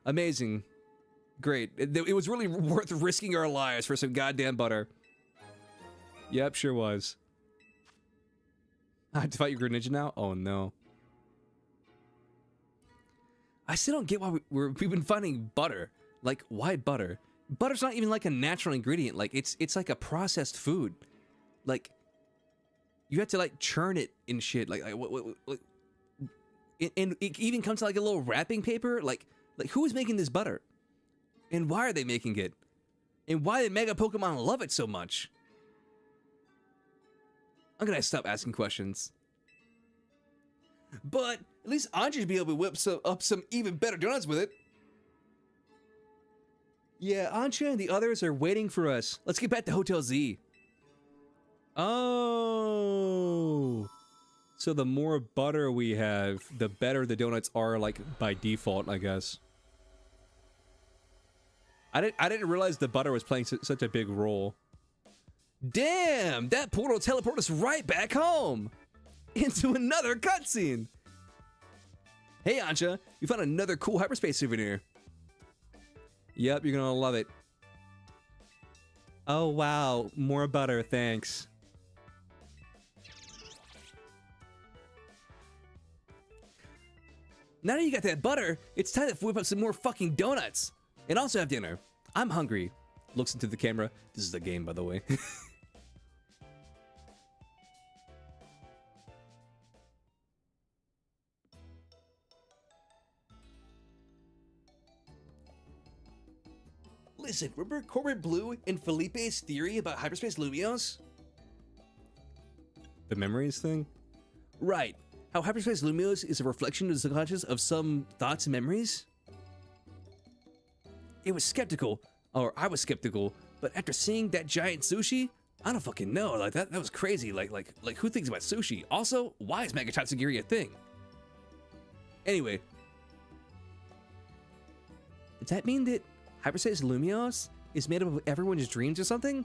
amazing. Great. It was really worth risking our lives for some goddamn butter. Yep, sure was. I have to fight your Greninja now? Oh no. I still don't get why we've been finding butter. Like, why butter? Butter's not even like a natural ingredient. Like, it's like a processed food. Like, you have to like churn it and shit. Like and it even comes to like a little wrapping paper. Like who is making this butter? And why are they making it? And why did Mega Pokemon love it so much? I'm gonna stop asking questions. But at least Andre should be able to whip up some even better donuts with it. Yeah, Ancha and the others are waiting for us. Let's get back to Hotel Z. Oh. So the more butter we have, the better the donuts are, like, by default, I guess. I didn't realize the butter was playing such a big role. Damn! That portal teleported us right back home! Into another cutscene! Hey, Ancha, you found another cool hyperspace souvenir. Yep, you're gonna love it. Oh, wow. More butter, thanks. Now that you got that butter, it's time to whip up some more fucking donuts. And also have dinner. I'm hungry. Looks into the camera. This is the game, by the way. Listen, remember Corbin Blue and Felipe's theory about hyperspace Lumios? The memories thing? Right. How hyperspace Lumios is a reflection of the subconscious of some thoughts and memories? It was skeptical, or I was skeptical, but after seeing that giant sushi, I don't fucking know. Like that was crazy. Like who thinks about sushi? Also, why is Mega Tatsugiri a thing? Anyway, does that mean that hyperspace Lumios is made up of everyone's dreams or something?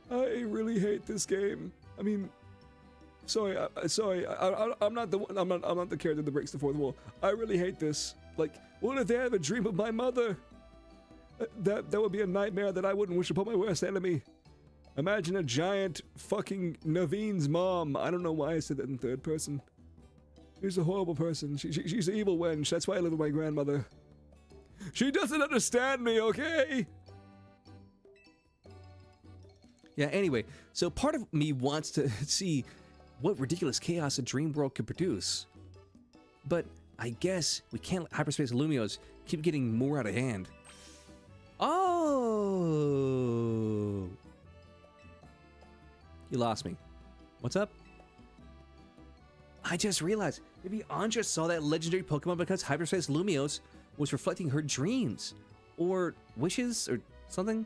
I really hate this game. I mean, sorry. I'm not the one. I'm not the character that breaks the fourth wall. I really hate this. Like, what if they have a dream of my mother? That would be a nightmare that I wouldn't wish upon my worst enemy. Imagine a giant fucking Naveen's mom. I don't know why I said that in third person. She's a horrible person. She's an evil wench. That's why I live with my grandmother. She doesn't understand me, okay? Yeah, anyway, so part of me wants to see what ridiculous chaos a dream world could produce. But I guess we can't let hyperspace Lumios keep getting more out of hand. Oh! You lost me. What's up? I just realized, maybe Anja saw that legendary Pokemon because hyperspace Lumios was reflecting her dreams. Or wishes, or something?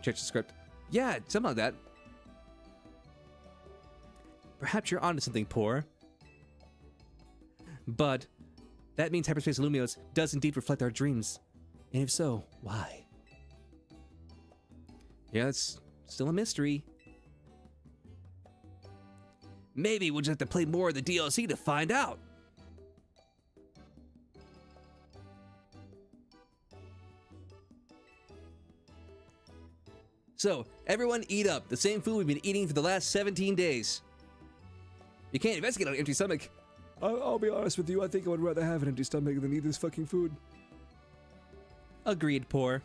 Check the script. Yeah, something like that. Perhaps you're onto something, Poor. But that means hyperspace Lumios does indeed reflect our dreams. And if so, why? Yeah, it's still a mystery. Maybe we'll just have to play more of the DLC to find out. So, everyone eat up. The same food we've been eating for the last 17 days. You can't investigate on an empty stomach. I'll be honest with you, I think I would rather have an empty stomach than eat this fucking food. Agreed, Poor.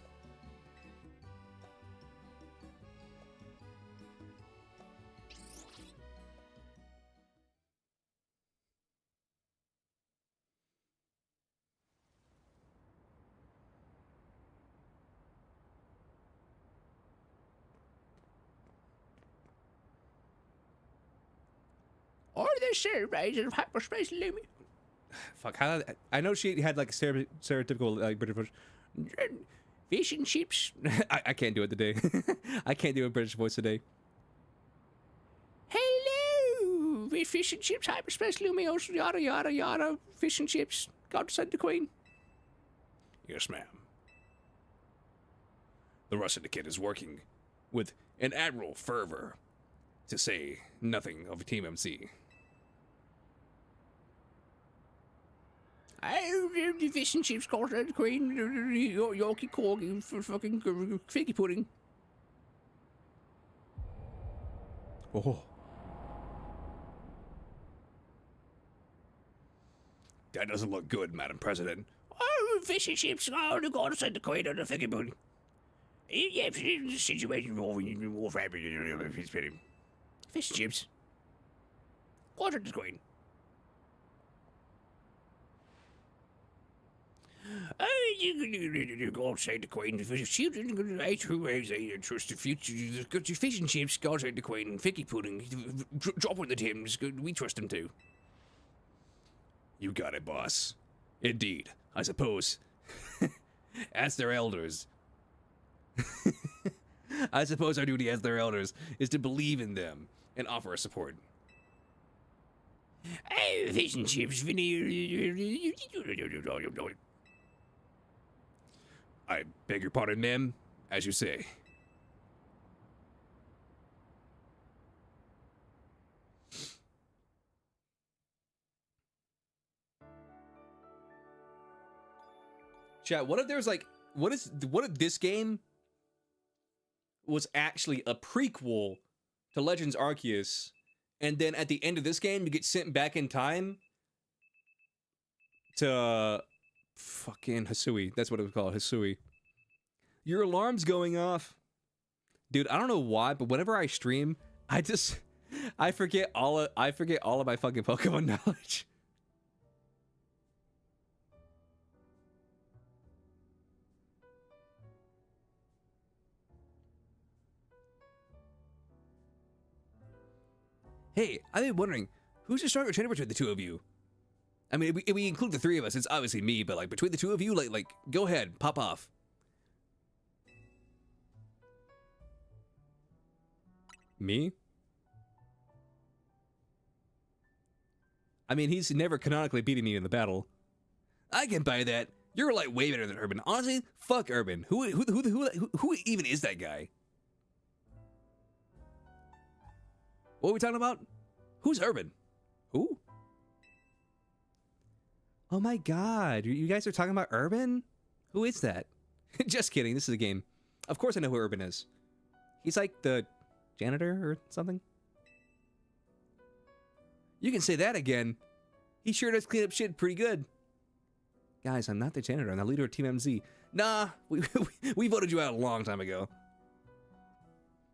Or the surveys of hyperspace Lumios. Fuck, how? I know she had like a stereotypical like British Fish and chips. I can't do it today. I can't do a British voice today. Hello, fish and chips, hyperspace Lumios, yada yada yada. Fish and chips. God send the Queen. Yes, ma'am. The Russ Syndicate is working with an admiral fervor, to say nothing of Team MC. The fish and chips, course, and queen, Yorkie corgi, fucking figgy pudding. Oh. That doesn't look good, Madam President. Oh, fish and chips, oh, the goddess and the queen and the figgy pudding. Yeah, the situation more fish and chips. Quarter the queen. God save the queen. Children, I trust the future. Got your fish and chips. God save the queen. Figgy pudding. Drop on the Thames. We trust them too. You got it, boss. Indeed, I suppose. As their elders. I suppose our duty as their elders is to believe in them and offer our support. Oh, fish and chips. I beg your pardon, ma'am, as you say. Chat, what if there's like, what if this game was actually a prequel to Legends Arceus, and then at the end of this game, you get sent back in time to fucking Hisui. That's what it was called, Hisui. Your alarm's going off. Dude, I don't know why, but whenever I stream, I forget all of my fucking Pokemon knowledge. Hey, I've been wondering, who's the stronger trainer between the two of you? I mean, if we include the three of us, it's obviously me, but like between the two of you, like go ahead, pop off. Me? I mean, he's never canonically beaten me in the battle. I can buy that. You're like way better than Urban. Honestly, fuck Urban. Who even is that guy? What are we talking about? Who's Urban? Who? Oh my god, you guys are talking about Urban? Who is that? Just kidding, this is a game. Of course I know who Urban is. He's like the janitor or something. You can say that again. He sure does clean up shit pretty good. Guys, I'm not the janitor, I'm the leader of Team MZ. Nah, we voted you out a long time ago.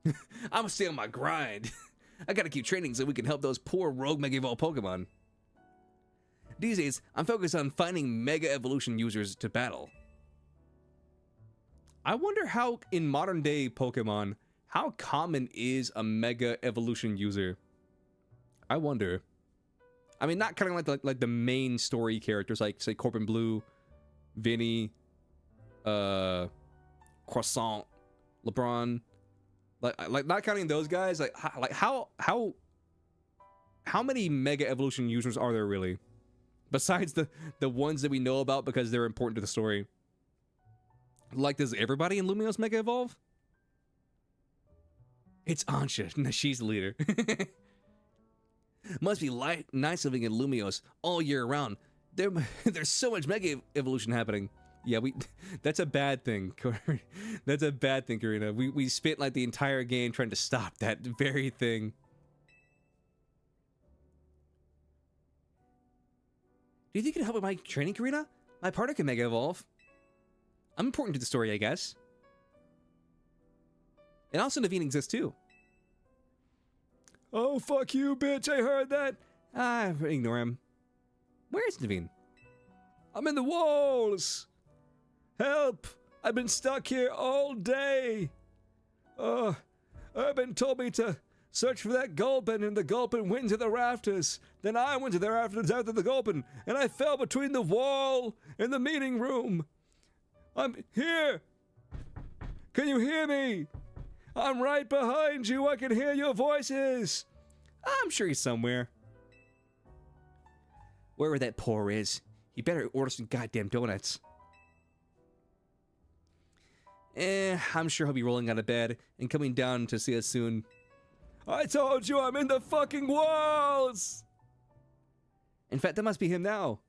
I'm gonna stay on my grind. I gotta keep training so we can help those poor rogue Mega Evolved Pokemon. These days, I'm focused on finding Mega Evolution users to battle. I wonder how, in modern day Pokemon, how common is a Mega Evolution user? I wonder. I mean, not kind of like the main story characters, like, say, Corbin Blue, Vinny, Croissant, LeBron. Like not counting those guys, like how many Mega Evolution users are there really? Besides the ones that we know about because they're important to the story. Like, does everybody in Lumiose Mega Evolve? It's Ansha. She's the leader. Must be nice living in Lumiose all year round. There's so much Mega Evolution happening. Yeah, that's a bad thing. That's a bad thing, Karina. We spent like the entire game trying to stop that very thing. Do you think you can help with my training, Karina? My partner can Mega Evolve. I'm important to the story, I guess. And also Naveen exists too. Oh, fuck you, bitch, I heard that. Ah, ignore him. Where is Naveen? I'm in the walls. Help! I've been stuck here all day. Urban told me to search for that Gulpin, and the Gulpin went into the rafters. Then I went to the rafters after the Gulpin, and I fell between the wall and the meeting room. I'm here. Can you hear me? I'm right behind you. I can hear your voices. I'm sure he's somewhere. Wherever that poor is, he better order some goddamn donuts. I'm sure he'll be rolling out of bed and coming down to see us soon. I told you I'm in the fucking walls! In fact, that must be him now.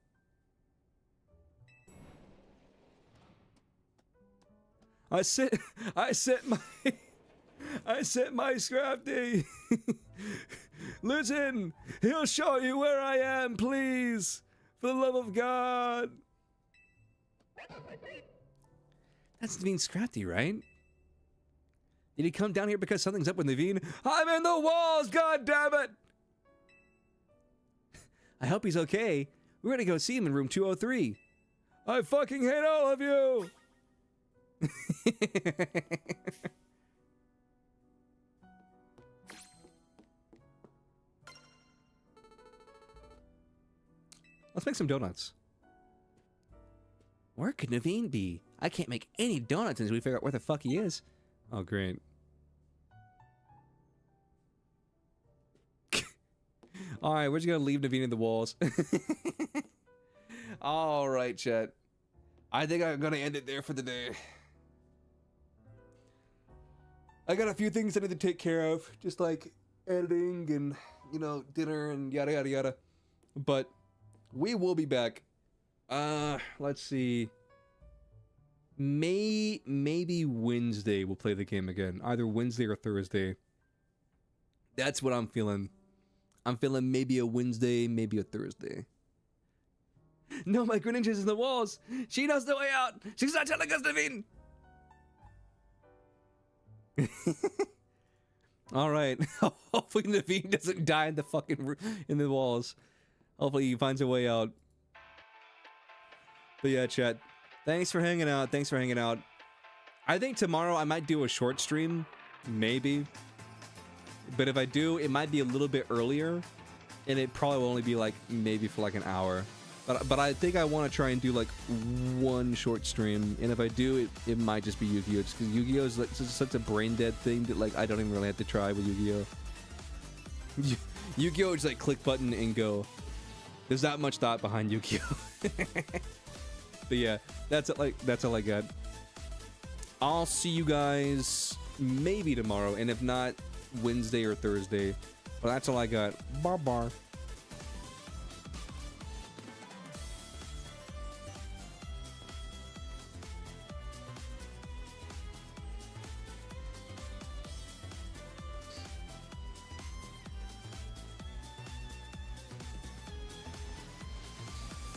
I sent my Scrafty. Listen, he'll show you where I am, please. For the love of God. That's Naveen Scrafty, right? Did he come down here because something's up with Naveen? I'm in the walls, god damn it! I hope he's okay. We're gonna go see him in room 203. I fucking hate all of you! Let's make some donuts. Where could Naveen be? I can't make any donuts until we figure out where the fuck he is. Oh, great. Alright, we're just gonna leave Naveen in the walls. Alright, chat. I think I'm gonna end it there for the day. I got a few things I need to take care of. Just like editing and, you know, dinner and yada yada yada. But we will be back. Let's see. Maybe Wednesday we'll play the game again. Either Wednesday or Thursday. That's what I'm feeling. I'm feeling maybe a Wednesday, maybe a Thursday. No, my Greninja's in the walls. She knows the way out. She's not telling us, Naveen. All right. Hopefully Naveen doesn't die in the fucking in the walls. Hopefully he finds a way out. But yeah, chat. Thanks for hanging out. Thanks for hanging out. I think tomorrow I might do a short stream. Maybe. But if I do, it might be a little bit earlier. And it probably will only be like, maybe for like an hour. But I think I want to try and do like one short stream. And if I do, it might just be Yu-Gi-Oh! Just because Yu-Gi-Oh! Is like such a brain dead thing that like I don't even really have to try with Yu-Gi-Oh! Yu-Gi-Oh! Is like click button and go. There's that much thought behind Yu-Gi-Oh! But yeah, that's all I got. I'll see you guys maybe tomorrow, and if not, Wednesday or Thursday. But that's all I got. Bye-bye.